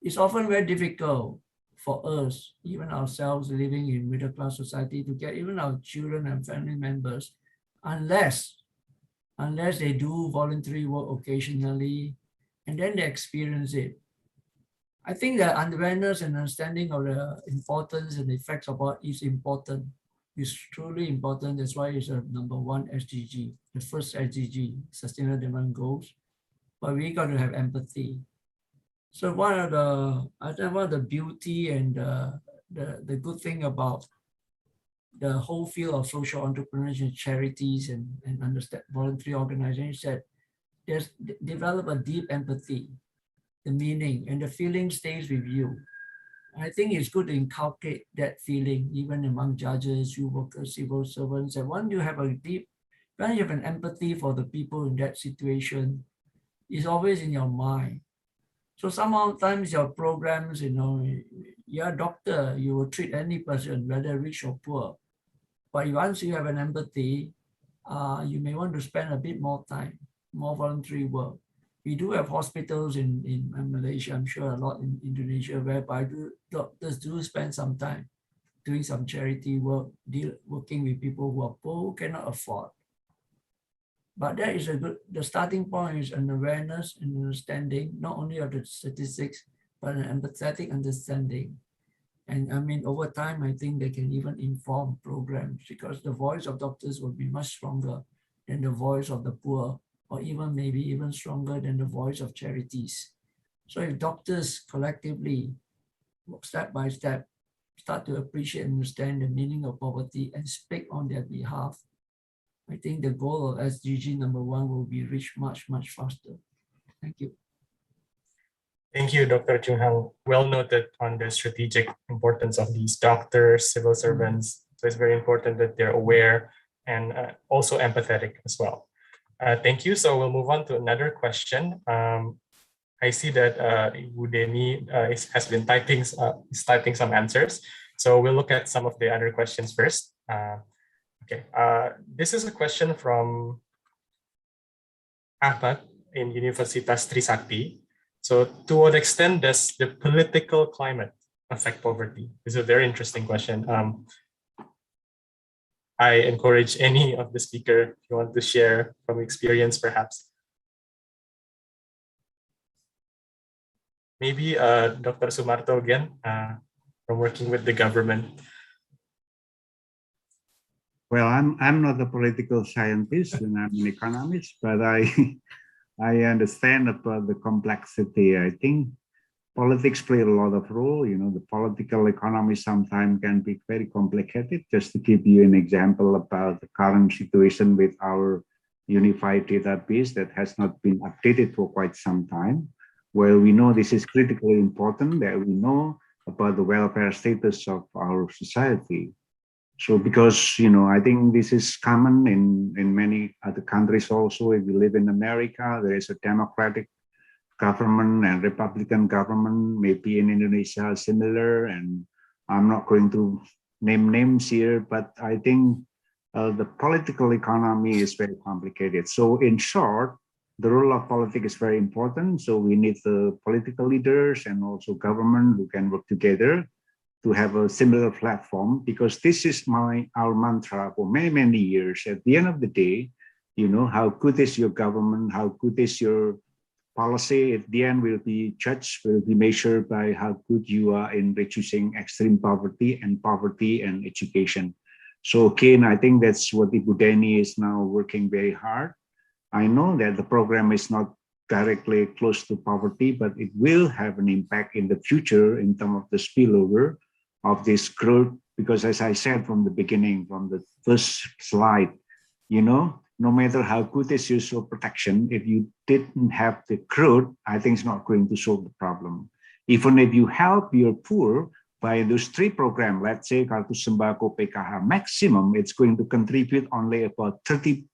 It's often very difficult for us, even ourselves living in middle class society, to get even our children and family members, unless they do voluntary work occasionally, and then they experience it. I think that awareness and understanding of the importance and the effects of what is important is truly important. That's why it's a number 1 SDG, the first SDG, Sustainable Development Goals. But we got to have empathy. So one of the beauty and the good thing about the whole field of social entrepreneurship, charities, and understand voluntary organizations, that there's develop a deep empathy, the meaning and the feeling stays with you. I think it's good to inculcate that feeling even among judges, youth workers, civil servants. And when you have an empathy for the people in that situation, it's always in your mind. So sometimes your programs, you're a doctor, you will treat any person, whether rich or poor. But once you have an empathy, you may want to spend a bit more time, more voluntary work. We do have hospitals in Malaysia, I'm sure a lot in Indonesia, whereby doctors do spend some time doing some charity work, working with people who are poor, who cannot afford. But that is the starting point is an awareness and understanding, not only of the statistics, but an empathetic understanding. And I mean, over time, I think they can even inform programs, because the voice of doctors will be much stronger than the voice of the poor, or even maybe even stronger than the voice of charities. So if doctors collectively, step by step, start to appreciate and understand the meaning of poverty and speak on their behalf, I think the goal of SDG number 1 will be reached much, much faster. Thank you. Thank you, Dr. Chunhan. Well noted on the strategic importance of these doctors, civil servants. So it's very important that they're aware and also empathetic as well. Thank you. So we'll move on to another question. I see that Ibu Deni has been typing some answers. So we'll look at some of the other questions first. Okay, this is a question from Ahmad in Universitas Trisakti. So to what extent does the political climate affect poverty? This is a very interesting question. I encourage any of the speaker, if you want to share from experience, perhaps. Maybe Dr. Sumarto again, from working with the government. Well, I'm not a political scientist and I'm an economist, but I understand about the complexity. I think politics play a lot of role. You know, the political economy sometimes can be very complicated. Just to give you an example about the current situation with our unified database that has not been updated for quite some time. Well, we know this is critically important that we know about the welfare status of our society. So because, you know, I think this is common in many other countries also. If you live in America, there is a democratic government and Republican government, maybe in Indonesia similar, and I'm not going to name names here, but I think the political economy is very complicated. So in short, the role of politics is very important. So we need the political leaders and also government who can work together to have a similar platform, because this is our mantra for many years. At the end of the day, you know, how good is your government, how good is your policy, at the end will be judged, will be measured by how good you are in reducing extreme poverty and education. So again, I think that's what Ibu Deni is now working very hard. I know that the program is not directly close to poverty, but it will have an impact in the future in terms of the spillover of this growth, because as I said from the beginning, from the first slide, you know, no matter how good is your social protection, if you didn't have the growth, I think it's not going to solve the problem. Even if you help your poor by those three programs, let's say Kartu Sembako PKH maximum, it's going to contribute only about 38%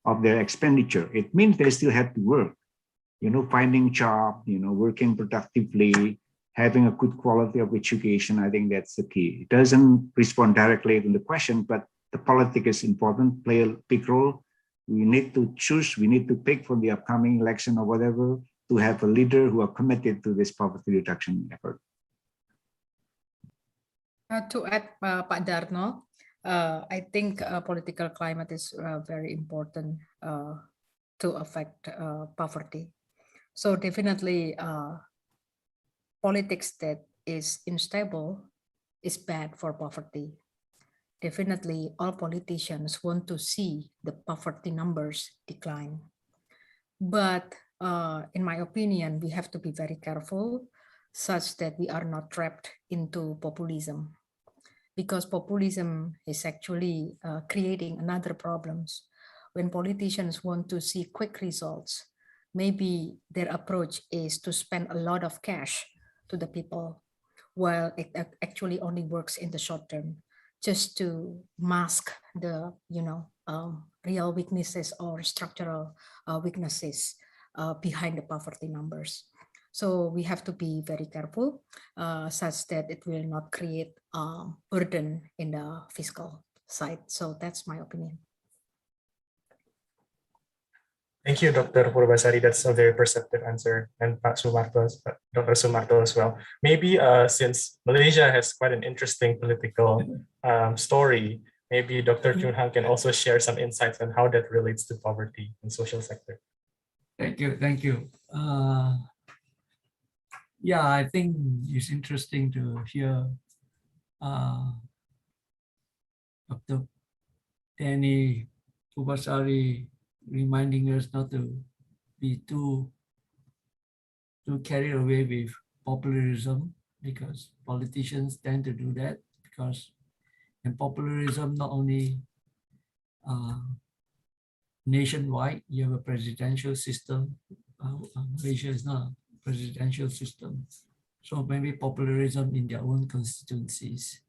of their expenditure. It means they still have to work, you know, finding job, you know, working productively, having a good quality of education. I think that's the key. It doesn't respond directly to the question, but the politics is important, play a big role. We need to choose, we need to pick for the upcoming election or whatever, to have a leader who are committed to this poverty reduction effort. To add, Pak Darno, I think political climate is very important to affect poverty. So definitely politics that is unstable is bad for poverty. Definitely all politicians want to see the poverty numbers decline. But in my opinion, we have to be very careful such that we are not trapped into populism, because populism is actually creating another problems. When politicians want to see quick results, maybe their approach is to spend a lot of cash to the people, while it actually only works in the short term, just to mask the real weaknesses or structural weaknesses behind the poverty numbers. So we have to be very careful such that it will not create burden in the fiscal side. So that's my opinion. Thank you, Dr. Purbasari. That's a very perceptive answer, and Dr. Sumarto as well. Maybe since Malaysia has quite an interesting political story, maybe Dr. Choon Han can also share some insights on how that relates to poverty and social sector. Thank you. Thank you. Yeah, I think it's interesting to hear Dr. Deni Purbasari reminding us not to be too carried away with populism, because politicians tend to do that, because in popularism, not only nationwide, you have a presidential system. Malaysia is not a presidential system. So maybe popularism in their own constituencies.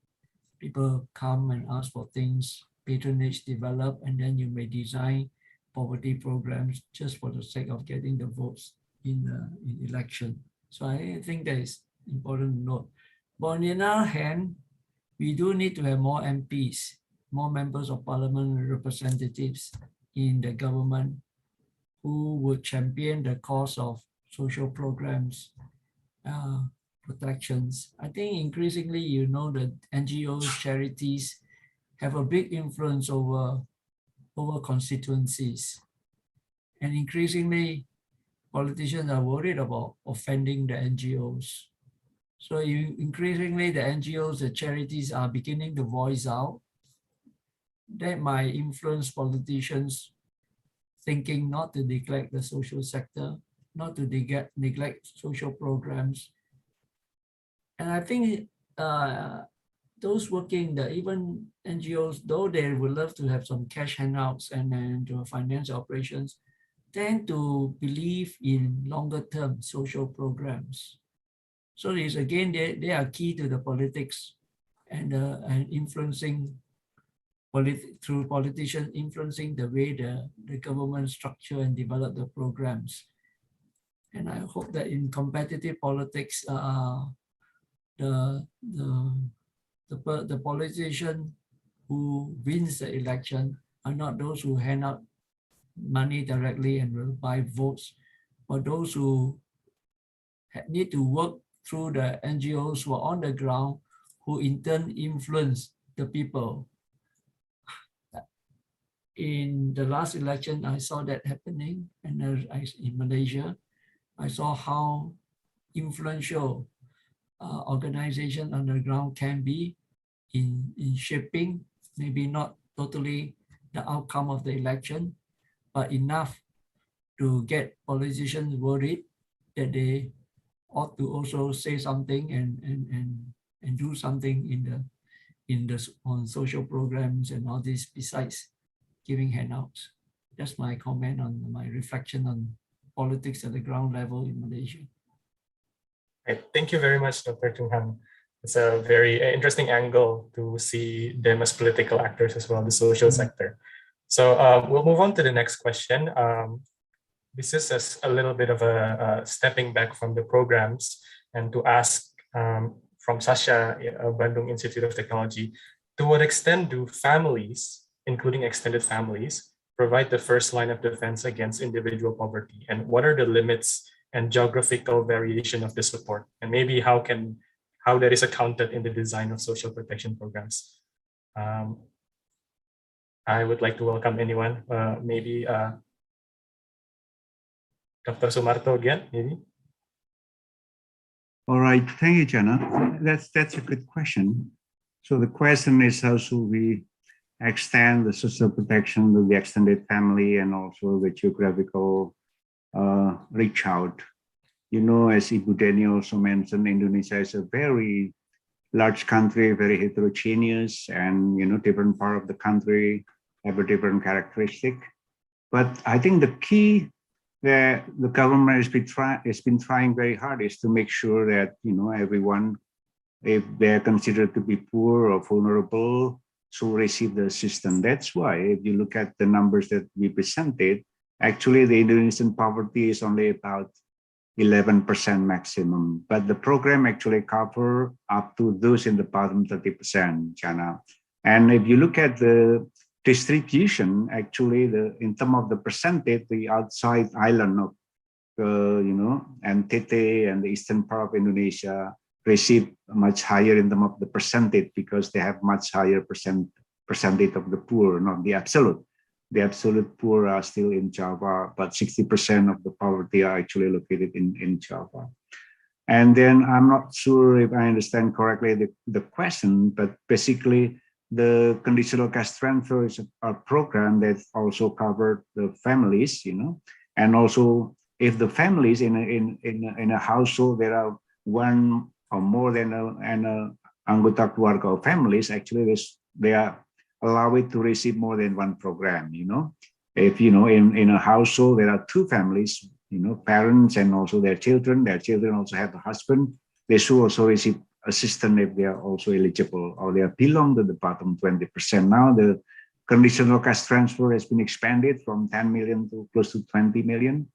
People come and ask for things, patronage develop, and then you may design poverty programs just for the sake of getting the votes in election. So I think that is important to note. But on the other hand, we do need to have more MPs, more members of parliament and representatives in the government who would champion the cause of social programs, protections. I think increasingly, you know, the NGOs, charities have a big influence over constituencies. And increasingly, politicians are worried about offending the NGOs. So increasingly, the NGOs, the charities are beginning to voice out that might influence politicians thinking not to neglect the social sector, not to neglect social programs. And I think those working, even NGOs, though they would love to have some cash handouts and to finance operations, tend to believe in longer term social programs. So it's again, they are key to the politics and influencing through politicians influencing the way the government structure and develop the programs. And I hope that in competitive politics, the politician who wins the election are not those who hand out money directly and will buy votes, but those who need to work through the NGOs who are on the ground, who in turn influence the people. In the last election, I saw that happening, and in Malaysia, I saw how influential organization on the ground can be in shaping, maybe not totally the outcome of the election, but enough to get politicians worried that they ought to also say something and do something on social programs and all this besides giving handouts. That's my comment on my reflection on politics at the ground level in Malaysia. Right. Thank you very much, Dr. Chung Hang. It's a very interesting angle to see them as political actors as well, the social sector. So we'll move on to the next question. This is a little bit of a stepping back from the programs and to ask from Sasha, Bandung Institute of Technology, to what extent do families, including extended families, provide the first line of defense against individual poverty? And what are the limits and geographical variation of the support? And maybe how that is accounted in the design of social protection programs? I would like to welcome anyone, maybe Dr. Sumarto again, maybe. All right, thank you, Jana. That's a good question. So the question is, how should we extend the social protection to the extended family and also the geographical reach out? You know, as Ibu Deni also mentioned, Indonesia is a very large country, very heterogeneous, and different part of the country have a different characteristic. But I think the key that the government has been trying very hard is to make sure that everyone, if they're considered to be poor or vulnerable, should receive the assistance. That's why if you look at the numbers that we presented, actually the Indonesian poverty is only about 11% maximum, but the program actually cover up to those in the bottom 30%, Jana. And if you look at the distribution, actually in terms of the percentage, the outside island of NTT and the eastern part of Indonesia receive much higher in terms of the percentage because they have much higher percentage of the poor, not the absolute. The absolute poor are still in Java, but 60% of the poverty are actually located in Java. And then I'm not sure if I understand correctly the question, but basically the conditional cash transfer is a program that also covered the families, and also if the families in a household there are one or more than an anggota keluarga or families, actually they are allowed to receive more than one program. If in a household there are two families, parents and also their children also have a husband, they should also receive assistance if they are also eligible or they belong to the bottom 20%. Now the conditional cash transfer has been expanded from 10 million to close to 20 million,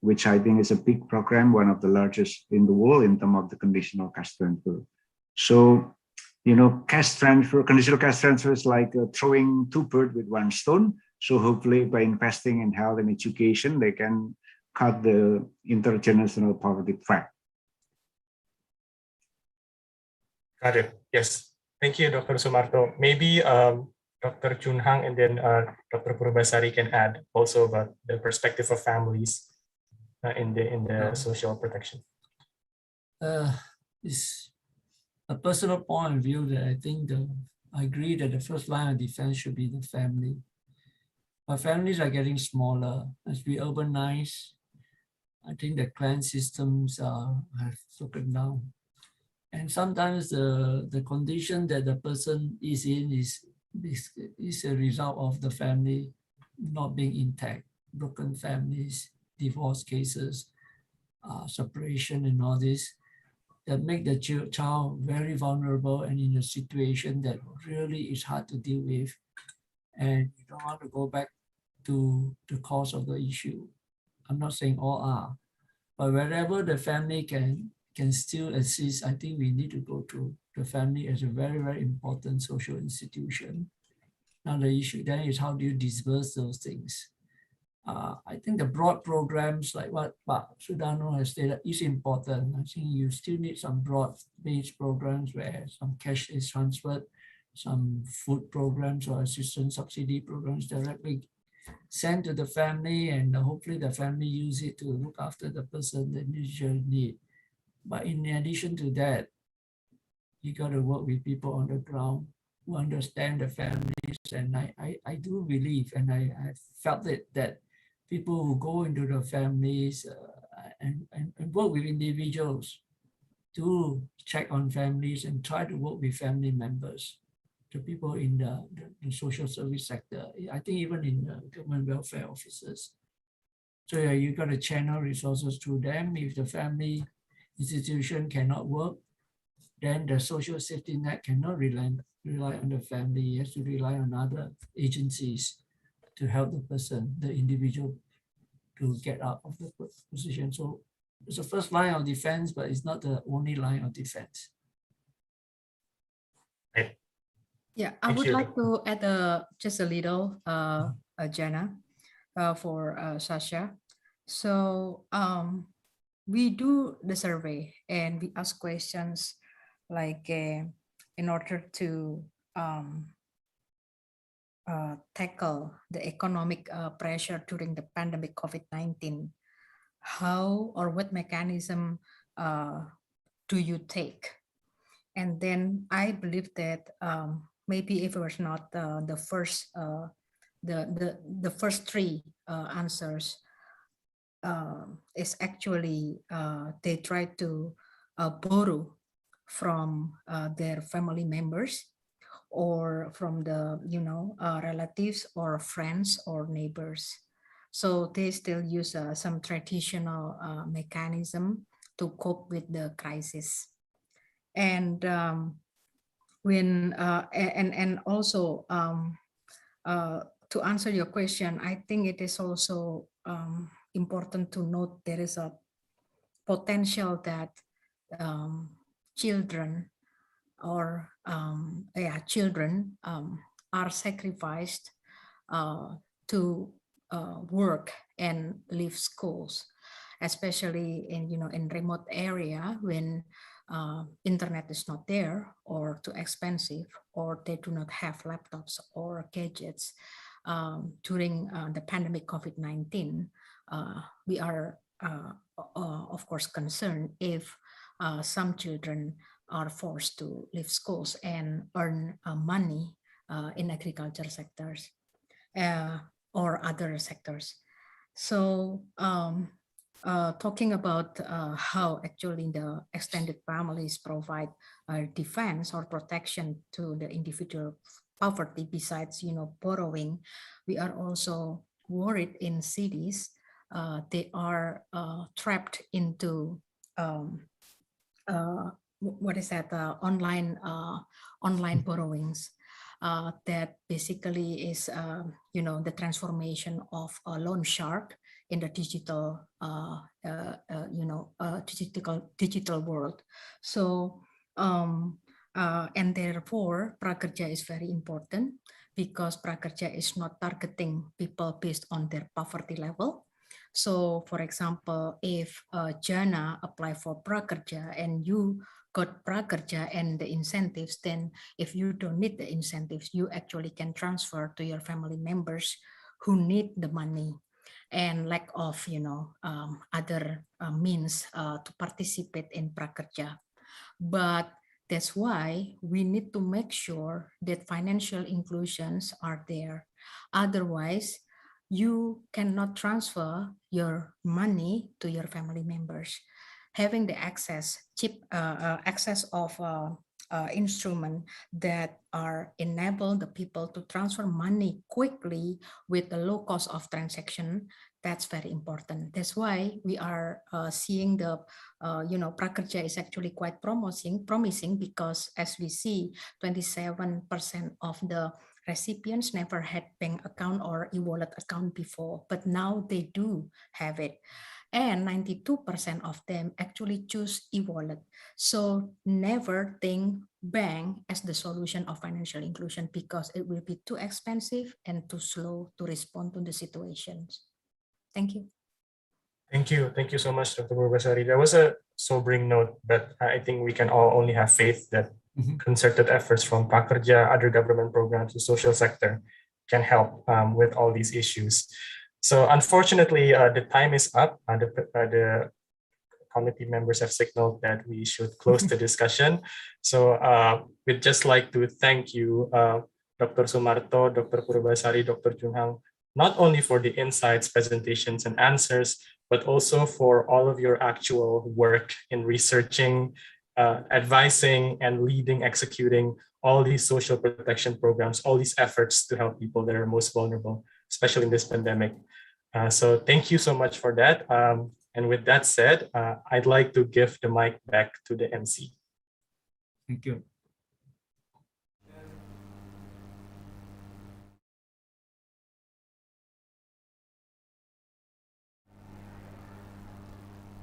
which I think is a big program, one of the largest in the world in terms of the conditional cash transfer. So, cash transfer, conditional cash transfer is like throwing two birds with one stone. So hopefully by investing in health and education, they can cut the intergenerational poverty threat. Got it. Yes. Thank you, Dr. Sumarto. Maybe Dr. Chung Hang and then Dr. Purbasari can add also about the perspective of families in the social protection. It's a personal point of view that I think I agree that the first line of defense should be the family. Our families are getting smaller. As we urbanize, I think the clan systems have broken down. And sometimes the condition that the person is in is a result of the family not being intact, broken families, divorce cases, separation and all this, that make the child very vulnerable and in a situation that really is hard to deal with. And you don't want to go back to the cause of the issue. I'm not saying all are, but wherever the family can still assist, I think we need to go to the family as a very, very important social institution. Now the issue then is how do you disperse those things? I think the broad programs like what Sudano has stated is important. I think you still need some broad-based programs where some cash is transferred, some food programs or assistance subsidy programs directly sent to the family, and hopefully the family use it to look after the person that usually need. But in addition to that, you got to work with people on the ground who understand the families. And I do believe, and I felt it, that people who go into the families and work with individuals to check on families and try to work with family members, the people in the social service sector, I think even in government welfare offices. So yeah, you got to channel resources through them. If the family institution cannot work, then the social safety net cannot rely on the family. It has to rely on other agencies to help the person, the individual, to get out of the position. So it's the first line of defense, but it's not the only line of defense. Yeah, I would like to add just a little, Jana, for Sasha. So we do the survey and we ask questions like in order to tackle the economic pressure during the pandemic COVID-19, how or what mechanism do you take? And then I believe that maybe if it was not the first three answers, is actually they try to borrow from their family members or from the relatives or friends or neighbors. So they still use some traditional mechanism to cope with the crisis. And when and also to answer your question, I think it is also important to note there is a potential that children or children are sacrificed to work and leave schools, especially in remote area when internet is not there or too expensive, or they do not have laptops or gadgets. During the pandemic COVID-19, we are of course concerned if some children are forced to leave schools and earn money in agriculture sectors or other sectors. So talking about how actually the extended families provide defense or protection to the individual poverty, besides borrowing, we are also worried in cities. They are trapped into online borrowings that basically is the transformation of a loan shark in the digital digital world. So and therefore Prakerja is very important, because Prakerja is not targeting people based on their poverty level. So for example, if Jana apply for Prakerja and you got Prakerja and the incentives, then if you don't need the incentives, you actually can transfer to your family members who need the money and lack of other means to participate in Prakerja. But That's why we need to make sure that financial inclusions are there. Otherwise, you cannot transfer your money to your family members. Having the access of instrument that are enable the people to transfer money quickly with the low cost of transaction, that's very important. That's why we are seeing the Prakerja is actually quite promising because as we see, 27% of the recipients never had bank account or e-wallet account before, but now they do have it. And 92% of them actually choose e-wallet. So never think bank as the solution of financial inclusion because it will be too expensive and too slow to respond to the situations. Thank you. Thank you. Thank you so much, Dr. Purbasari. That was a sobering note, but I think we can all only have faith that concerted efforts from Prakerja, other government programs, the social sector can help with all these issues. So unfortunately, the time is up. The committee members have signaled that we should close the discussion. So we'd just like to thank you, Dr. Sumarto, Dr. Purbasari, Dr. Junghang, not only for the insights, presentations, and answers, but also for all of your actual work in researching, advising, and leading, executing all these social protection programs, all these efforts to help people that are most vulnerable, especially in this pandemic. So thank you so much for that. And with that said, I'd like to give the mic back to the MC. Thank you.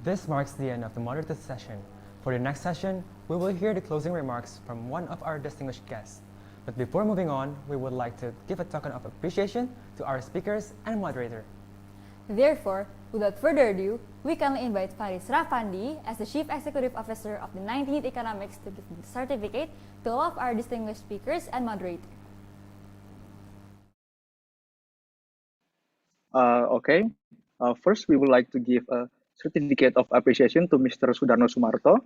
This marks the end of the moderated session. For the next session, we will hear the closing remarks from one of our distinguished guests. But before moving on, we would like to give a token of appreciation to our speakers and moderator. Therefore, without further ado, we kindly invite Faris Rafandi as the Chief Executive Officer of the 19th Economics to give the certificate to all of our distinguished speakers and moderator. Okay. First, we would like to give a certificate of appreciation to Mr. Sudarno Sumarto.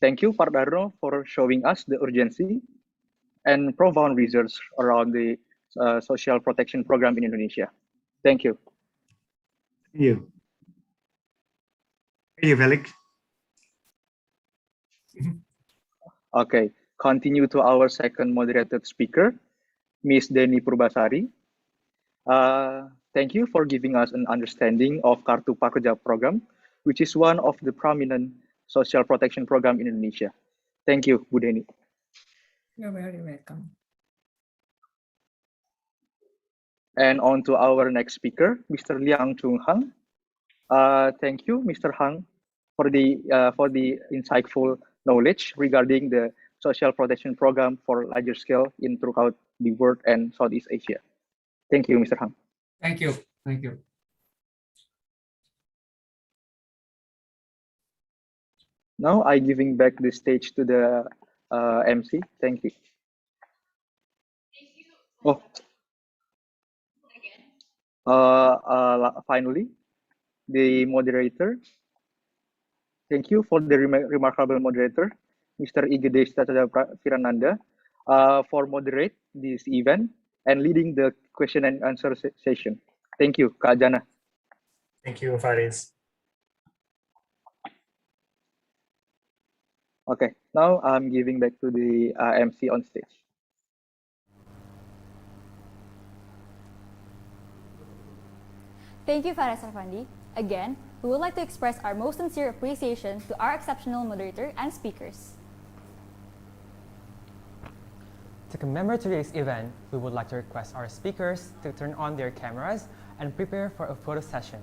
Thank you, Pak Darno, for showing us the urgency and profound research around the social protection program in Indonesia. Thank you. Thank you. Thank you, Felix. Okay, continue to our second moderated speaker, Ms. Deni Purbasari. Thank you for giving us an understanding of Kartu Prakerja program, which is one of the prominent social protection program in Indonesia. Thank you, Bu Deni. You're very welcome. And on to our next speaker, Mr. Liang Chung Hang. Thank you, Mr. Hang, for the insightful knowledge regarding the social protection program for larger scale in throughout the world and Southeast Asia. Thank you, Mr. Hang. Thank you. Thank you. Now I'm giving back the stage to the MC. Thank you. Oh. Finally, the moderator. Thank you for the remarkable moderator, Mr. Igede Firananda, for moderate this event and leading the question and answer session. Thank you, Kak Jana. Thank you, Faris. Okay, now I'm giving back to the MC on stage. Thank you, Faris Rafandi. Again, we would like to express our most sincere appreciation to our exceptional moderator and speakers. To commemorate today's event, we would like to request our speakers to turn on their cameras and prepare for a photo session.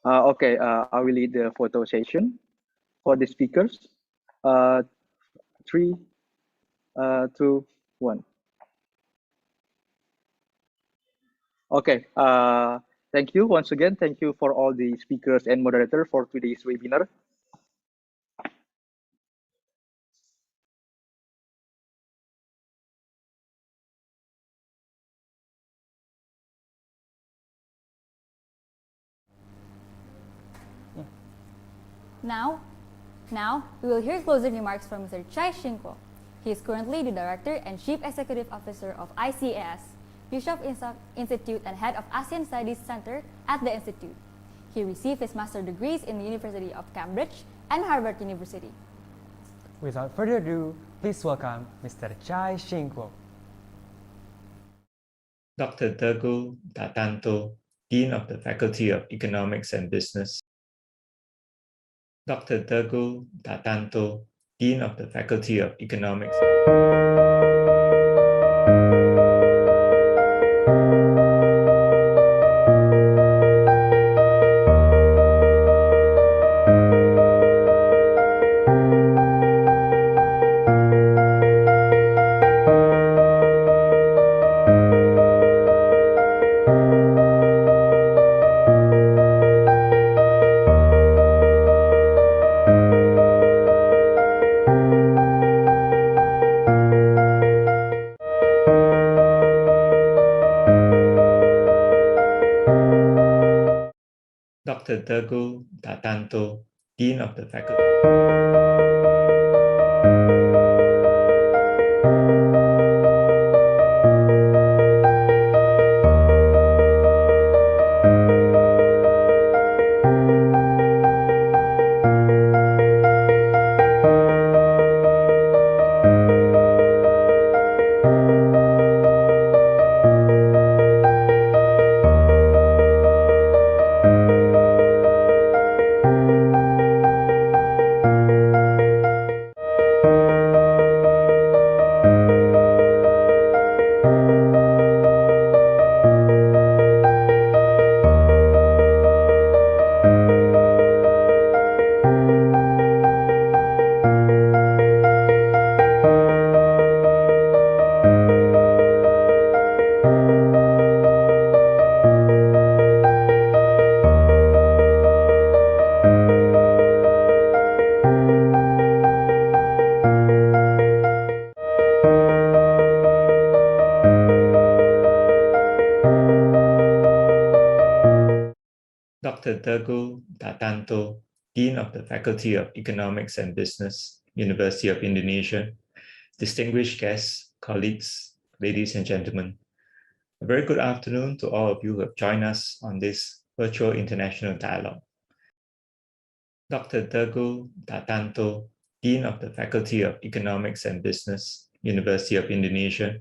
Okay, I will lead the photo session for the speakers. 3, 2, 1. Okay, Thank you once again. Thank you for all the speakers and moderator for today's webinar. Now, we will hear closing remarks from Mr. Chai Shing-kuo. He is currently the Director and Chief Executive Officer of ICAS, Bishop Institute and Head of ASEAN Studies Center at the Institute. He received his master's degrees in the University of Cambridge and Harvard University. Without further ado, please welcome Mr. Chai Shing-kuo. Dr. Teguh Dartanto, Dean of the Faculty of Economics and Business. Dr. Teguh Dartanto, Dean of the Faculty of Economics. Dr. Teguh Dartanto, Dean of the Faculty. Dr. Teguh Dartanto, Dean of the Faculty of Economics and Business, University of Indonesia, distinguished guests, colleagues, ladies and gentlemen, a very good afternoon to all of you who have joined us on this virtual international dialogue. Dr. Teguh Dartanto, Dean of the Faculty of Economics and Business, University of Indonesia,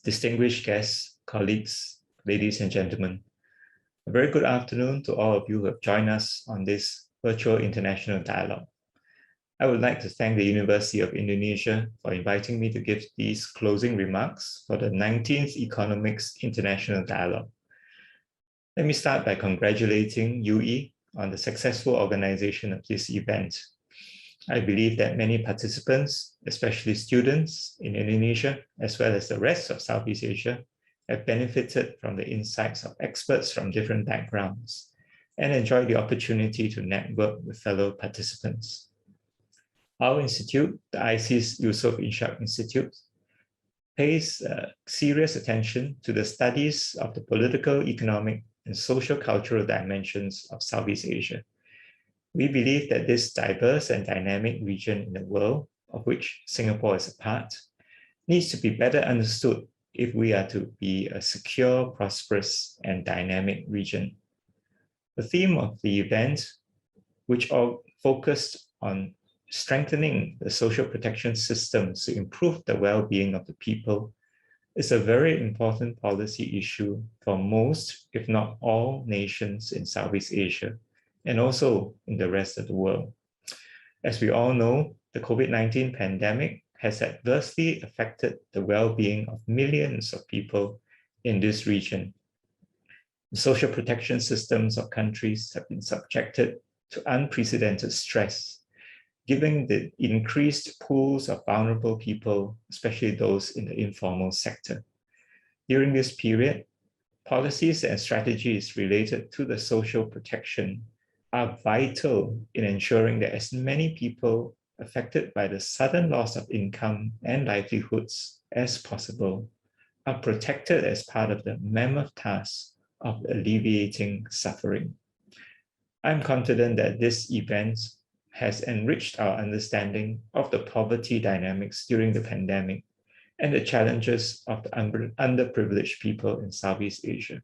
distinguished guests, colleagues, ladies and gentlemen, a very good afternoon to all of you who have joined us on this virtual international dialogue. I would like to thank the University of Indonesia for inviting me to give these closing remarks for the 19th Economics International Dialogue. Let me start by congratulating UE on the successful organization of this event. I believe that many participants, especially students in Indonesia, as well as the rest of Southeast Asia, have benefited from the insights of experts from different backgrounds and enjoyed the opportunity to network with fellow participants. Our institute, the ISEAS Yusof Ishak Institute, pays serious attention to the studies of the political, economic, and social-cultural dimensions of Southeast Asia. We believe that this diverse and dynamic region in the world, of which Singapore is a part, needs to be better understood if we are to be a secure, prosperous, and dynamic region. The theme of the event, which all focused on strengthening the social protection systems to improve the well-being of the people, is a very important policy issue for most, if not all, nations in Southeast Asia, and also in the rest of the world. As we all know, the COVID-19 pandemic has adversely affected the well-being of millions of people in this region. The social protection systems of countries have been subjected to unprecedented stress, given the increased pools of vulnerable people, especially those in the informal sector. During this period, Policies and strategies related to the social protection are vital in ensuring that as many people affected by the sudden loss of income and livelihoods as possible are protected as part of the mammoth task of alleviating suffering. I'm confident that this event has enriched our understanding of the poverty dynamics during the pandemic and the challenges of the underprivileged people in Southeast Asia.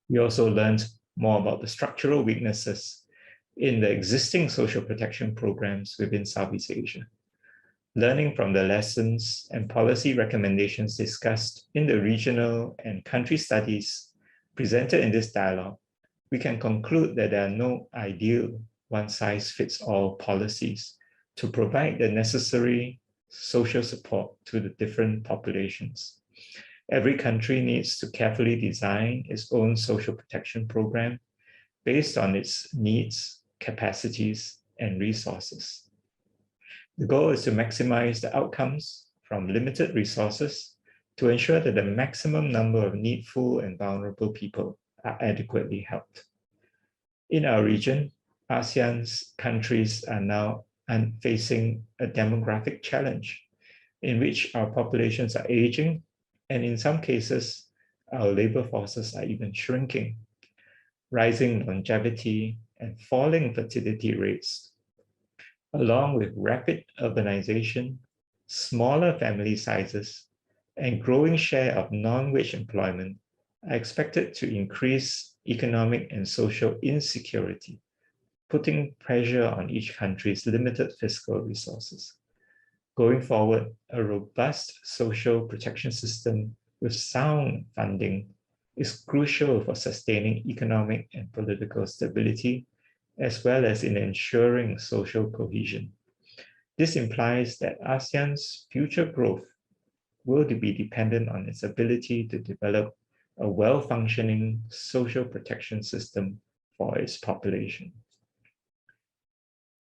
We also learned more about the structural weaknesses in the existing social protection programs within Southeast Asia. Learning from the lessons and policy recommendations discussed in the regional and country studies presented in this dialogue, we can conclude that there are no ideal one-size-fits-all policies to provide the necessary social support to the different populations. Every country needs to carefully design its own social protection program based on its needs, capacities, and resources. The goal is to maximize the outcomes from limited resources to ensure that the maximum number of needful and vulnerable people are adequately helped. In our region, ASEAN's countries are now facing a demographic challenge in which our populations are aging, and in some cases, our labor forces are even shrinking. Rising longevity and falling fertility rates, along with rapid urbanization, smaller family sizes, and growing share of non-wage employment are expected to increase economic and social insecurity, putting pressure on each country's limited fiscal resources. Going forward, a robust social protection system with sound funding is crucial for sustaining economic and political stability, as well as in ensuring social cohesion. This implies that ASEAN's future growth will be dependent on its ability to develop a well-functioning social protection system for its population.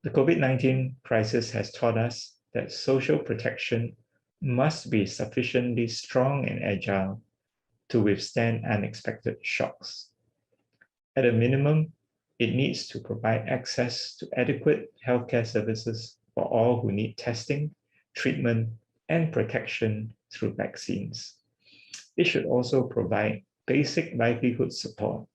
The COVID-19 crisis has taught us that social protection must be sufficiently strong and agile to withstand unexpected shocks. At a minimum, it needs to provide access to adequate healthcare services for all who need testing, treatment, and protection through vaccines. It should also provide basic livelihood support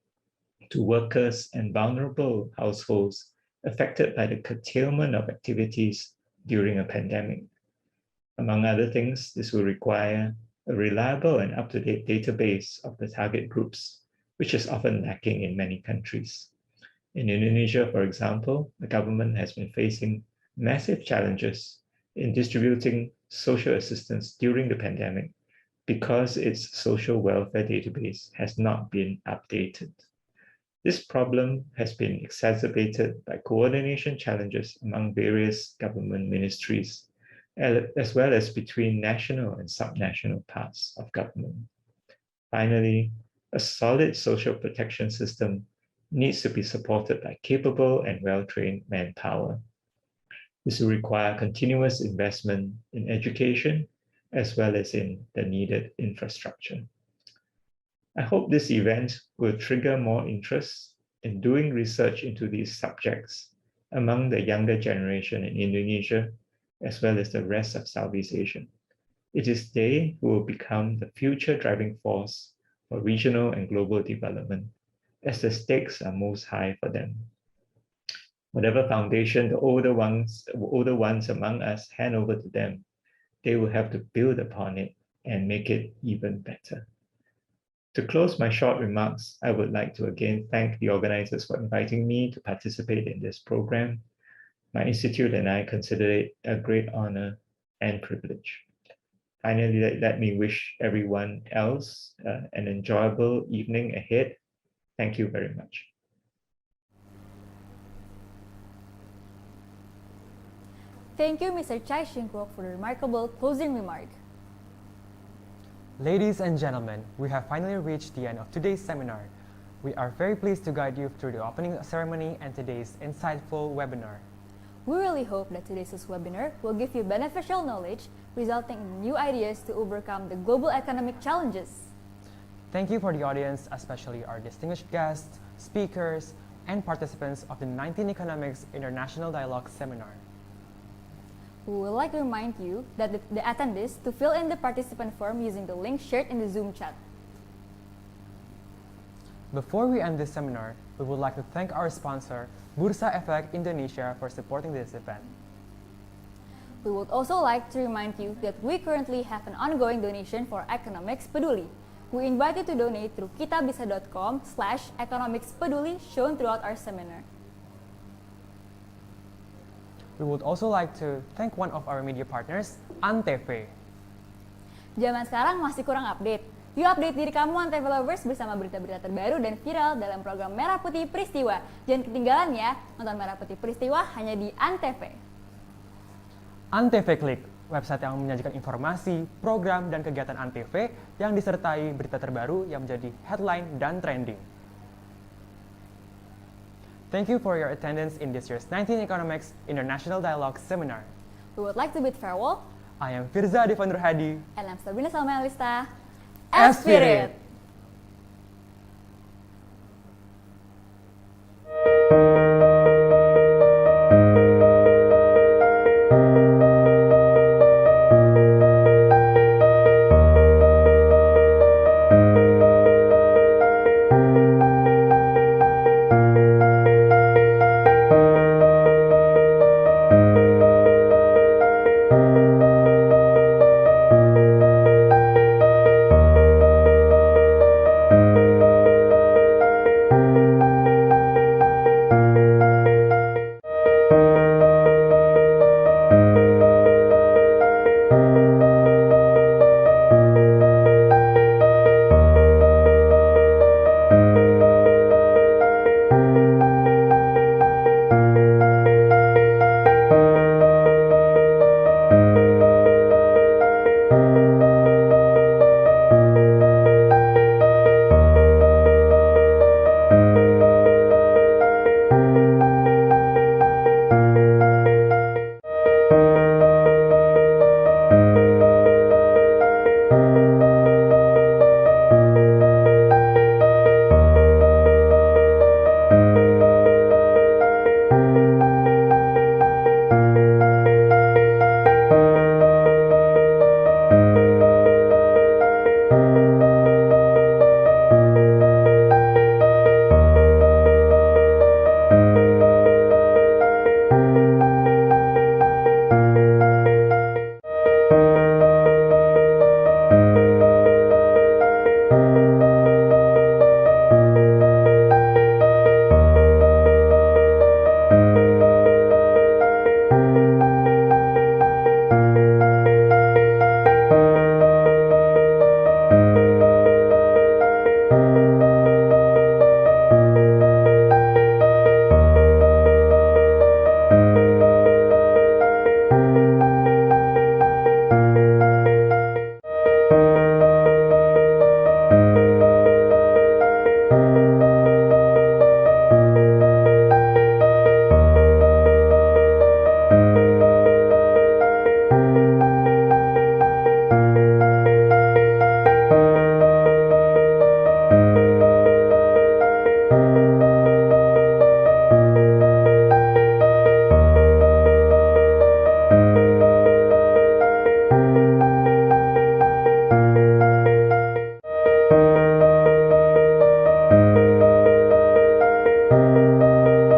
to workers and vulnerable households affected by the curtailment of activities during a pandemic. Among other things, this will require a reliable and up-to-date database of the target groups, which is often lacking in many countries. In Indonesia, for example, the government has been facing massive challenges in distributing social assistance during the pandemic because its social welfare database has not been updated. This problem has been exacerbated by coordination challenges among various government ministries, as well as between national and subnational parts of government. Finally, a solid social protection system needs to be supported by capable and well-trained manpower. This will require continuous investment in education as well as in the needed infrastructure. I hope this event will trigger more interest in doing research into these subjects among the younger generation in Indonesia, as well as the rest of Southeast Asia. It is they who will become the future driving force for regional and global development, as the stakes are most high for them. Whatever foundation the older ones among us hand over to them, they will have to build upon it and make it even better. To close my short remarks, I would like to again thank the organizers for inviting me to participate in this program. My institute and I consider it a great honor and privilege. Finally, let me wish everyone else an enjoyable evening ahead. Thank you very much. Thank you, Mr. Chai Shing-kwok, for the remarkable closing remark. Ladies and gentlemen, we have finally reached the end of today's seminar. We are very pleased to guide you through the opening ceremony and today's insightful webinar. We really hope that today's webinar will give you beneficial knowledge, resulting in new ideas to overcome the global economic challenges. Thank you for the audience, especially our distinguished guests, speakers, and participants of the 19 Economics International Dialogue Seminar. We would like to remind you that the attendees to fill in the participant form using the link shared in the Zoom chat. Before we end this seminar, we would like to thank our sponsor, Bursa Efek Indonesia, for supporting this event. We would also like to remind you that we currently have an ongoing donation for Economics Peduli. We invite you to donate through kitabisa.com/economicspeduli shown throughout our seminar. We would also like to thank one of our media partners, Antv. Zaman sekarang masih kurang update. Yuk update diri kamu Antv Lovers bersama berita-berita terbaru dan viral dalam program Merah Putih Peristiwa. Jangan ketinggalan ya, nonton Merah Putih Peristiwa hanya di Antv. Antv Klik, website yang menyajikan informasi, program, dan kegiatan Antv yang disertai berita terbaru yang menjadi headline dan trending. Thank you for your attendance in this year's 19 Economics International Dialogue Seminar. We would like to bid farewell. I am Firza Devan Nurhadi. And I'm Sabrina Salma Alista. Espirit!